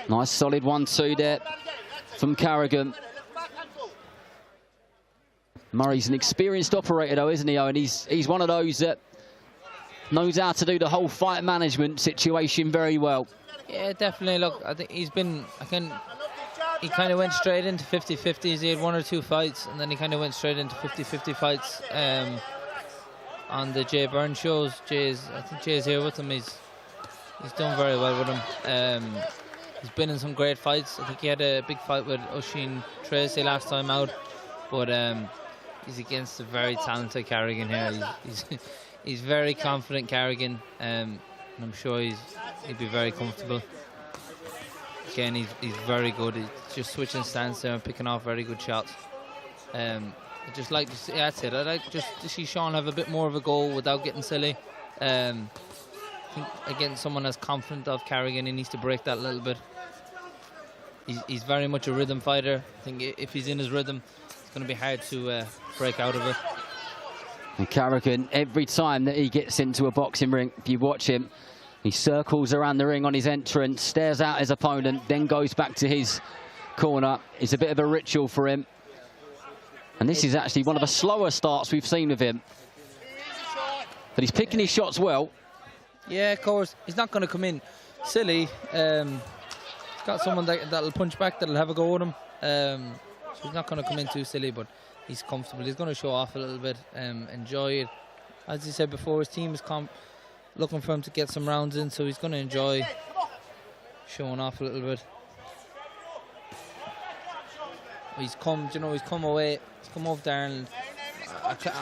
Nice solid 1-2 there from Carrigan. Murray's an experienced operator though, isn't he, Owen? He's one of those that knows how to do the whole fight management situation very well.
Yeah, definitely. Look, I think he's been, he kind of went straight into 50-50s. He had 1 or 2 fights, and then he kind of went straight into 50-50 fights on the Jay Byrne shows. I think Jay's here with him. He's done very well with him. He's been in some great fights. I think he had a big fight with Oisin Tracy last time out, but he's against a very talented Carrigan here. He's very confident, Carrigan, and I'm sure he'd be very comfortable. Again, he's very good. He's just switching stance there and picking off very good shots. I just like to see, that's it. I like just to see Sean have a bit more of a go without getting silly. I think again, someone as confident of Carrigan, he needs to break that a little bit. He's very much a rhythm fighter. I think if he's in his rhythm, it's going to be hard to break out of it.
And Carrigan, every time that he gets into a boxing ring, if you watch him, he circles around the ring on his entrance, stares out his opponent, then goes back to his corner. It's a bit of a ritual for him. And this is actually one of the slower starts we've seen with him. But he's picking his shots well.
Yeah, of course. He's not going to come in silly. He's got someone that'll punch back, that'll have a go at him. So he's not going to come in too silly, but he's comfortable. He's going to show off a little bit, enjoy it. As he said before, his team is looking for him to get some rounds in, so he's going to enjoy showing off a little bit. He's come, you know, he's come away. He's come off there, and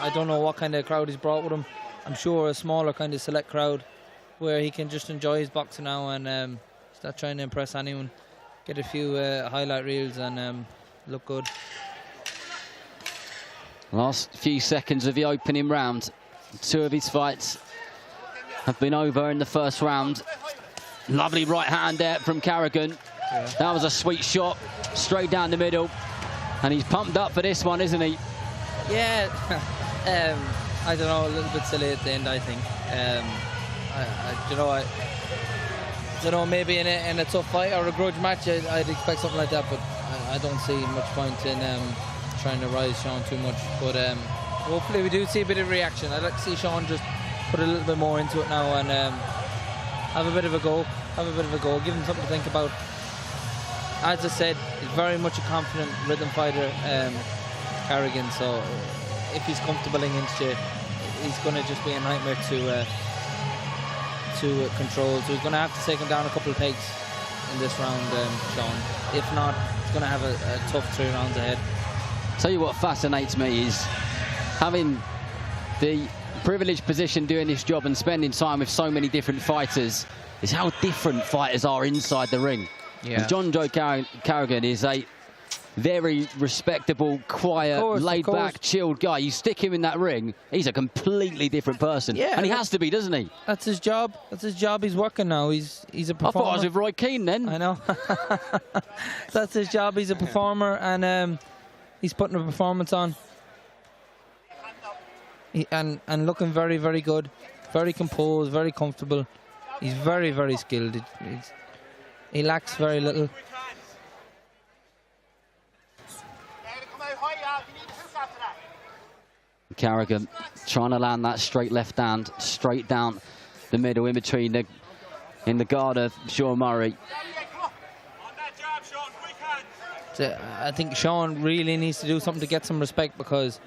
I don't know what kind of crowd he's brought with him. I'm sure a smaller kind of select crowd where he can just enjoy his boxing now and start trying to impress anyone, get a few highlight reels and look good.
Last few seconds of the opening round. 2 of his fights have been over in the first round. Lovely right hand there from Carrigan. Yeah. That was a sweet shot, straight down the middle. And he's pumped up for this one, isn't he?
Yeah, I don't know, a little bit silly at the end, I think. I don't know, maybe in a tough fight or a grudge match, I'd expect something like that, but I don't see much point in trying to rise Sean too much. But hopefully we do see a bit of reaction. I'd like to see Sean just put a little bit more into it now and have a bit of a go, give him something to think about. As I said, he's very much a confident rhythm fighter, Carrigan, so if he's comfortable against you, he's going to just be a nightmare to control. So he's going to have to take him down a couple of pegs in this round, Sean. If not, he's going to have a tough 3 rounds ahead.
Tell you what fascinates me is having the privileged position doing this job and spending time with so many different fighters is how different fighters are inside the ring. Yeah. John Joe Carrigan is a very respectable, quiet, laid-back, chilled guy. You stick him in that ring, he's a completely different person. Yeah, and he has to be, doesn't he?
That's his job. That's his job. He's working now. He's a performer.
I thought I was with Roy Keane then.
I know. That's his job. He's a performer, and he's putting a performance on. And looking very, very good. Very composed, very comfortable. He's very, very skilled. He lacks very little.
Carrigan trying to land that straight left hand, straight down the middle in between in the guard of Sean Murray.
So I think Sean really needs to do something to get some respect, because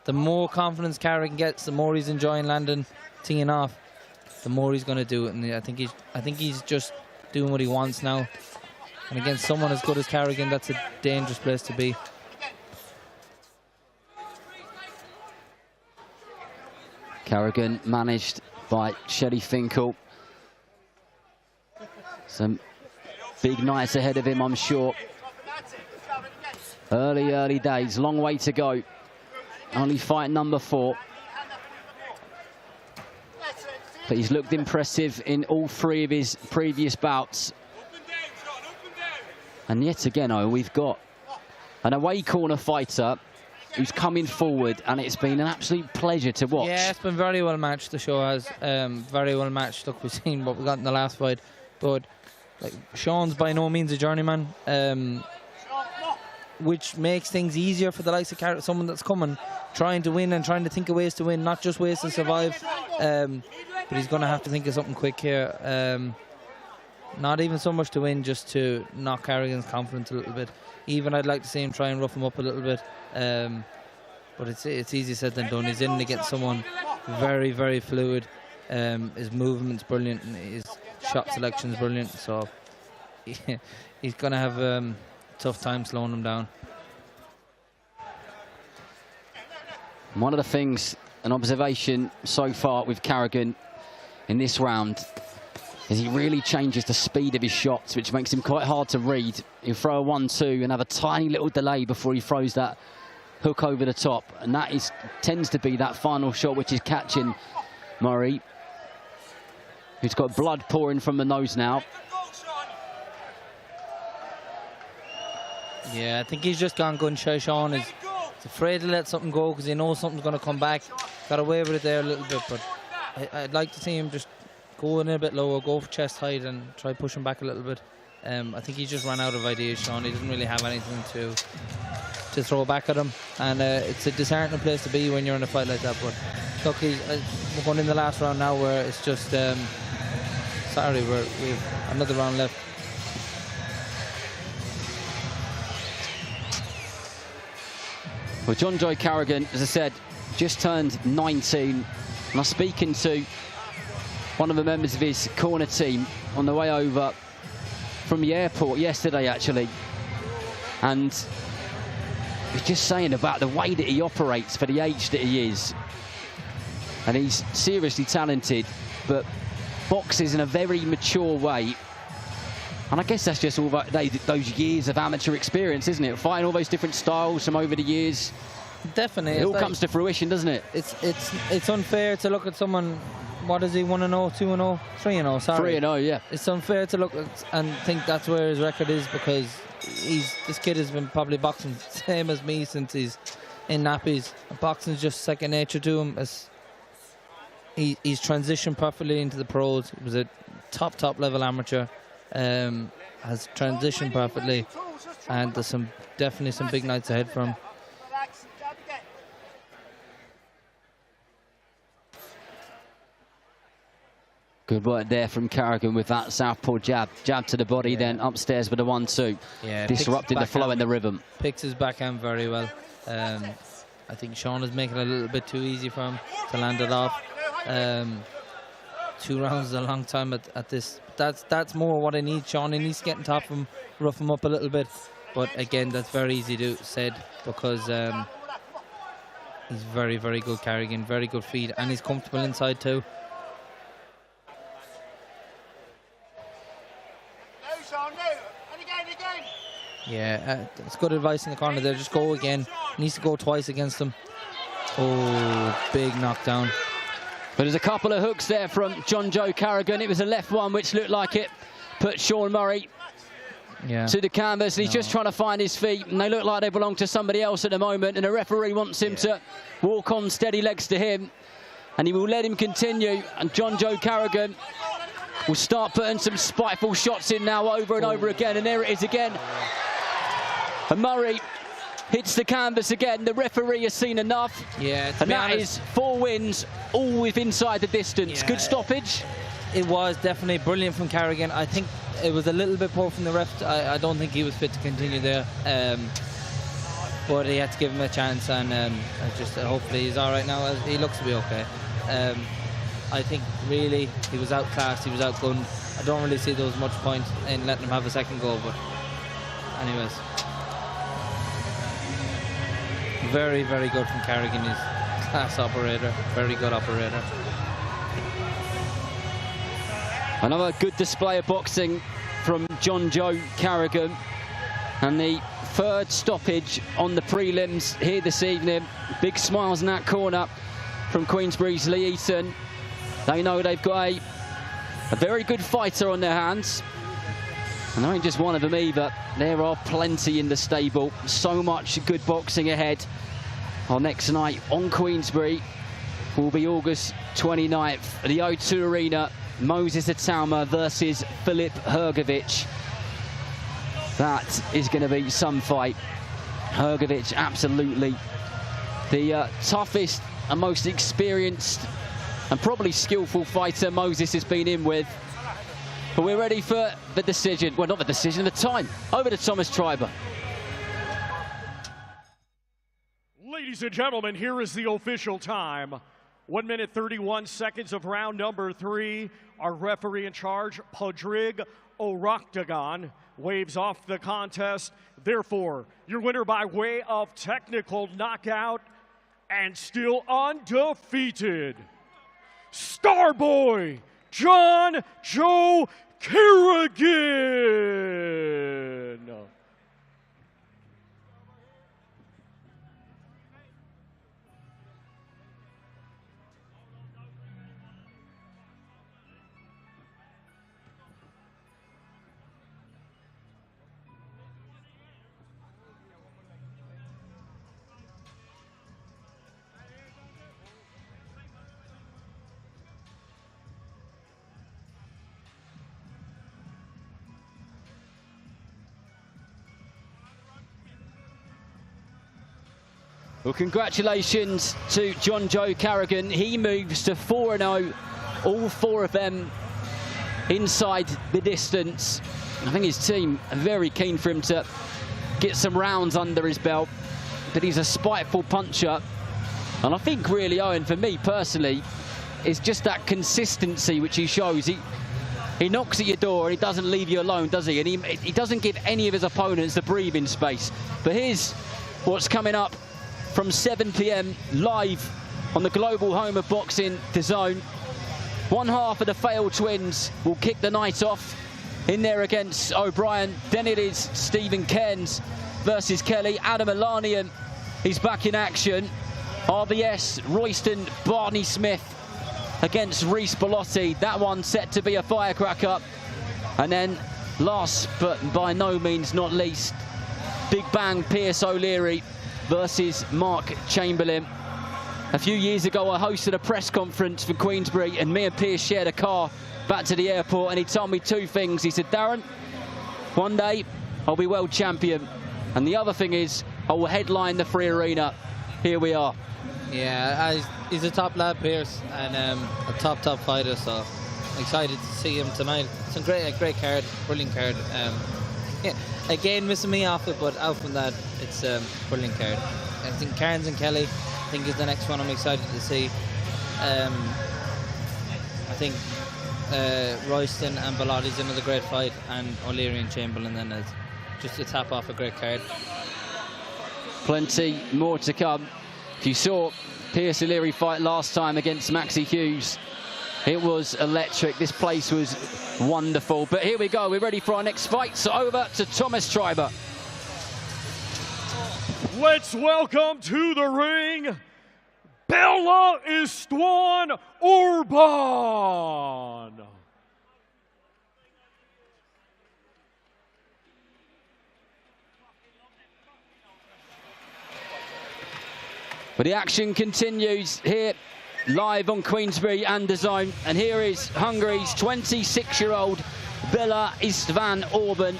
the more confidence Carrigan gets, the more he's enjoying landing, teeing off, the more he's going to do it. And I think he's just doing what he wants now. And against someone as good as Carrigan, that's a dangerous place to be.
Carrigan managed by Shelley Finkel. Some big nights ahead of him, I'm sure. Early days, long way to go. Only fight number 4. But he's looked impressive in all 3 of his previous bouts. And yet again, we've got an away corner fighter who's coming forward, and it's been an absolute pleasure to watch.
Yeah, it's been very well matched, the show has. Very well matched. Look, we've seen what we got in the last fight. But like Sean's by no means a journeyman, which makes things easier for the likes of someone that's coming, trying to win and trying to think of ways to win, not just ways to survive. But he's going to have to think of something quick here. Not even so much to win, just to knock Carrigan's confidence a little bit. Even I'd like to see him try and rough him up a little bit. But it's easier said than done. He's in against someone very, very fluid. His movement's brilliant and his shot selection's brilliant. So he's going to have a tough time slowing him down.
One of the things, an observation so far with Carrigan in this round, is he really changes the speed of his shots, which makes him quite hard to read. He'll throw a 1-2 and have a tiny little delay before he throws that hook over the top. And that tends to be that final shot, which is catching Murray, who's got blood pouring from the nose now.
Yeah, I think he's just gone gun shy. Sean is afraid to let something go because he knows something's going to come back. Got away with it there a little bit, but I'd like to see him just go in a bit lower, go for chest height and try pushing back a little bit. I think he just ran out of ideas, Sean. He doesn't really have anything to throw back at him, and it's a disheartening place to be when you're in a fight like that. But look, we're going in the last round now, where it's just sorry, we've another round left.
Well, John Joe Carrigan, as I said, just turned 19. And I was speaking to one of the members of his corner team on the way over from the airport yesterday, actually. And he's just saying about the way that he operates for the age that he is. And he's seriously talented, but boxes in a very mature way. And I guess that's just all those years of amateur experience, isn't it? Fighting all those different styles from over the years.
Definitely.
It all comes to fruition, doesn't it?
It's unfair to look at someone. What is he, 1-0, 2-0, 3-0, sorry.
3-0, yeah.
It's unfair to look at and think that's where his record is, because this kid has been probably boxing same as me since he's in nappies. Boxing's just second nature to him. He's transitioned perfectly into the pros. He was a top level amateur. Has transitioned perfectly, and there's definitely some big nights ahead for him.
Good work there from Carrigan with that southpaw jab to the body, then upstairs with a 1-2.
Yeah,
disrupting the flow and the rhythm.
Picks his backhand very well. I think Sean is making it a little bit too easy for him to land it off. 2 rounds is a long time at this. That's more what I need. Sean, he needs to get on top of him, rough him up a little bit. But again, that's very easy to said, because he's very, very good Carrigan, very good feed, and he's comfortable inside too. Yeah, it's good advice in the corner there. Just go again. Needs to go twice against him. Oh, big knockdown.
But there's a couple of hooks there from John Joe Carrigan. It was a left one which looked like it put Sean Murray to the canvas. And he's just trying to find his feet, and they look like they belong to somebody else at the moment. And the referee wants him to walk on steady legs to him, and he will let him continue. And John Joe Carrigan will start putting some spiteful shots in now over and over again. And there it is again. And Murray hits the canvas again. The referee has seen enough.
Yeah,
and that is 4 wins, all within inside the distance. Good stoppage.
It was definitely brilliant from Carrigan. I think it was a little bit poor from the ref. I don't think he was fit to continue there. But he had to give him a chance, and hopefully he's all right now. He looks to be okay. I think really he was outclassed, he was outgunned. I don't really see there was much point in letting him have a second go, but anyways. Very, very good from Carrigan. He's a class operator, very good operator.
Another good display of boxing from John Joe Carrigan. And the 3rd stoppage on the prelims here this evening. Big smiles in that corner from Queensbury's Lee Eaton. They know they've got a very good fighter on their hands. And there ain't just one of them either. There are plenty in the stable. So much good boxing ahead. Our next night on Queensbury will be August 29th at the O2 Arena Moses Atalma versus Filip Hrgovic. That is going to be some fight. Hrgovic, absolutely the toughest and most experienced and probably skillful fighter Moses has been in with. But we're ready for the decision. Well, not the decision, the time. Over to Thomas Treiber.
Ladies and gentlemen, here is the official time. 1 minute 31 seconds of round number 3. Our referee in charge, Podrig Oroctagon, waves off the contest. Therefore, your winner by way of technical knockout and still undefeated, Starboy John Joe Kerrigan.
Well, congratulations to John Joe Kerrigan. He moves to 4-0, all 4 of them inside the distance. I think his team are very keen for him to get some rounds under his belt, but he's a spiteful puncher. And I think really, Owen, for me personally, is just that consistency which he shows. He knocks at your door and he doesn't leave you alone, does he? And he doesn't give any of his opponents the breathing space. But here's what's coming up from 7 p.m. live on the global home of boxing, DAZN. One half of the failed twins will kick the night off in there against O'Brien. Then it is Stephen Cairns versus Kelly. Adam Alanian, he's back in action. RBS, Royston, Barney Smith against Reece Bellotti. That one set to be a firecracker. And then last but by no means not least, Big Bang Pierce O'Leary versus Mark Chamberlain. A few years ago, I hosted a press conference for Queensbury, and me and Pierce shared a car back to the airport, and he told me 2 things. He said, Darren, one day I'll be world champion, and the other thing is I will headline the Free Arena. Here we are.
Yeah, he's a top lad, Pierce, and a top fighter, so excited to see him tonight. It's a great card, brilliant card. Yeah, again, missing me off it, but out from that, it's a brilliant card. I think Cairns and Kelly, I think, is the next one I'm excited to see. I think Royston and Bellotti's another great fight, and O'Leary and Chamberlain then is just to tap off a great card.
Plenty more to come. If you saw Pierce O'Leary fight last time against Maxie Hughes, it was electric. This place was wonderful. But here we go. We're ready for our next fight. So over to Thomas Treiber.
Let's welcome to the ring, Bella Istvan Orban.
But the action continues here live on Queensbury and DAZN. And here is Hungary's 26-year-old Bella Istvan Orban.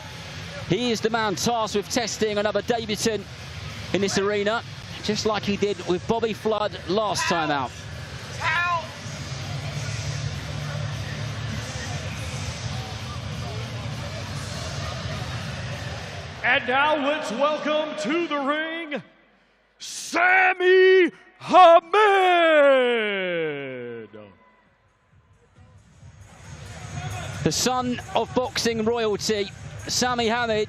He is the man tasked with testing another debutant in this arena, just like he did with Bobby Flood last time out.
And now let's welcome to the ring, Sami Hamed.
The son of boxing royalty, Sami Hamed,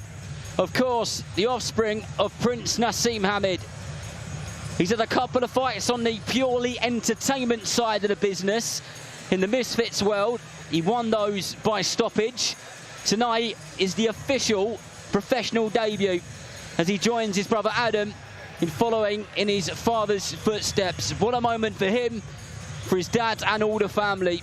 of course, the offspring of Prince Nassim Hamed. He's had a couple of fights on the purely entertainment side of the business in the Misfits world. He won those by stoppage. Tonight is the official professional debut as he joins his brother Adam in following in his father's footsteps. What a moment for him, for his dad and all the family.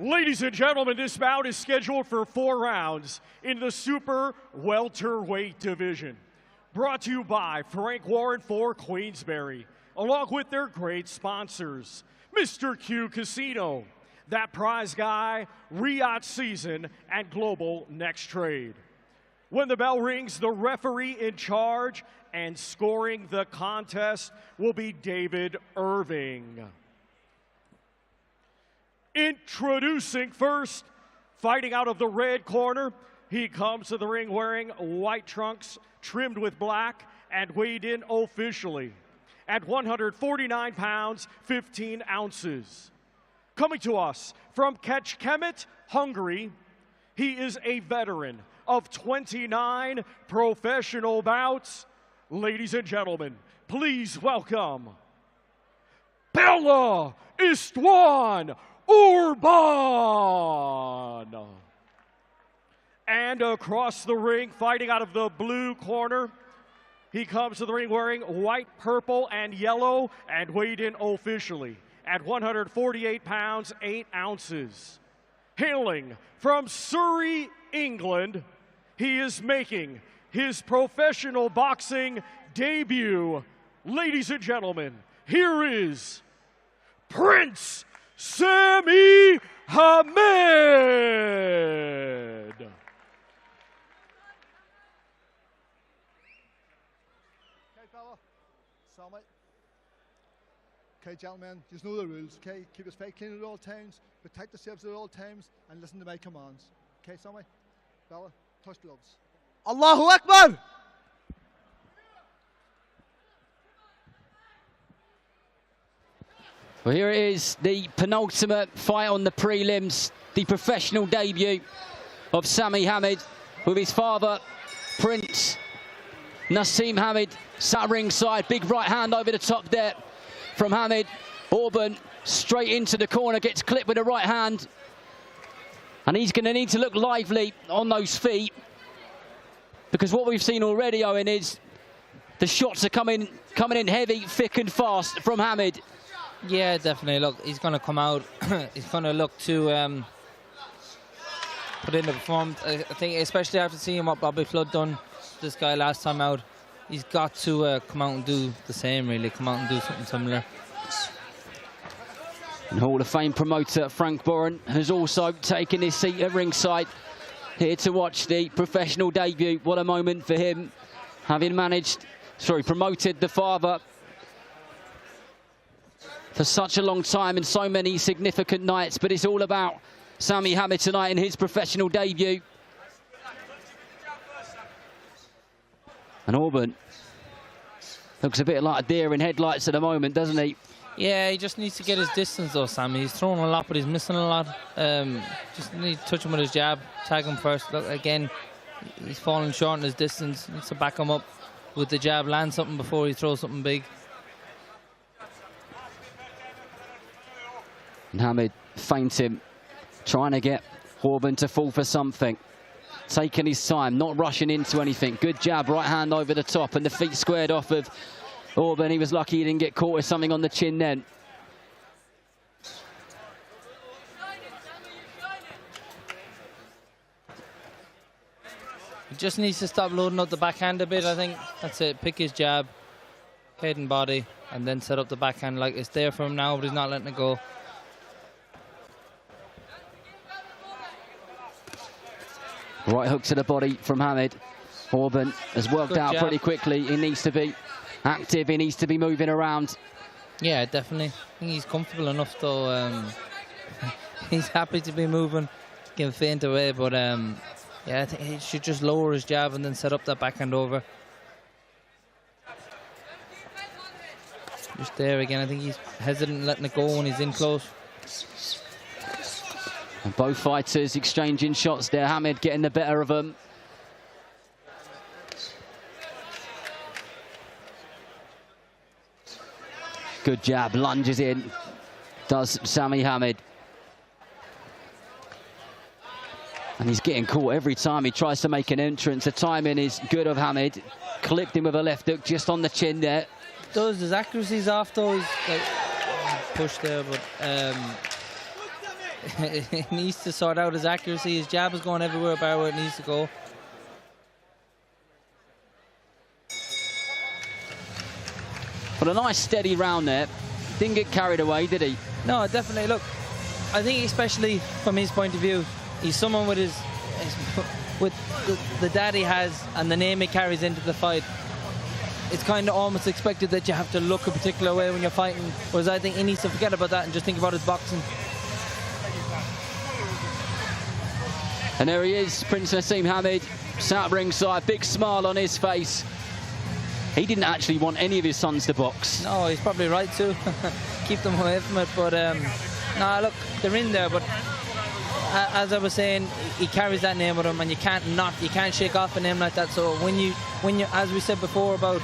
Ladies and gentlemen, this bout is scheduled for 4 rounds in the super welterweight division. Brought to you by Frank Warren for Queensberry, along with their great sponsors, Mr. Q Casino, That Prize Guy, Riyadh Season, and Global Next Trade. When the bell rings, the referee in charge and scoring the contest will be David Irving. Introducing first, fighting out of the red corner, he comes to the ring wearing white trunks trimmed with black and weighed in officially at 149 pounds, 15 ounces. Coming to us from Kecskemét, Hungary, he is a veteran of 29 professional bouts. Ladies and gentlemen, please welcome Bella Istvan Urban. And across the ring, fighting out of the blue corner, he comes to the ring wearing white, purple, and yellow and weighed in officially at 148 pounds, 8 ounces. Hailing from Surrey, England, he is making his professional boxing debut. Ladies and gentlemen, here is Prince Sami Hamed.
Okay, fella. Sami. Okay, gentlemen, you know the rules, okay? Keep your face clean at all times, protect yourselves at all times, and listen to my commands. Okay, Sami? Fella, touch gloves. Allahu Akbar!
Well, here it is, the penultimate fight on the prelims, the professional debut of Sami Hamed with his father, Prince Nassim Hamed, sat ringside. Big right hand over the top there from Hamed. Urban straight into the corner, gets clipped with the right hand. And he's going to need to look lively on those feet, because what we've seen already, Owen, is the shots are coming in heavy, thick and fast from Hamed.
Yeah, definitely. Look, he's going to come out. He's going to look to put in the performance. I think, especially after seeing what Bobby Flood done this guy last time out, he's got to come out and do the same, really. Come out and do something similar.
And Hall of Fame promoter Frank Warren has also taken his seat at ringside, here to watch the professional debut. What a moment for him, having promoted the father for such a long time and so many significant nights. But it's all about Sami Hamed tonight in his professional debut. And Urban looks a bit like a deer in headlights at the moment, doesn't he?
Yeah, he just needs to get his distance though, Sammy. He's throwing a lot, but he's missing a lot. Just need to touch him with his jab, tag him first. Look, again, he's falling short in his distance. Needs to back him up with the jab, land something before he throws something big.
And Hamed feints him, trying to get Urban to fall for something. Taking his time, not rushing into anything. Good jab, right hand over the top, and the feet squared off of Urban. He was lucky he didn't get caught with something on the chin then.
He just needs to stop loading up the backhand a bit, I think. That's it. Pick his jab, head and body, and then set up the backhand. Like, it's there for him now, but he's not letting it go.
Right hook to the body from Hamed. Urban has worked out pretty quickly. He needs to be active. He needs to be moving around.
Yeah, definitely. I think he's comfortable enough, though. He's happy to be moving. Can feint away, but yeah, I think he should just lower his jab and then set up that backhand over. Just there again. I think he's hesitant letting it go when he's in close.
And both fighters exchanging shots there. Hamed getting the better of them. Good jab, lunges in, does Sami Hamed. And he's getting caught every time he tries to make an entrance. The timing is good of Hamed. Clipped him with a left hook just on the chin there.
His accuracy's off though. He's like pushed there, but he needs to sort out his accuracy. His jab is going everywhere about where it needs to go.
But a nice steady round there. Didn't get carried away, did he?
No, definitely. Look, I think especially from his point of view, he's someone with with the dad he has and the name he carries into the fight. It's kind of almost expected that you have to look a particular way when you're fighting, whereas I think he needs to forget about that and just think about his boxing.
And there he is, Prince Naseem Hamed, sat ringside, big smile on his face. He didn't actually want any of his sons to box.
No, he's probably right to keep them away from it. But no, look, they're in there. But as I was saying, he carries that name with him, and you can't shake off a name like that. So when you, as we said before about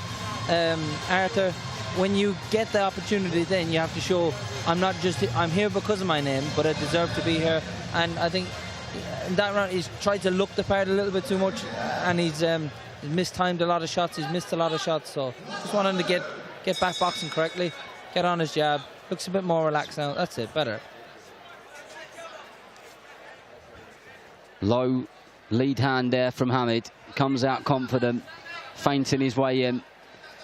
Arthur, when you get the opportunity, then you have to show I'm here because of my name, but I deserve to be here. And I think in that round he's tried to look the part a little bit too much, and he's mistimed a lot of shots. He's missed a lot of shots. So just want him to get back boxing correctly, get on his jab. Looks a bit more relaxed now. That's it, better.
Low lead hand there from Hamed. Comes out confident, feinting his way in,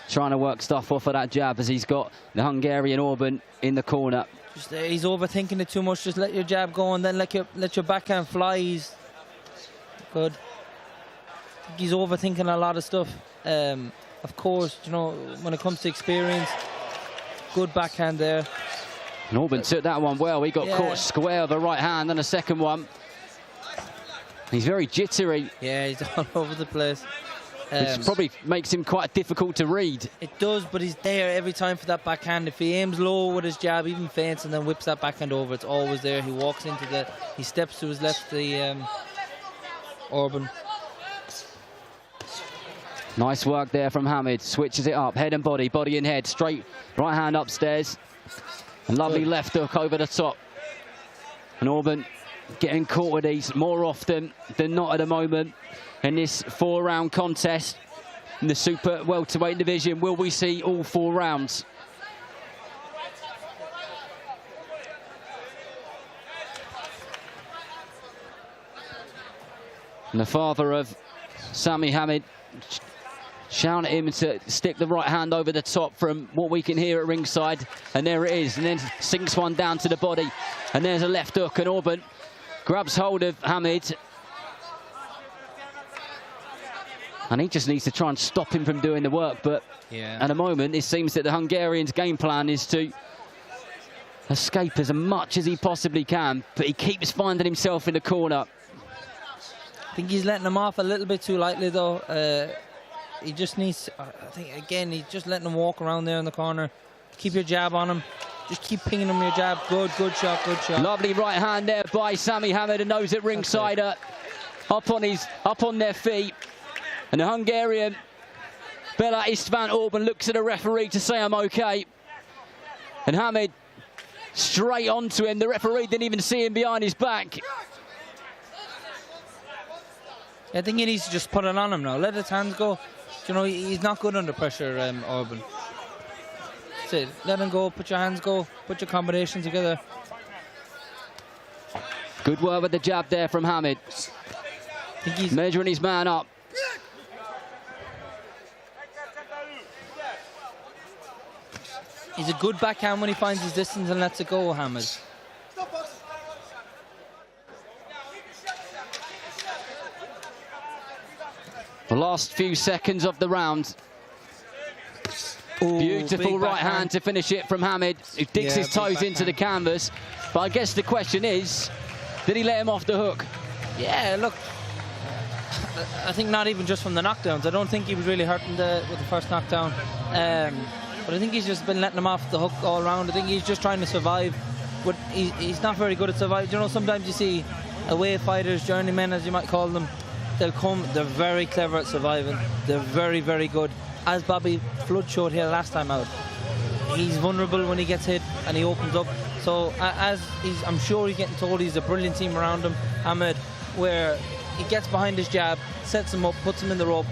trying to work stuff off of that jab as he's got the Hungarian Orban in the corner.
Just, he's overthinking it too much. Just let your jab go and then let your backhand fly. He's good. I think he's overthinking a lot of stuff. Of course, you know, when it comes to experience, good backhand there.
And Orban took that one well. He got caught square with a right hand and a second one. He's very jittery.
Yeah, he's all over the place.
Which probably makes him quite difficult to read.
It does, but he's there every time for that backhand. If he aims low with his jab, even feints, and then whips that backhand over, it's always there. He walks into he steps to his left, the Orban.
Nice work there from Hamed. Switches it up, head and body, body and head. Straight right hand upstairs. A lovely left hook over the top. And Orban getting caught with these more often than not at the moment in this 4-round contest in the super welterweight division. Will we see all 4 rounds? And the father of Sami Hamed shouting at him to stick the right hand over the top from what we can hear at ringside. And there it is, and then sinks one down to the body. And there's a left hook, and Orban grabs hold of Hamed. And he just needs to try and stop him from doing the work. But at the moment, it seems that the Hungarian's game plan is to escape as much as he possibly can. But he keeps finding himself in the corner.
I think he's letting him off a little bit too lightly, though. He just needs, I think, again, he's just letting him walk around there in the corner. Keep your jab on him. Just keep pinging him your jab. Good shot, good shot.
Lovely right hand there by Sami Hamed, and knows it ringside up on their feet. And the Hungarian, Bela Istvan Orban, looks at the referee to say, I'm okay. And Hamed straight onto him. The referee didn't even see him behind his back.
I think he needs to just put it on him now. Let his hands go. You know, he's not good under pressure, Orban. That's it. Let him go. Put your hands go. Put your combination together.
Good work with the jab there from Hamed. Measuring his man up.
He's a good backhand when he finds his distance and lets it go, Hamed.
The last few seconds of the round.
Ooh,
beautiful right hand to finish it from Hamed, who digs his toes into the canvas. But I guess the question is, did he let him off the hook?
Yeah, look, I think not even just from the knockdowns. I don't think he was really hurting with the first knockdown. But I think he's just been letting him off the hook all around. I think he's just trying to survive. But he's not very good at surviving. You know, sometimes you see away fighters, journeymen as you might call them, they're very clever at surviving. They're very, very good. As Bobby Flood showed here last time out, he's vulnerable when he gets hit and he opens up. So I'm sure he's getting told he's a brilliant team around him, Hamed, where he gets behind his jab, sets him up, puts him in the rope,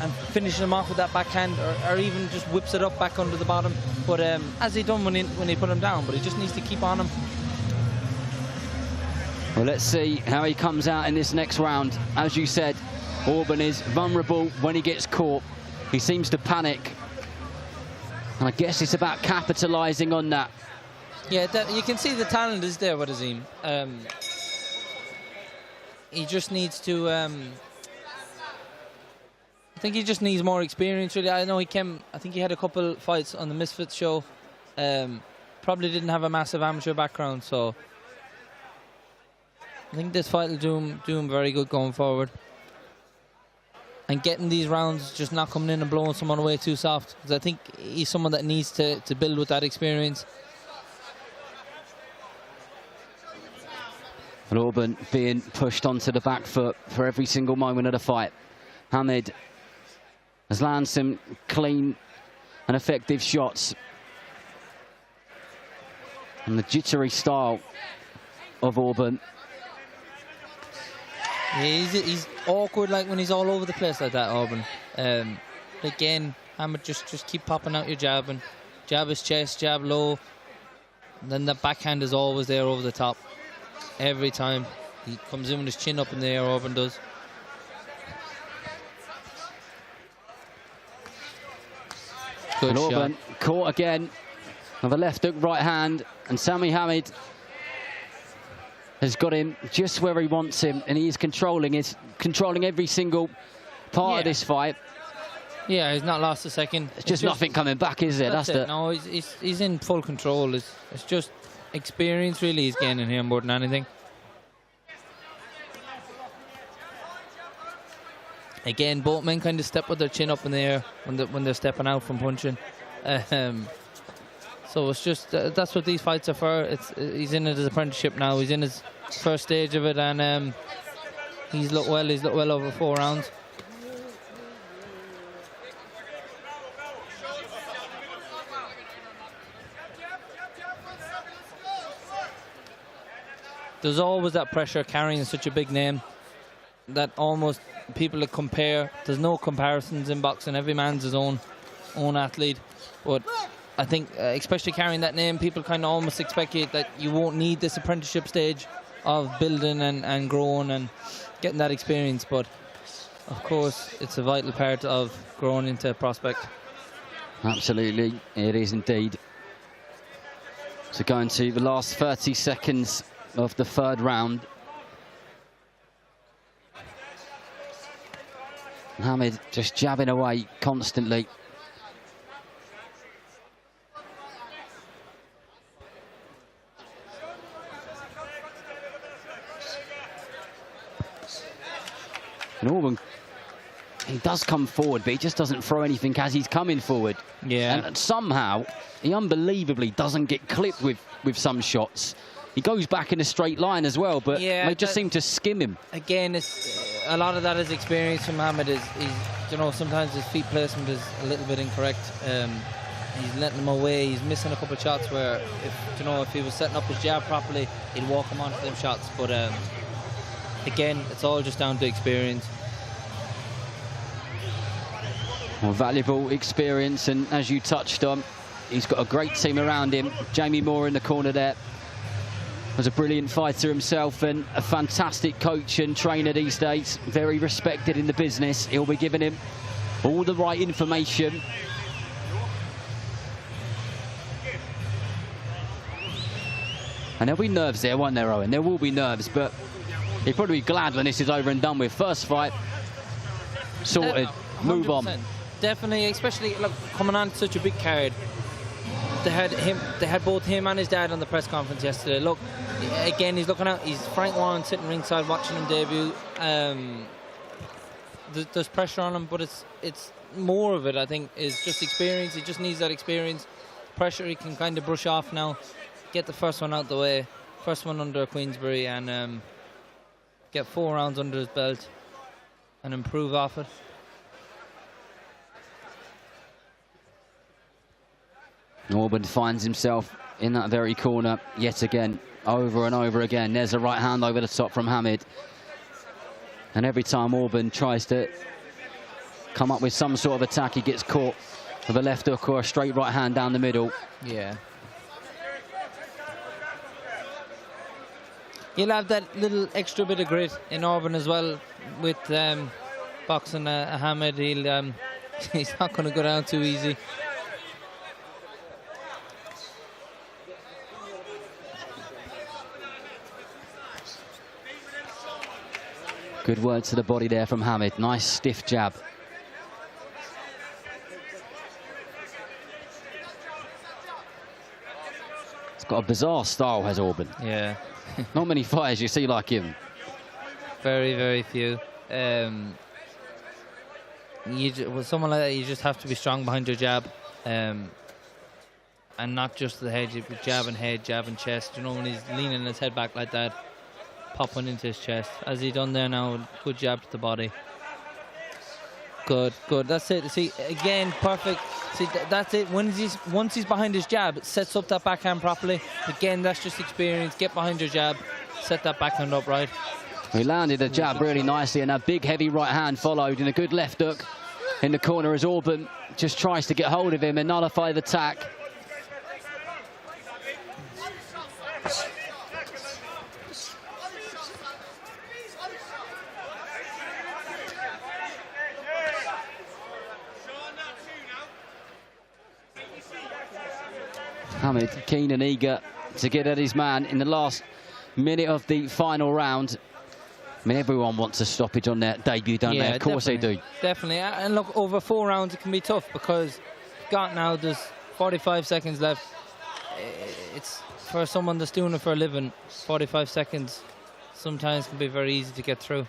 and finishes him off with that backhand, or even just whips it up back under the bottom. But as he done when he put him down, but he just needs to keep on him.
Well, let's see how he comes out in this next round. As you said, Auburn is vulnerable when he gets caught. He seems to panic. And I guess it's about capitalising on that.
Yeah, you can see the talent is there with Azim. He just needs to... I think he just needs more experience, really. I know I think he had a couple fights on the Misfits show. Probably didn't have a massive amateur background, so... I think this fight will do him very good going forward. And getting these rounds, just not coming in and blowing someone away too soft. Because I think he's someone that needs to build with that experience.
And Auburn being pushed onto the back foot for every single moment of the fight. Hamid has landed some clean and effective shots. And the jittery style of Auburn.
Yeah, he's awkward, like when he's all over the place like that, Auburn. Again, Hamid, just keep popping out your jab and jab his chest, jab low. And then the backhand is always there over the top. Every time. He comes in with his chin up in the air, Auburn does. Good shot.
Auburn caught again with a left hook, right hand. And Sami Hamid has got him just where he wants him, and he is controlling every single part of this fight.
Yeah, he's not lost a second.
It's just nothing coming back, is it?
That's it. No, he's in full control. It's just experience, really, he's gaining here more than anything. Again, both men kind of step with their chin up in the air when they're stepping out from punching. So it's just that's what these fights are for. He's in his apprenticeship now. He's in his first stage of it, and he's looked well. He's looked well over 4 rounds. There's always that pressure carrying such a big name that almost people that compare. There's no comparisons in boxing. Every man's his own athlete, but I think, especially carrying that name, people kind of almost expect you that you won't need this apprenticeship stage of building and growing and getting that experience. But, of course, it's a vital part of growing into a prospect.
Absolutely, it is indeed. So going to the last 30 seconds of the 3rd round. Hamid just jabbing away constantly. And Auburn, he does come forward, but he just doesn't throw anything as he's coming forward.
Yeah.
And somehow, he unbelievably doesn't get clipped with some shots. He goes back in a straight line as well, but they just seem to skim him.
Again, a lot of that is experience from Hamid. You know, sometimes his feet placement is a little bit incorrect. He's letting them away. He's missing a couple of shots where, if he was setting up his jab properly, he'd walk him onto them shots. But again, it's all just down to experience.
Well, valuable experience, and as you touched on, he's got a great team around him. Jamie Moore in the corner there was a brilliant fighter himself and a fantastic coach and trainer these days. Very respected in the business. He'll be giving him all the right information. And there'll be nerves there, won't there, Owen? There will be nerves, but he'll probably be glad when this is over and done with. First fight sorted, move on.
Definitely, especially look, coming on such a big card. They had both him and his dad on the press conference yesterday. Look, again, he's looking out. He's Frank Warren sitting ringside watching him debut. There's pressure on him, but it's more of it, I think, is just experience. He just needs that experience. Pressure he can kind of brush off now. Get the first one out the way. First one under Queensbury, and get 4 rounds under his belt and improve off it.
Auburn finds himself in that very corner yet again, over and over again. There's a right hand over the top from Hamid. And every time Auburn tries to come up with some sort of attack, he gets caught with a left hook or a straight right hand down the middle.
Yeah. He'll have that little extra bit of grit in Orban as well with boxing Hamid. He'll he's not going to go down too easy.
Good word to the body there from Hamid. Nice stiff jab. He's got a bizarre style, has Orban.
Yeah.
Not many fighters you see like him.
Very, very few. With someone like that, you just have to be strong behind your jab. And not just the head, jab and chest. You know, when he's leaning his head back like that, pop one into his chest. As he done there now, good jab to the body. Good, good. That's it. See, again, perfect. See, that's it. Once he's behind his jab, it sets up that backhand properly. Again, that's just experience. Get behind your jab, set that backhand up right.
He landed the jab really nicely, and a big, heavy right hand followed, and a good left hook in the corner as Orban just tries to get hold of him and nullify the attack. Hamid keen and eager to get at his man in the last minute of the final round. I mean, everyone wants a stoppage on their debut, don't they? Of course they do.
Definitely. And look, over 4 rounds, it can be tough because now there's 45 seconds left. It's for someone that's doing it for a living, 45 seconds sometimes can be very easy to get through.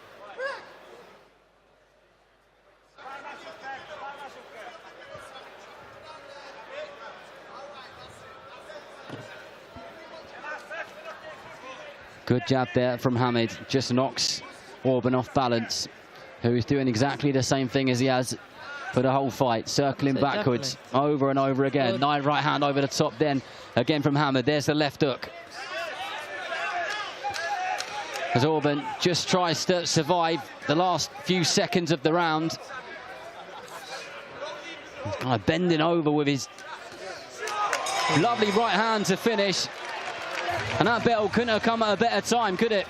Good jab there from Hamid. Just knocks Orban off balance, who is doing exactly the same thing as he has for the whole fight, circling backwards over and over again. Nice right hand over the top then, again from Hamid. There's the left hook. As Orban just tries to survive the last few seconds of the round. He's kind of bending over with his lovely right hand to finish. And that battle couldn't have come at a better time, could it?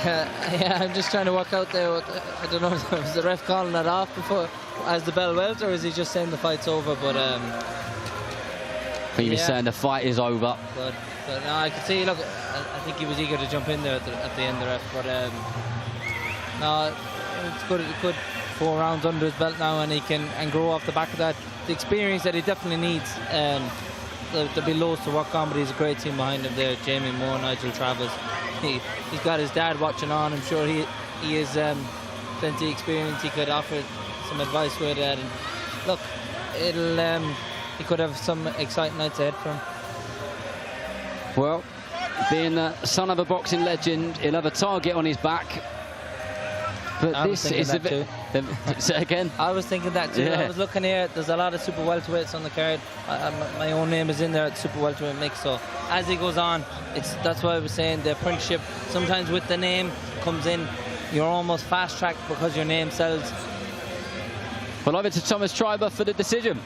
Yeah, I'm just trying to work out there. I don't know, was the ref calling that off before as the bell went, or is he just saying the fight's over? But
he was saying the fight is over.
But no, I could see. Look, I think he was eager to jump in there at the end, the ref. But no, it's good 4 rounds under his belt now, and he can grow off the back of that. The experience that he definitely needs. There'll be loads to work on, but he's a great team behind him there. Jamie Moore, Nigel Travis. He's got his dad watching on. I'm sure he has plenty of experience. He could offer some advice with it. And look, he could have some exciting nights ahead for him.
Well, being the son of a boxing legend, he'll have a target on his back. But this is a bit. Say again?
I was thinking that too.
Yeah.
I was looking here. There's a lot of super welterweights on the card. My own name is in there at super welterweight mix. So as he goes on, that's why I was saying the apprenticeship. Sometimes with the name comes in, you're almost fast tracked because your name sells.
Well, over to Thomas Schreiber for the decision.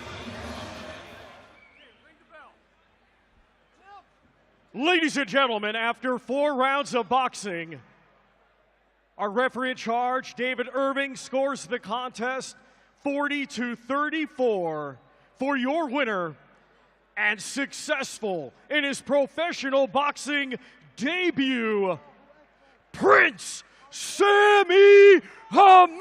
Ladies and gentlemen, after 4 rounds of boxing, our referee in charge, David Irving, scores the contest 40-34 for your winner and successful in his professional boxing debut, Prince Sami Hamid.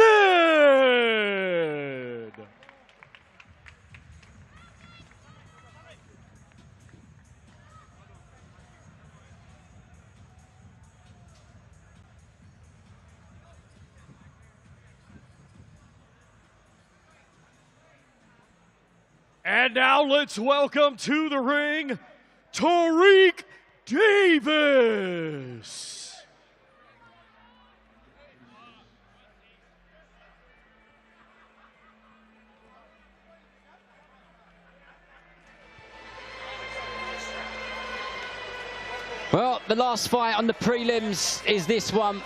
And now let's welcome to the ring, Tariq Davis.
Well, the last fight on the prelims is this one.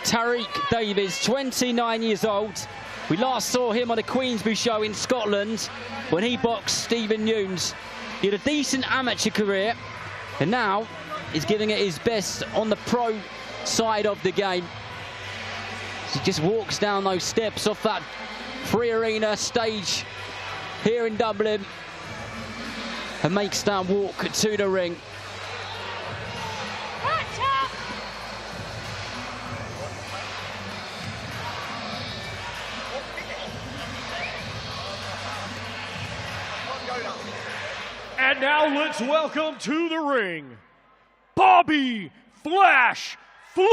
Tariq Davis, 29 years old. We last saw him on a Queensbury show in Scotland when he boxed Stephen Nunes. He had a decent amateur career, And now he's giving it his best on the pro side of the game. He just walks down those steps off that free arena stage here in Dublin and makes that walk to the ring.
And now let's welcome to the ring, Bobby Flash Flood.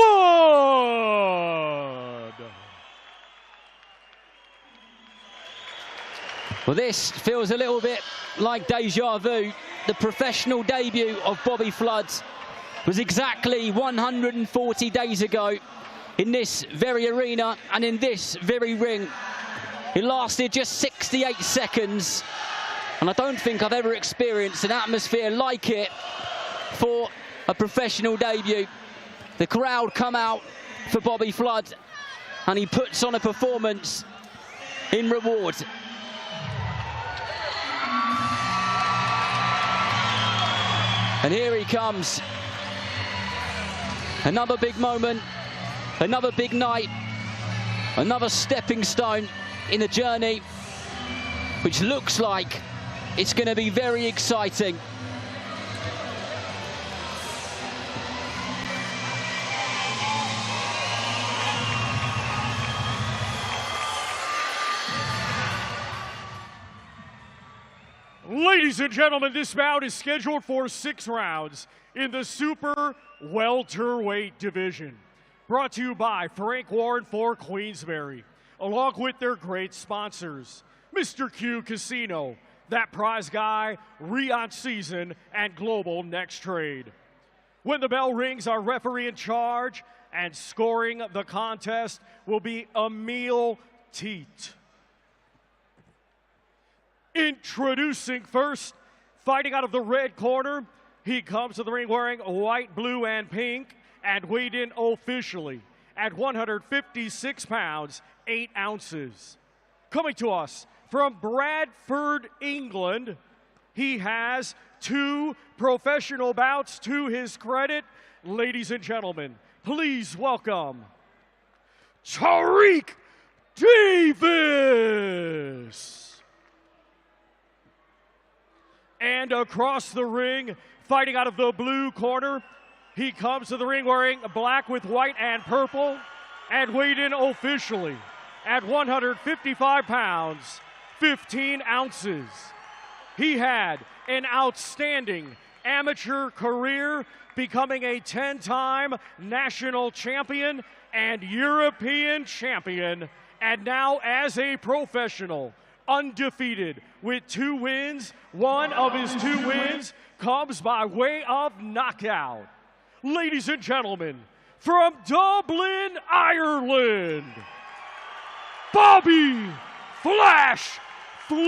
Well, this feels a little bit like deja vu. The professional debut of Bobby Flood was exactly 140 days ago in this very arena and in this very ring. It lasted just 68 seconds. And I don't think I've ever experienced an atmosphere like it for a professional debut. The crowd come out for Bobby Flood, and he puts on a performance in reward. And here he comes. Another big moment, another big night, another stepping stone in a journey which looks like it's going to be very exciting.
Ladies and gentlemen, this bout is scheduled for 6 rounds in the super welterweight division. Brought to you by Frank Warren for Queensberry, along with their great sponsors, Mr. Q Casino, That Prize Guy, Rion Season, and Global Next Trade. When the bell rings, our referee in charge and scoring the contest will be Emil Teat. Introducing first, fighting out of the red corner, he comes to the ring wearing white, blue, and pink, and weighed in officially at 156 pounds, 8 ounces. Coming to us from Bradford, England, he has 2 professional bouts to his credit. Ladies and gentlemen, please welcome Tariq Davis. And across the ring, fighting out of the blue corner, he comes to the ring wearing black with white and purple, and weighed in officially at 155 pounds, 15 ounces. He had an outstanding amateur career, becoming a 10-time national champion and European champion, and now as a professional, undefeated with 2 wins. One of his 2 wins comes by way of knockout. Ladies and gentlemen, from Dublin, Ireland, Bobby Flash Flood.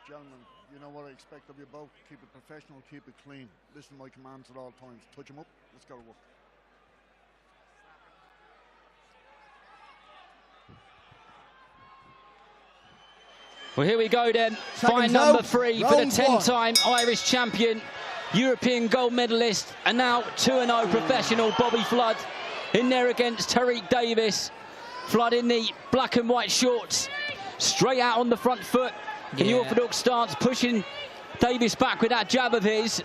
Gentlemen, you know what I expect of you both. Keep it professional, keep it clean. Listen to my commands at all times. Touch them up, let's go to work.
Well, here we go then. Fight number 3 for the 10-time Irish champion, European gold medalist, and now 2-0 professional Bobby Flood in there against Tariq Davis. Flood in the black and white shorts, straight out on the front foot in the orthodox stance, pushing Davis back with that jab of his.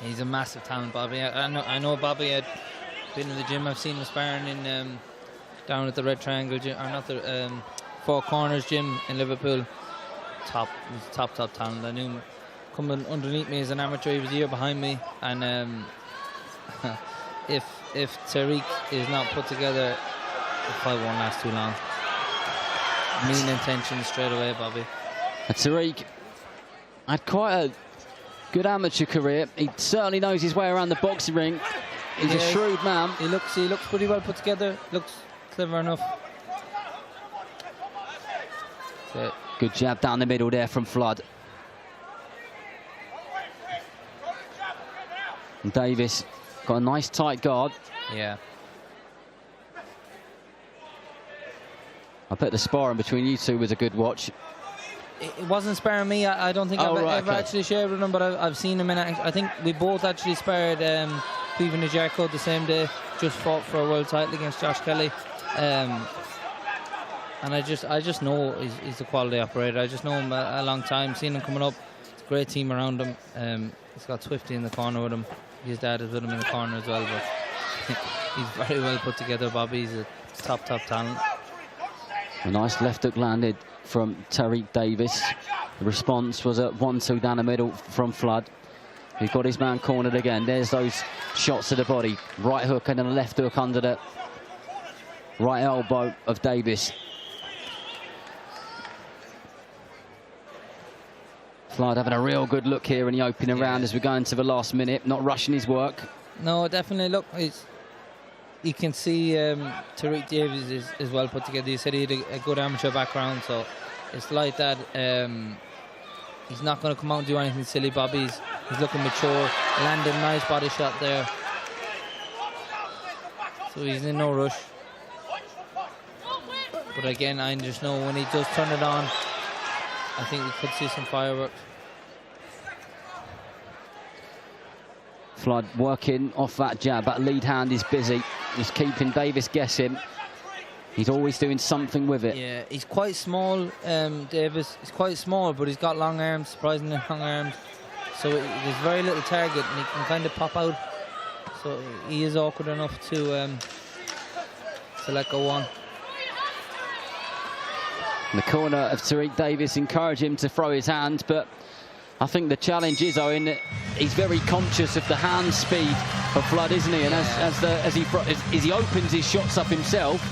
He's a massive talent, Bobby. I know Bobby had been in the gym. I've seen him sparring in down at the Red Triangle gym, or not the Four Corners gym in Liverpool. Top talent. I knew him coming underneath me as an amateur. He was a year behind me, and if Tariq is not put together, the fight won't last too long. Mean intentions straight away, Bobby.
Tariq had quite a good amateur career. He certainly knows his way around the boxing ring. He's a shrewd man.
He looks pretty well put together. Looks clever enough.
Good jab down the middle there from Flood. And Davis got a nice tight guard.
Yeah.
I bet the sparring between you two was a good watch.
It wasn't sparring me. I don't think I've ever actually shared with him, but I've seen him in action. I think we both actually sparred Cleveland and Jericho the same day. Just fought for a world title against Josh Kelly. And I just know he's a quality operator. I just know him a long time. Seen him coming up. It's a great team around him. He's got Swifty in the corner with him. His dad is with him in the corner as well. But he's very well put together, Bobby. He's a top talent.
A nice left hook landed from Tariq Davis. The response was a 1-2 down the middle from Flood. He got his man cornered again. There's those shots to the body. Right hook and then a left hook under the right elbow of Davis. Flood having a real good look here in the opening round as we go into the last minute, not rushing his work.
No, definitely. Look, you can see Tariq Davis is well put together. He said he had a good amateur background, so it's like that. He's not going to come out and do anything silly, Bobby. He's looking mature, landed a nice body shot there. So he's in no rush. But again, I just know when he does turn it on, I think we could see some fireworks.
Flood working off that jab. That lead hand is busy. He's keeping Davis guessing. He's always doing something with it.
Yeah, he's quite small, Davis. He's quite small, but he's got long arms, surprisingly long arms. So there's very little target, and he can kind of pop out. So he is awkward enough to let go on.
In the corner of Tariq Davis, encourage him to throw his hand, but I think the challenge is, Owen, that he's very conscious of the hand speed of Flood, isn't he? And as he opens his shots up himself,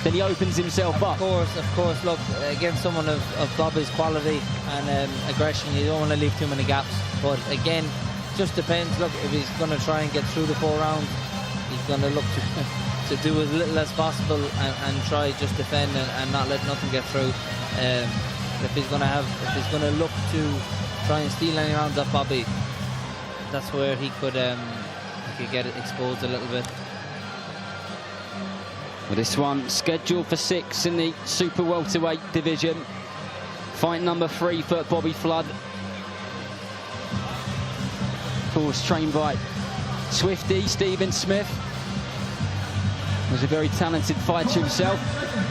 then he opens himself up.
Of course. Look, against someone of Bobby's quality and aggression, you don't want to leave too many gaps. But again, just depends. Look, if he's going to try and get through the 4 rounds, he's going to look to do as little as possible and try just defend and not let nothing get through. If he's going to look to try and steal any rounds off Bobby, that's where he could get it exposed a little bit.
Well, this one scheduled for 6 in the super welterweight division. Fight number 3 for Bobby Flood. Of course, trained by Swifty Stephen Smith. Was a very talented fighter himself,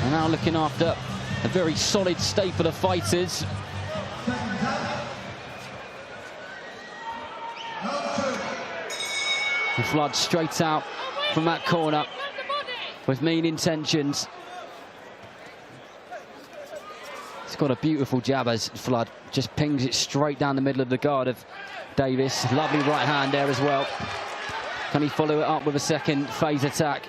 and now looking after a very solid staple of fighters. And Flood straight out from that corner with mean intentions. He's got a beautiful jab as Flood just pings it straight down the middle of the guard of Davis. Lovely right hand there as well. Can he follow it up with a second phase attack?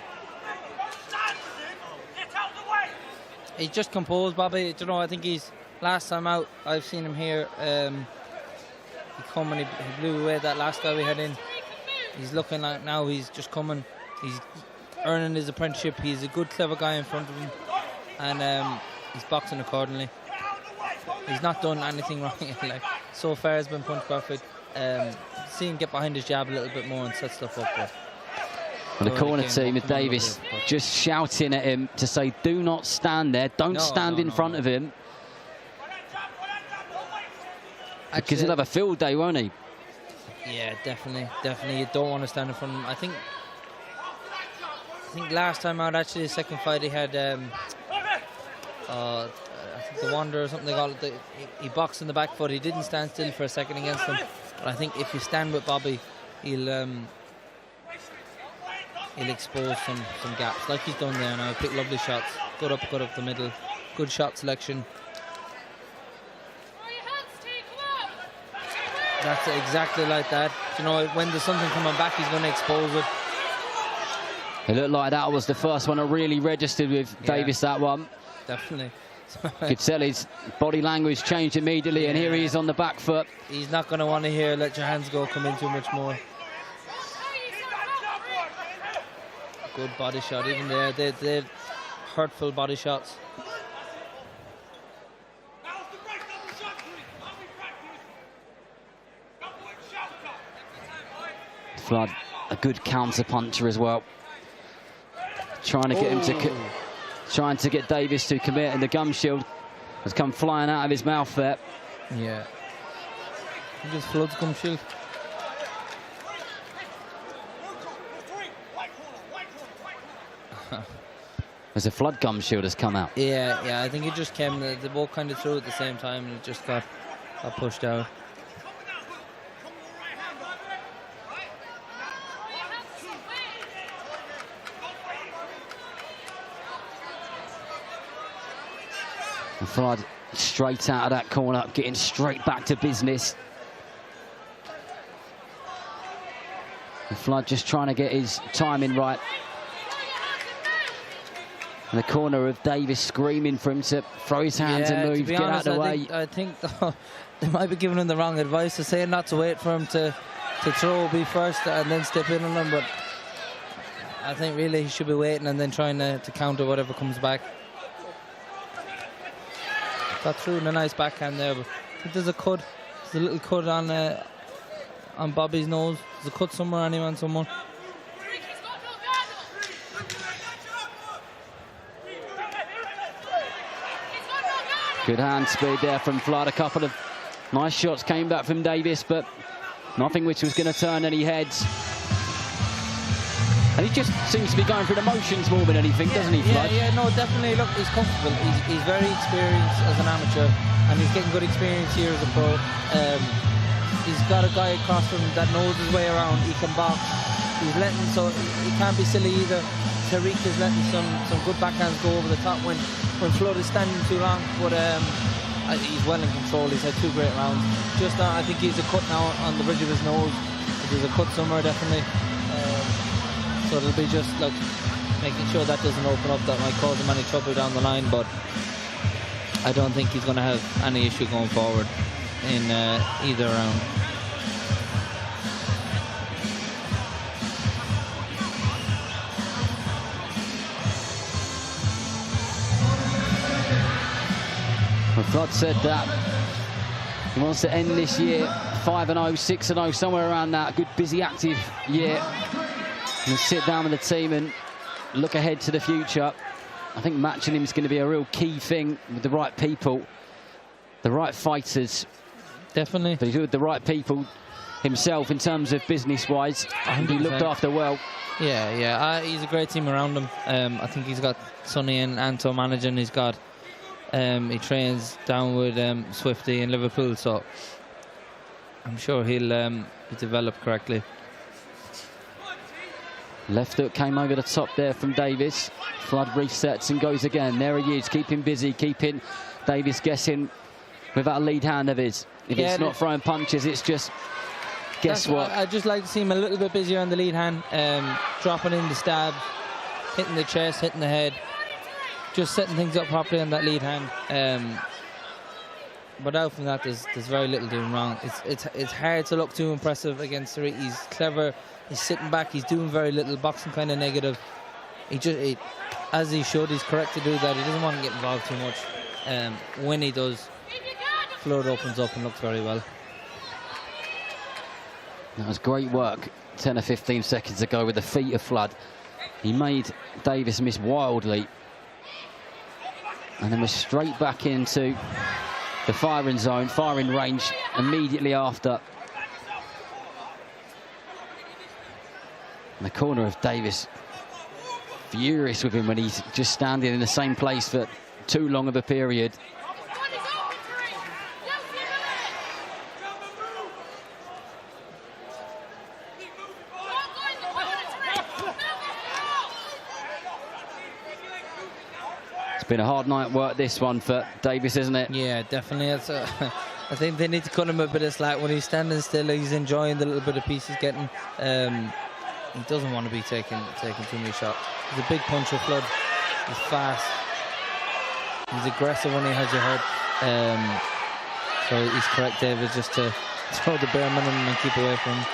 He's just composed, Bobby. You know, I think he's last time out. I've seen him here. He come and he blew away that last guy we had in. He's looking like now he's just coming. He's earning his apprenticeship. He's a good, clever guy in front of him, and he's boxing accordingly. He's not done anything wrong. Like, so far, has been punch perfect. See him get behind his jab a little bit more and set stuff up. But
and the corner team with Davis just shouting at him to say, do not stand there, don't stand in front of him. Because he'll have a field day, won't he?
Yeah, definitely. You don't want to stand in front of him. I think last time out, actually, the second fight he had, I think the Wanderer or something they call it. He boxed in the back foot. He didn't stand still for a second against him. But I think if you stand with Bobby, he'll expose some gaps like he's done there now. Pick lovely shots, good up the middle, good shot selection. That's exactly like that. You know, when there's something coming back, he's going to expose it.
It looked like that was the first one that really registered with Davis, that one.
Definitely.
Could tell his body language changed immediately, and here he is on the back foot.
He's not going to want to hear, let your hands go, come in too much more. Good body shot, even there. They're hurtful body shots.
Flood, a good counter puncher as well. Trying to get him to trying to get Davis to commit, and the gum shield has come flying out of his mouth there.
Yeah. He just floods gum shield.
As a flood gum shield has come out.
Yeah, I think it just came, they both kind of threw at the same time, and it just got pushed out.
And Flood straight out of that corner, getting straight back to business. And Flood just trying to get his timing right. In the corner of Davis screaming for him to throw his hands and move, get out of the way.
I think they might be giving him the wrong advice to say not to wait for him to throw, be first and then step in on him, but I think really he should be waiting and then trying to counter whatever comes back. Got through in a nice backhand there, but I think there's a cut. There's a little cut on Bobby's nose. There's a cut somewhere anyway on someone.
Good hand speed there from Flood. A couple of nice shots came back from Davis, but nothing which was going to turn any heads. And he just seems to be going through the motions more than anything, doesn't he, Flood?
Yeah, no, definitely. Look, he's comfortable. He's very experienced as an amateur, and he's getting good experience here as a pro. He's got a guy across from him that knows his way around. He can box. He's letting, so he can't be silly either. Tariq is letting some good backhands go over the top when Flood is standing too long, but he's well in control. He's had 2 great rounds. Just I think he's a cut now on the bridge of his nose. There's a cut somewhere, definitely. So it'll be just like making sure that doesn't open up. That might cause him any trouble down the line, but I don't think he's going to have any issue going forward in either round.
Flood said that he wants to end this year 5-0, 6-0, somewhere around that. A good, busy, active year. And sit down with the team and look ahead to the future. I think matching him is going to be a real key thing with the right people, the right fighters.
Definitely.
But he's with the right people himself in terms of business-wise. And he looked after well.
Yeah. He's a great team around him. I think he's got Sonny and Anto managing. He's got. He trains down with Swifty in Liverpool, so I'm sure he'll be developed correctly.
Left hook came over the top there from Davis. Flood resets and goes again. There he is, keeping busy, keeping Davis guessing with that lead hand of his. If it's not throwing punches, it's just guess what.
I'd just like to see him a little bit busier on the lead hand, dropping in the stab, hitting the chest, hitting the head. Just setting things up properly on that lead hand. But out from that, there's very little doing wrong. It's hard to look too impressive against Tariq. He's clever. He's sitting back. He's doing very little. Boxing kind of negative. As he should. He's correct to do that. He doesn't want to get involved too much. When he does, Flood opens up and looks very well.
That was great work 10 or 15 seconds ago with the feet of Flood. He made Davis miss wildly. And then we're straight back into the firing zone, firing range immediately after. In the corner of Davis, furious with him when he's just standing in the same place for too long of a period. It's been a hard night work, this one, for Davis, isn't it?
Yeah, definitely. I think they need to cut him a bit of slack. When he's standing still, he's enjoying the little bit of piece he's getting. He doesn't want to be taking too many shots. He's a big puncher, Flood. He's fast. He's aggressive when he has your head. So he's correct, David, just to throw the bare minimum and keep away from him.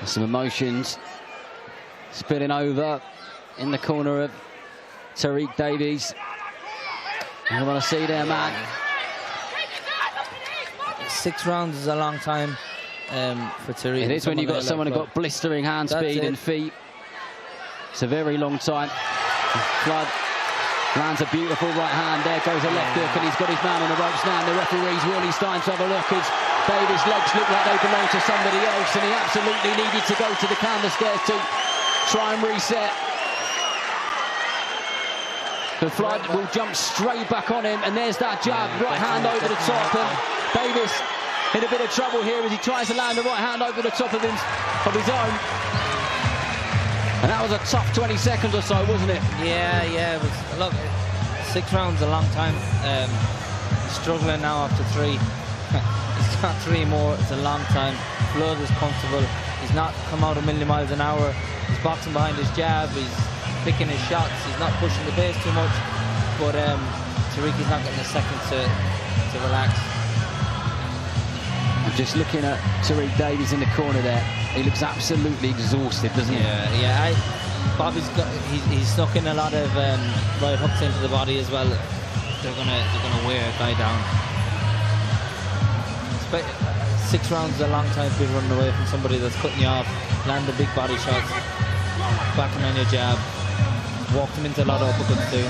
Some emotions spilling over in the corner of Tariq Davies. I want to see there, man.
6 rounds is a long time. for Tariq.
It is when you've got someone who's got blistering hand speed and feet. It's a very long time. Flood lands a beautiful right hand. There goes a left hook, and he's got his man on the ropes now. And the referee's really starting to have a look as Davis' legs look like they belong to somebody else, and he absolutely needed to go to the canvas there to try and reset. The Flood will jump straight back on him, and there's that jab, right hand over the top, and Davis in a bit of trouble here as he tries to land the right hand over the top of his own. And that was a tough 20 seconds or so, wasn't it?
Yeah, it was. Look, 6 rounds is a long time. He's struggling now after 3. He's got 3 more. It's a long time. Flood is comfortable. He's not come out a million miles an hour. He's boxing behind his jab. He's picking his shots. He's not pushing the base too much. But Tariqi's not getting a second to relax.
I'm just looking at Tariq Davies in the corner there. He looks absolutely exhausted, doesn't he?
Yeah. Bobby's got. He's snuck in a lot of right hooks into the body as well. They're gonna wear a guy down. 6 rounds is a long time to be running away from somebody that's cutting you off, land the big body shots, backing on your jab, walked him into a lot of uppercuts too.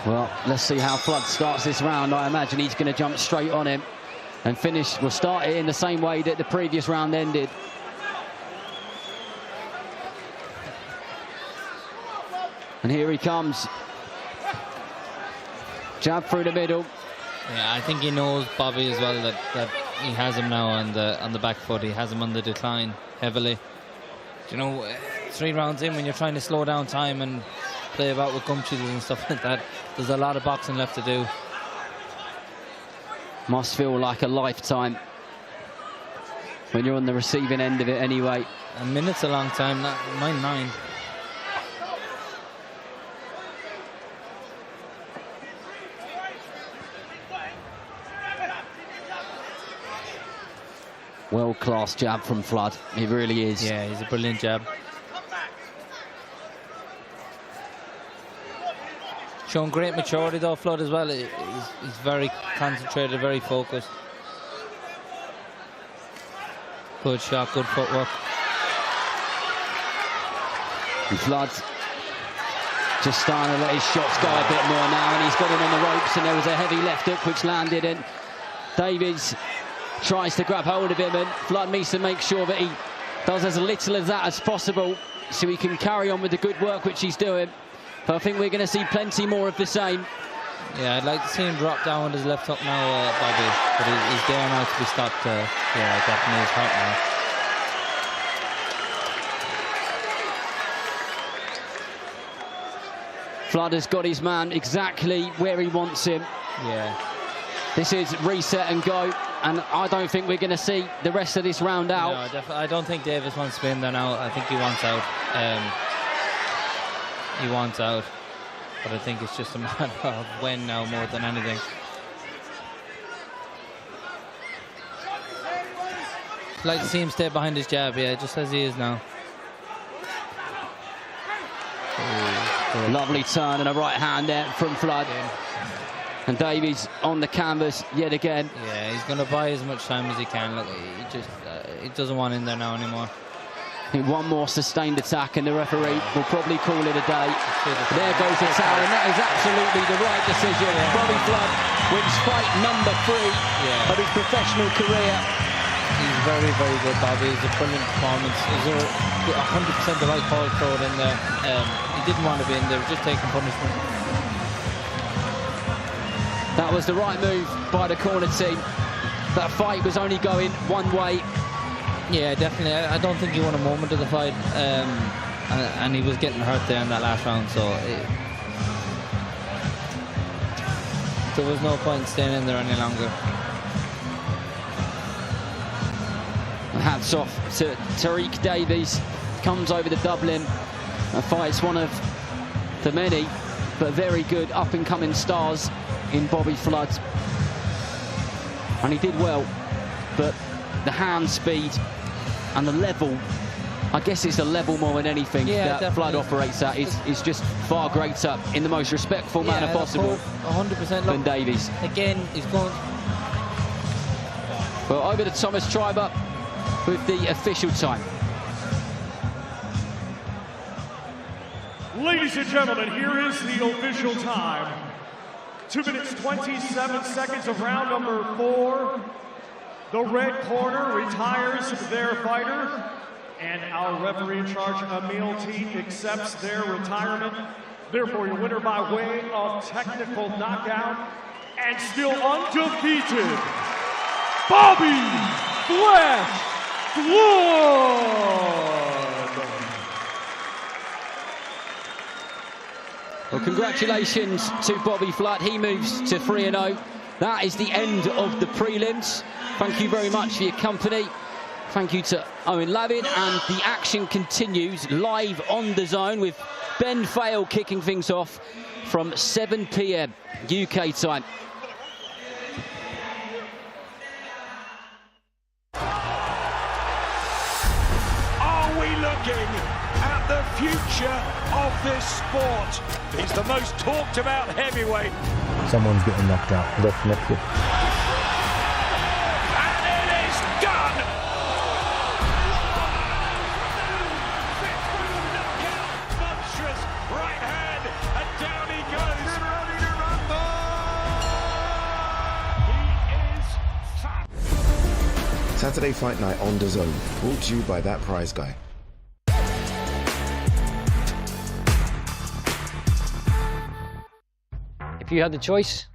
Well, let's see how Flood starts this round. I imagine he's going to jump straight on him and finish. We'll start it in the same way that the previous round ended. And here he comes. Jab through the middle.
Yeah, I think he knows Bobby as well that he has him now on the back foot. He has him on the decline heavily. You know, 3 rounds in, when you're trying to slow down time and play about with gum chews and stuff like that, there's a lot of boxing left to do.
Must feel like a lifetime when you're on the receiving end of it anyway.
A minute's a long time, not 9.
World-class jab from Flood. He really is.
Yeah, he's a brilliant jab. Showing great maturity though, Flood, as well. He's very concentrated, very focused. Good shot, good footwork.
And Flood just starting to let his shots go a bit more now, and he's got him on the ropes, and there was a heavy left hook which landed, and Davies tries to grab hold of him, and Flood needs to make sure that he does as little of that as possible so he can carry on with the good work which he's doing. But I think we're going to see plenty more of the same.
Yeah, I'd like to see him drop down with his left hook now, Bobby, but he's there now to be stopped. Yeah, definitely his hurt now.
Flood has got his man exactly where he wants him.
Yeah.
This is reset and go, and I don't think we're going to see the rest of this round out.
No, I don't think Davis wants to be in there now. I think he wants out. He wants out, but I think it's just a matter of when now more than anything. I'd like to see him stay behind his jab, yeah, just as he is now.
Lovely turn and a right hand there from Flood. And Davies on the canvas yet again.
Yeah, he's going to buy as much time as he can. Look, he doesn't want in there now anymore.
I think one more sustained attack and the referee will probably call it a day. There goes the tower, and that is absolutely the right decision. Yeah. Bobby Flood wins fight number 3 of his professional career.
He's very, very good, Bobby. It's a brilliant performance. It was 100% the right call to throw it in there. He didn't want to be in there, just taking punishment.
That was the right move by the corner team. That fight was only going one way.
Yeah, definitely. I don't think he won a moment of the fight, and he was getting hurt there in that last round, so there was no point in staying in there any longer.
Hats off to Tariq Davies. Comes over to Dublin and fights one of the many but very good up-and-coming stars in Bobby Flood. And he did well, but the hand speed and the level I guess it's a level more than anything that Flood operates at. It's just far greater in the most respectful manner possible
100%.
than Davies.
Again, he's going.
Well, over to Thomas Treiber with the official time.
Ladies and gentlemen, here is the official time. 2 minutes, 27 seconds of round number 4. The red corner retires their fighter, and our referee in charge, Emil T, accepts their retirement. Therefore, your winner by way of technical knockout and still undefeated, Bobby Flash Flood.
Well, congratulations to Bobby Flood. He moves to 3-0. That is the end of the prelims. Thank you very much for your company. Thank you to Owen Lavin, and the action continues live on DAZN with Ben Fail kicking things off from 7 p.m. UK time.
Are we looking at the future of this sport? He's the most talked about heavyweight.
Someone's getting knocked out, definitely.
And it is done! Monstrous right hand, and down he goes. He is fat.
Saturday Fight Night on DAZN, brought to you by That Prize Guy.
If you had the choice,